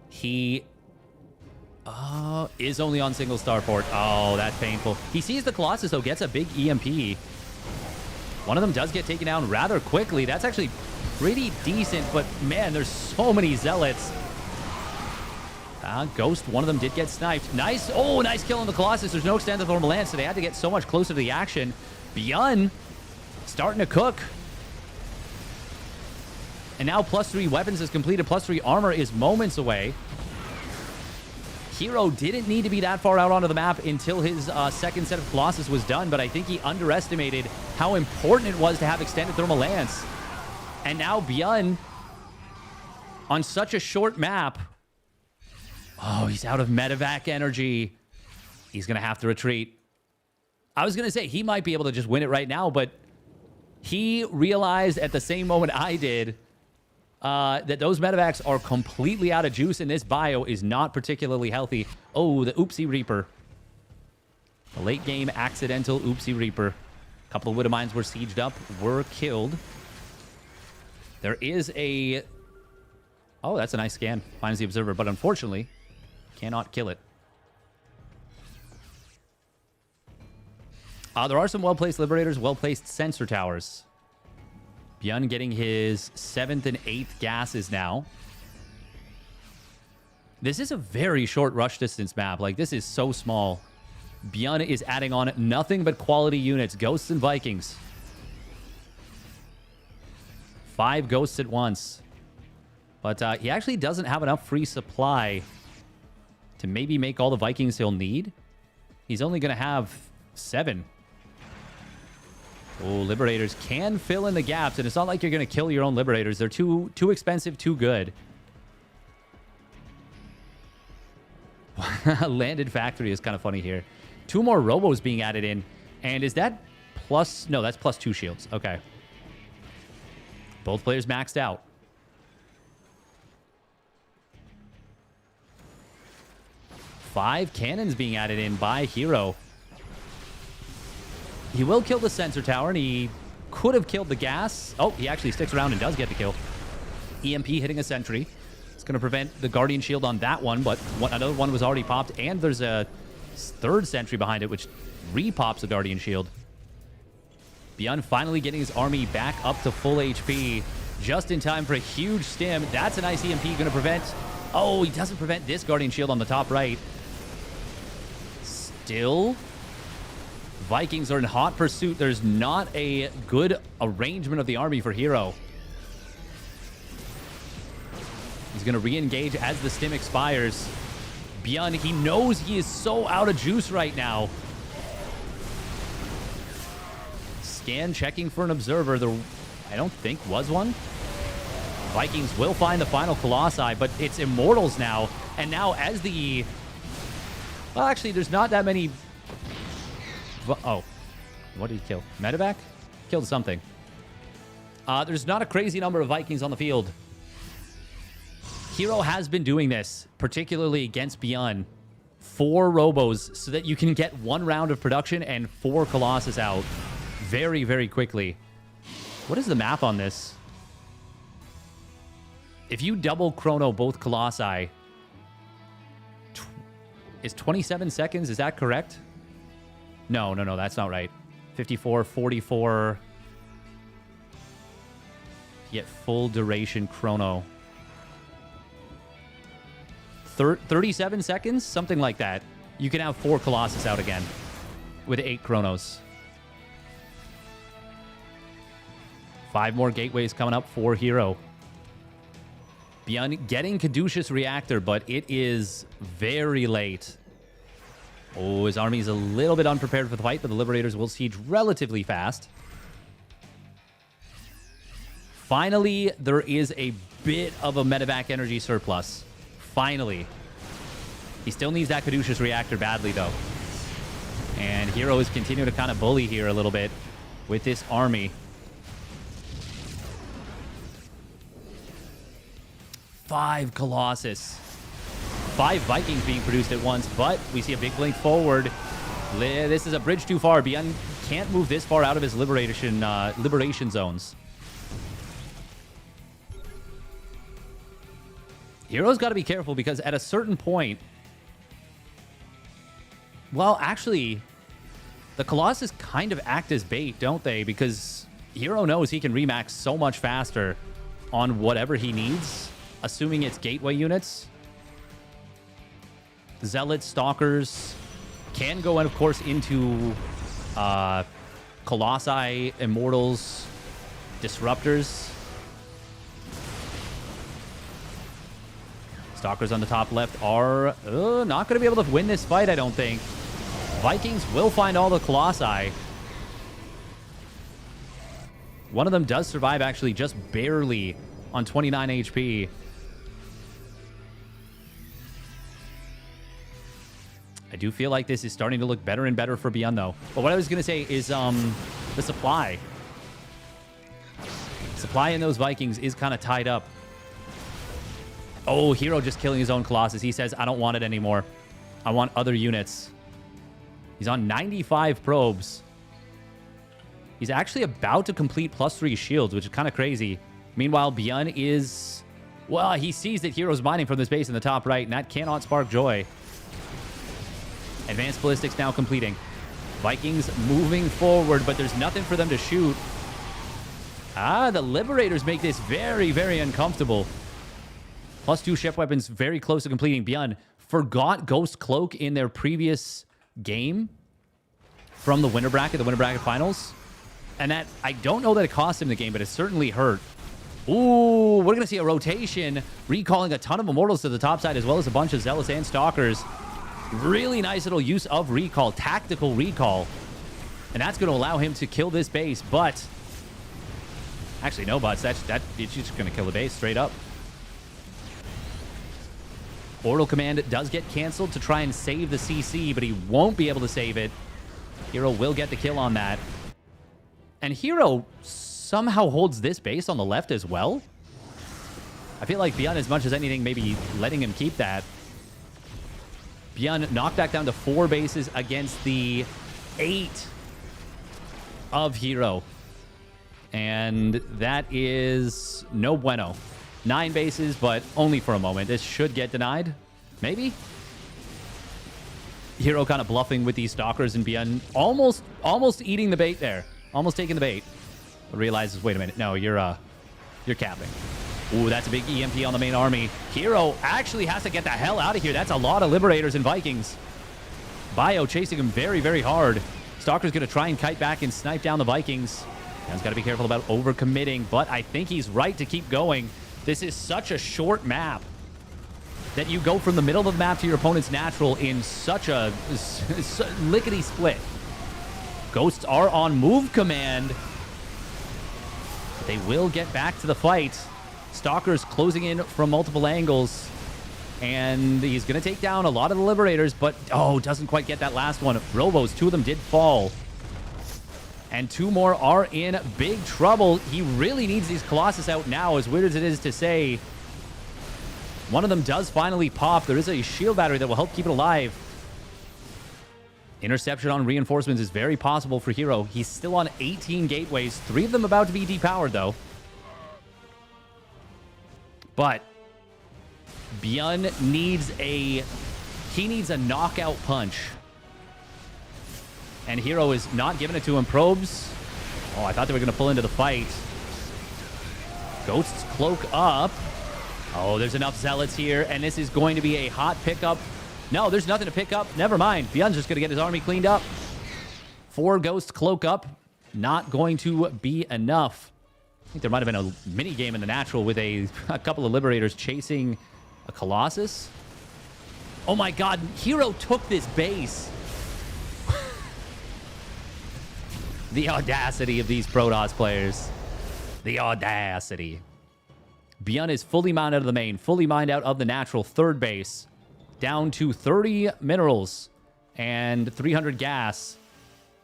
Speaker 1: He is only on single starport. Oh, that's painful. He sees the Colossus, though, gets a big EMP. One of them does get taken down rather quickly. That's actually pretty decent, but man, there's so many Zealots. Ghost, one of them did get sniped. Nice. Oh, nice kill on the Colossus. There's no extended thermal lance, so they had to get so much closer to the action. ByuN starting to cook. And now +3 weapons is completed. +3 armor is moments away. herO didn't need to be that far out onto the map until his second set of Colossus was done, but I think he underestimated how important it was to have extended thermal lance. And now ByuN, on such a short map, oh, he's out of medevac energy. He's going to have to retreat. I was going to say he might be able to just win it right now, but he realized at the same moment I did that those medevacs are completely out of juice, and this bio is not particularly healthy. Oh, the Oopsie Reaper. The late game accidental Oopsie Reaper. A couple of Widow Mines were sieged up, were killed. There is a... Oh, that's a nice scan. Finds the Observer, but unfortunately, cannot kill it. There are some well-placed Liberators, well-placed Sensor Towers. ByuN getting his 7th and 8th gases now. This is a very short rush distance map. Like, this is so small. ByuN is adding on nothing but quality units. Ghosts and Vikings. 5 Ghosts at once. But he actually doesn't have enough free supply to maybe make all the Vikings he'll need. He's only going to have 7. Oh, Liberators can fill in the gaps, and it's not like you're going to kill your own Liberators. They're too expensive, too good. Landed Factory is kind of funny here. 2 more Robos being added in. And is that plus... No, that's +2 shields. Okay. Both players maxed out. 5 cannons being added in by herO. He will kill the sensor tower, and he could have killed the gas. Oh, he actually sticks around and does get the kill. EMP hitting a sentry. It's going to prevent the Guardian Shield on that one, but another one was already popped, and there's a 3rd sentry behind it, which repops a Guardian Shield. ByuN finally getting his army back up to full HP, just in time for a huge stim. That's a nice EMP going to prevent... Oh, he doesn't prevent this Guardian Shield on the top right. Still... Vikings are in hot pursuit. There's not a good arrangement of the army for herO. He's going to re-engage as the stim expires. ByuN, he knows he is so out of juice right now. Scan checking for an observer. There, I don't think was one. Vikings will find the final Colossi, but it's Immortals now. And now as the... Well, actually, there's not that many... Oh, what did he kill? Medevac? Killed something. There's not a crazy number of Vikings on the field. herO has been doing this, particularly against ByuN. 4 Robos so that you can get 1 round of production and 4 Colossus out very, very quickly. What is the math on this? If you double chrono both Colossi, is 27 seconds, is that correct? No, that's not right. 54, 44. Get full duration chrono. 37 seconds? Something like that. You can have 4 Colossus out again with 8 chronos. 5 more gateways coming up for herO. ByuN getting Caduceus Reactor, but it is very late. Oh, his army is a little bit unprepared for the fight, but the Liberators will siege relatively fast. Finally, there is a bit of a medevac energy surplus. Finally. He still needs that Caduceus Reactor badly, though. And herO is continuing to kind of bully here a little bit with this army. 5 Colossus. 5 Vikings being produced at once, but we see a big blink forward. This is a bridge too far. ByuN can't move this far out of his liberation zones. herO's got to be careful because at a certain point... Well, actually, the Colossus kind of act as bait, don't they? Because herO knows he can remax so much faster on whatever he needs, assuming it's gateway units. Zealots, Stalkers can go, and of course, into Colossi, Immortals, Disruptors. Stalkers on the top left are not going to be able to win this fight, I don't think. Vikings will find all the Colossi. One of them does survive, actually, just barely on 29 HP. I do feel like this is starting to look better and better for ByuN, though. But what I was going to say is the supply. Supply in those Vikings is kind of tied up. Oh, herO just killing his own Colossus. He says, I don't want it anymore. I want other units. He's on 95 probes. He's actually about to complete +3 shields, which is kind of crazy. Meanwhile, ByuN is... Well, he sees that herO's mining from this base in the top right, and that cannot spark joy. Advanced ballistics now completing. Vikings moving forward, but there's nothing for them to shoot. Ah, the Liberators make this very, very uncomfortable. +2 ship weapons very close to completing. ByuN forgot Ghost Cloak in their previous game from the winter bracket finals. And that, I don't know that it cost him the game, but it certainly hurt. Ooh, we're going to see a rotation, recalling a ton of Immortals to the top side, as well as a bunch of Zealots and Stalkers. Really nice little use of recall, tactical recall. And that's going to allow him to kill this base, but... Actually, no buts. It's just going to kill the base straight up. Orbital Command does get canceled to try and save the CC, but he won't be able to save it. herO will get the kill on that. And herO somehow holds this base on the left as well. I feel like ByuN, as much as anything, maybe letting him keep that. ByuN knocked back down to 4 bases against the 8 of herO. And that is no bueno. 9 bases, but only for a moment. This should get denied. Maybe? herO kind of bluffing with these Stalkers, and ByuN almost eating the bait there. Almost taking the bait. But realizes, wait a minute. No, you're capping. Ooh, that's a big EMP on the main army. herO actually has to get the hell out of here. That's a lot of Liberators and Vikings. ByuN chasing him very, very hard. Stalker's going to try and kite back and snipe down the Vikings. ByuN's got to be careful about overcommitting, but I think he's right to keep going. This is such a short map that you go from the middle of the map to your opponent's natural in such a lickety split. Ghosts are on move command. But they will get back to the fight. Stalkers closing in from multiple angles. And he's going to take down a lot of the Liberators, but, oh, doesn't quite get that last one. Robos, 2 of them did fall. And 2 more are in big trouble. He really needs these Colossus out now, as weird as it is to say. One of them does finally pop. There is a shield battery that will help keep it alive. Interception on reinforcements is very possible for herO. He's still on 18 gateways. 3 of them about to be depowered, though. But ByuN needs a knockout punch. And herO is not giving it to him. Probes. Oh, I thought they were going to pull into the fight. Ghosts cloak up. Oh, there's enough Zealots here, and this is going to be a hot pickup. No, there's nothing to pick up. Never mind. ByuN's just going to get his army cleaned up. 4 Ghosts cloak up. Not going to be enough. I think there might have been a mini game in the natural with a couple of Liberators chasing a Colossus. Oh my god, herO took this base. The audacity of these Protoss players. The audacity. ByuN is fully mined out of the main, fully mined out of the natural. 3rd base. Down to 30 minerals and 300 gas.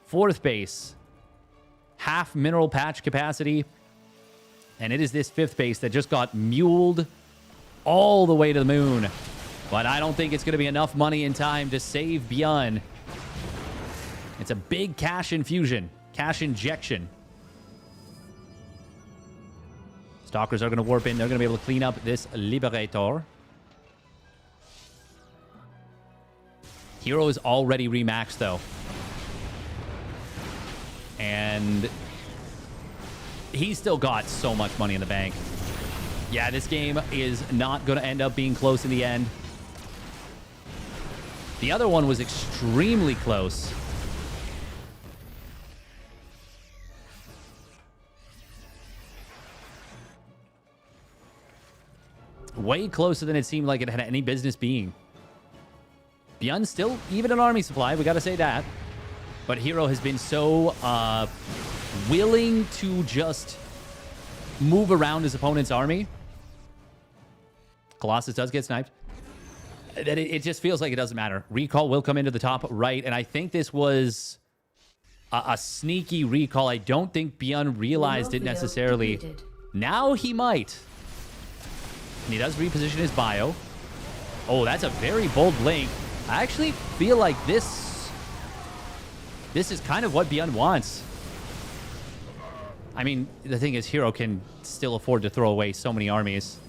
Speaker 1: 4th base. Half mineral patch capacity. And it is this 5th base that just got muled all the way to the moon. But I don't think it's going to be enough money in time to save ByuN. It's a big cash infusion. Cash injection. Stalkers are going to warp in. They're going to be able to clean up this Liberator. herO is already remaxed, though. And he's still got so much money in the bank. Yeah, this game is not going to end up being close in the end. The other one was extremely close. Way closer than it seemed like it had any business being. ByuN still even an army supply, we got to say that. But herO has been so willing to just move around his opponent's army. Colossus does get sniped. That it just feels like it doesn't matter. Recall will come into the top right, and I think this was a sneaky recall. I don't think ByuN realized it necessarily. Now he might. And he does reposition his bio. Oh, that's a very bold blink. I actually feel like this is kind of what ByuN wants. I mean, the thing is, herO can still afford to throw away so many armies.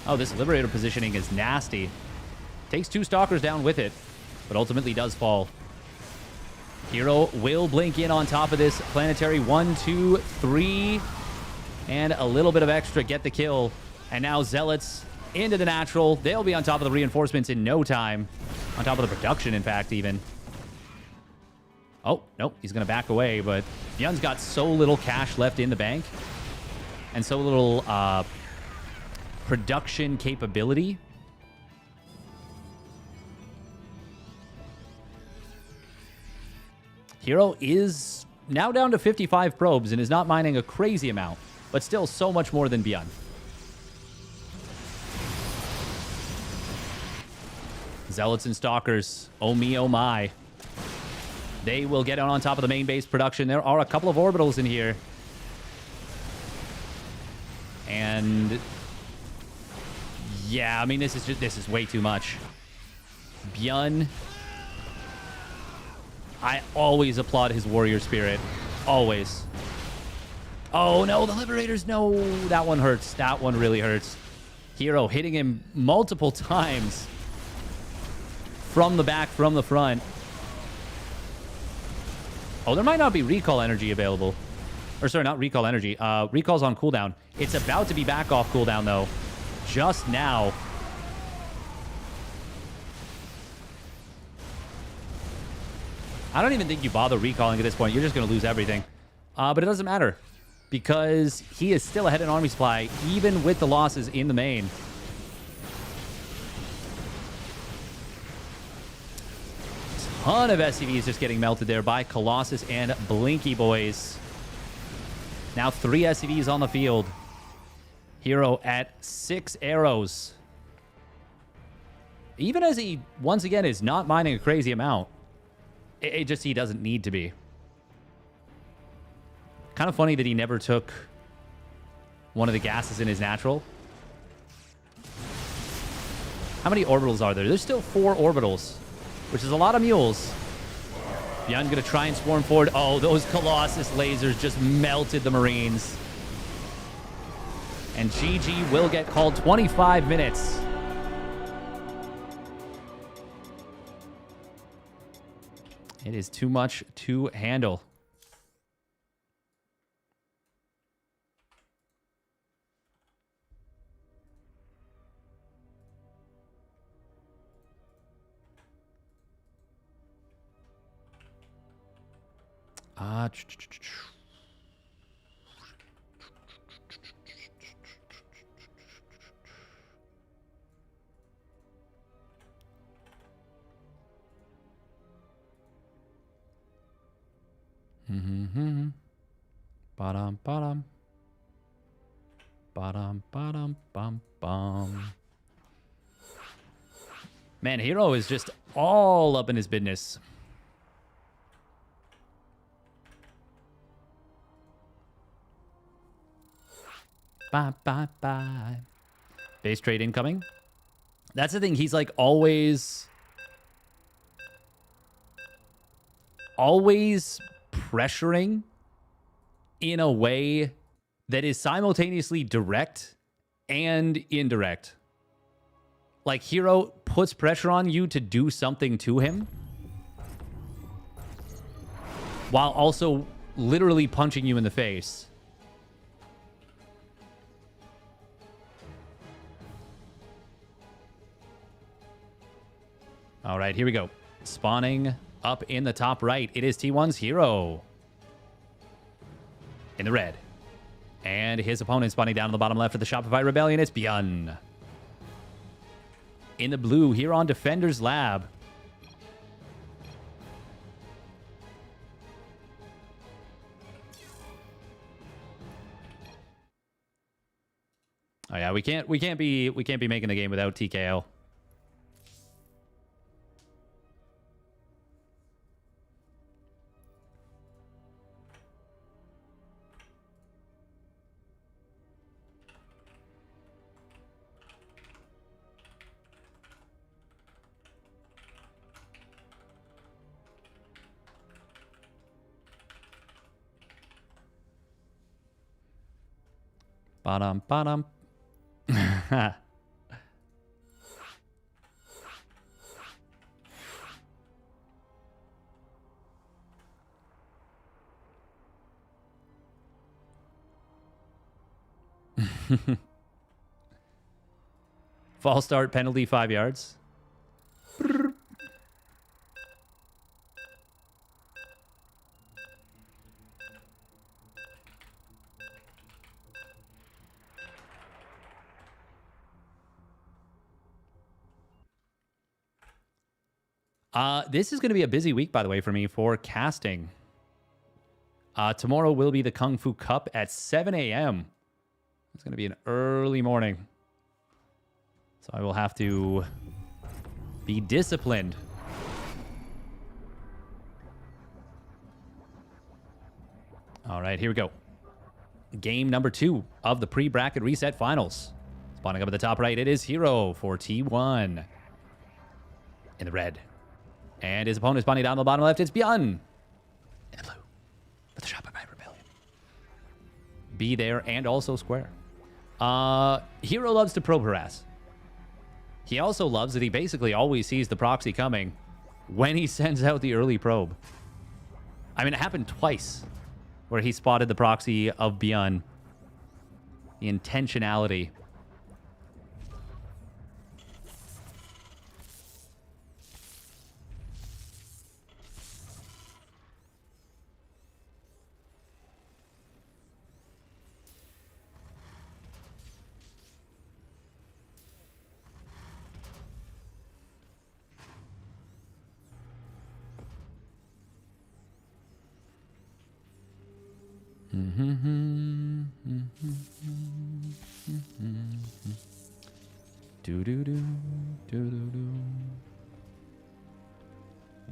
Speaker 1: Oh, this Liberator positioning is nasty. Takes 2 Stalkers down with it, but ultimately does fall. herO will blink in on top of this planetary. 1, 2, 3, and a little bit of extra. Get the kill. And now Zealots into the natural. They'll be on top of the reinforcements in no time. On top of the production, in fact, even. Oh, nope. He's going to back away, but ByuN's got so little cash left in the bank. And so little production capability. herO is now down to 55 probes and is not mining a crazy amount, but still so much more than ByuN. Zealots and Stalkers, oh me, oh my. They will get on top of the main base production. There are a couple of orbitals in here. And yeah, I mean, this is way too much. ByuN, I always applaud his warrior spirit. Always. Oh, no, the Liberators. No, that one hurts. That one really hurts. herO hitting him multiple times. From the back, from the front. Oh, there might not be recall energy available. Or sorry, not recall energy. Recall's on cooldown. It's about to be back off cooldown, though. Just now. I don't even think you bother recalling at this point. You're just going to lose everything. But it doesn't matter. Because he is still ahead in army supply, even with the losses in the main. Ton of SCVs just getting melted there by Colossus and Blinky Boys. Now 3 SCVs on the field. herO at 6 arrows. Even as he, once again, is not mining a crazy amount. It just, he doesn't need to be. Kind of funny that he never took one of the gases in his natural. How many orbitals are there? There's still 4 orbitals, which is a lot of mules. ByuN going to try and swarm forward. Oh, those Colossus lasers just melted the Marines. And GG will get called 25 minutes. It is too much to handle. Ba-dum, ba-dum. Ba-dum, ba-dum, bum, bum. Man, herO is just all up in his business. Bye, bye, bye. Base trade incoming. That's the thing. He's like always pressuring in a way that is simultaneously direct and indirect. Like, herO puts pressure on you to do something to him, while also literally punching you in the face. All right, here we go. Spawning up in the top right. It is T1's herO. In the red. And his opponent spawning down on the bottom left of the Shopify Rebellion. It's ByuN. In the blue, here on Defender's Lab. Oh yeah, we can't be making the game without TKO. Bottom, bottom. False start, penalty 5 yards. This is going to be a busy week, by the way, for me for casting. Tomorrow will be the Kung Fu Cup at 7 a.m. It's going to be an early morning. So I will have to be disciplined. All right, here we go. Game number 2 of the pre-bracket reset finals. Spawning up at the top right, it is herO for T1. In the red. And his opponent spawning down the bottom left, it's ByuN. In the blue. For the Shopify Rebellion. Be there and also square. herO loves to probe harass. He also loves that he basically always sees the proxy coming when he sends out the early probe. I mean, it happened twice where he spotted the proxy of ByuN. The intentionality. Do do do do do do.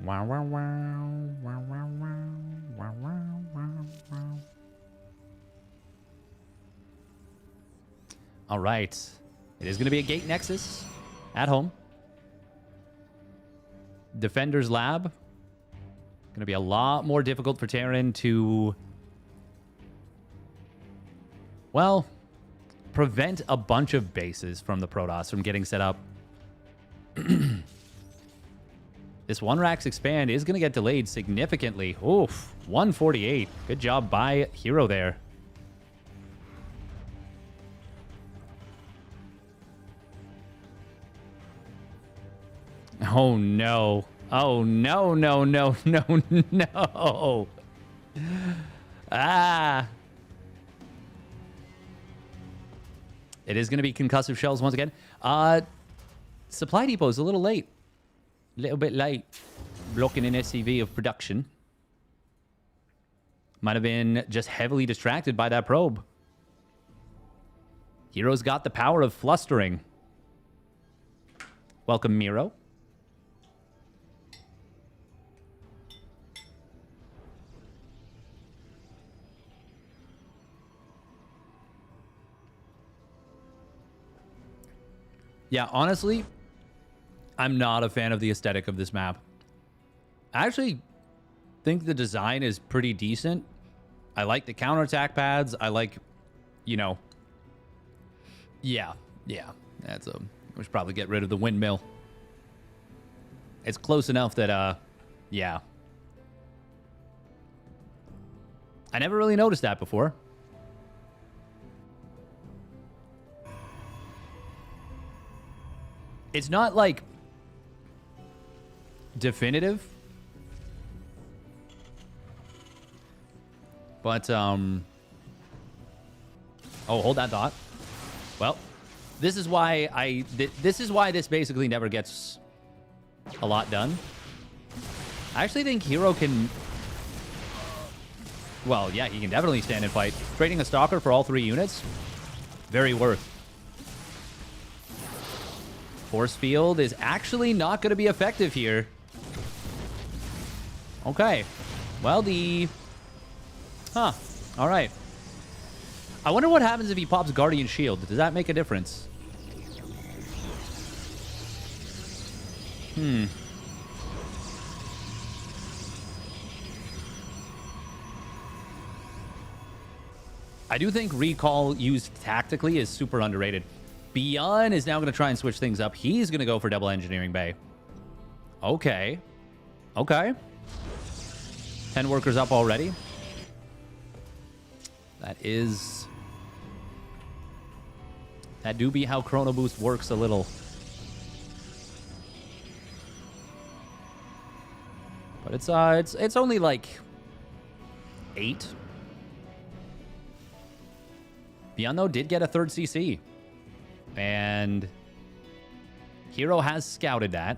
Speaker 1: Wow wow wow wow wow wow wow wow wow. All right, it is going to be a gate nexus at home. Defender's Lab. Going to be a lot more difficult for Terran to, well, prevent a bunch of bases from the Protoss from getting set up. This 1-Rax expand is going to get delayed significantly. Oof, 148. Good job by herO there. Oh, no. Oh, no, no, no, no, no. Ah. It is going to be concussive shells once again. Supply depot is a little late. A little bit late. Blocking an SCV of production. Might have been just heavily distracted by that probe. herO's got the power of flustering. Welcome, Miro. Yeah, honestly, I'm not a fan of the aesthetic of this map. I actually think the design is pretty decent. I like the counterattack pads. I like, you know... Yeah. That's a... We should probably get rid of the windmill. It's close enough that, yeah. I never really noticed that before. It's not, like, definitive. But, oh, hold that thought. Well, this is why this is why this basically never gets a lot done. I actually think herO can... Well, yeah, he can definitely stand and fight. Trading a Stalker for all 3 units, very worth. Force Field is actually not going to be effective here. Okay. Well, the... Huh. All right. I wonder what happens if he pops Guardian Shield. Does that make a difference? I do think Recall used tactically is super underrated. ByuN is now going to try and switch things up. He's going to go for double Engineering Bay. Okay. Okay. 10 workers up already. That is... That do be how Chrono Boost works a little. But it's only like 8. ByuN, though, did get a 3rd CC. And herO has scouted that.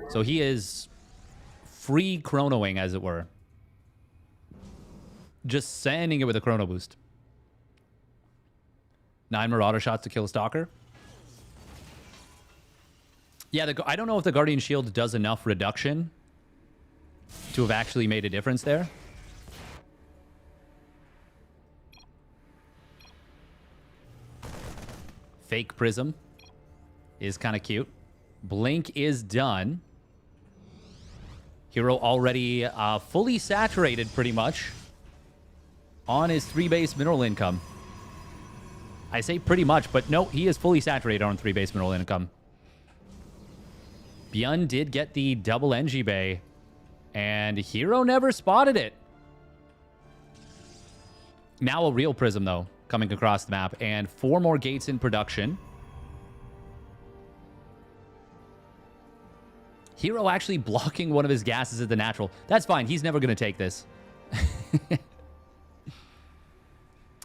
Speaker 1: So he is free chronoing, as it were. Just sending it with a chrono boost. 9 Marauder shots to kill a Stalker. Yeah, I don't know if the Guardian Shield does enough reduction to have actually made a difference there. Fake Prism is kind of cute. Blink is done. herO already fully saturated pretty much on his 3-base mineral income. I say pretty much, but no, he is fully saturated on 3-base mineral income. ByuN did get the double NG Bay, and herO never spotted it. Now a real Prism, though, coming across the map, and 4 more gates in production. herO actually blocking one of his gases at the natural. That's fine. He's never going to take this.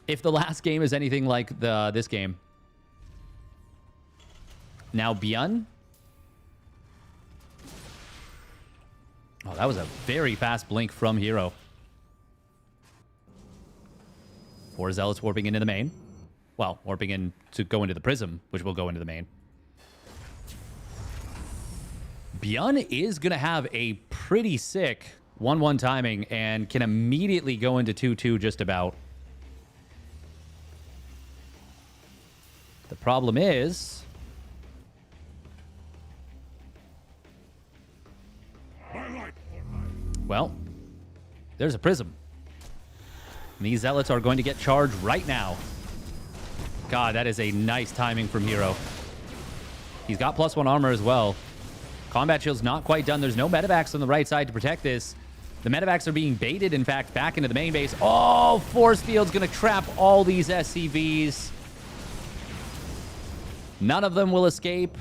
Speaker 1: If the last game is anything like this game. Now ByuN. Oh, that was a very fast blink from herO. 4 Zealots warping into the main. Well, warping in to go into the Prism, which will go into the main. ByuN is going to have a pretty sick 1-1 timing and can immediately go into 2-2 just about. The problem is... Well, there's a Prism. And these Zealots are going to get charged right now. God, that is a nice timing from herO. He's got +1 armor as well. Combat shield's not quite done. There's no medevacs on the right side to protect this. The medevacs are being baited, in fact, back into the main base. Oh, Force Field's going to trap all these SCVs. None of them will escape.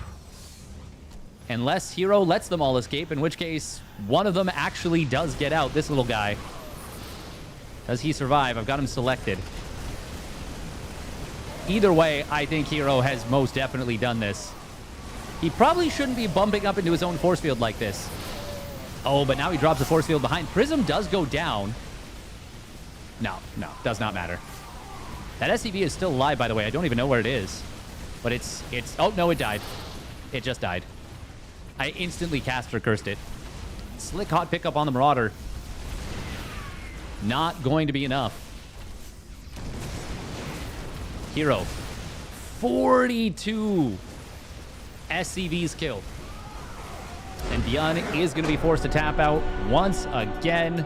Speaker 1: Unless herO lets them all escape, in which case one of them actually does get out. This little guy. Does he survive? I've got him selected. Either way, I think herO has most definitely done this. He probably shouldn't be bumping up into his own force field like this. Oh, but now he drops the force field behind. Prism does go down. No, does not matter. That SCV is still alive, by the way. I don't even know where it is. But it's... Oh, no, it died. It just died. I instantly caster cursed it. Slick hot pickup on the Marauder. Not going to be enough. herO. 42 SCVs killed. And ByuN is going to be forced to tap out once again.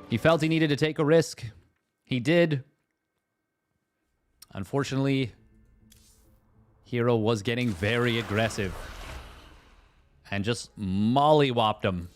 Speaker 1: He felt he needed to take a risk. He did. Unfortunately, herO was getting very aggressive and just mollywopped him.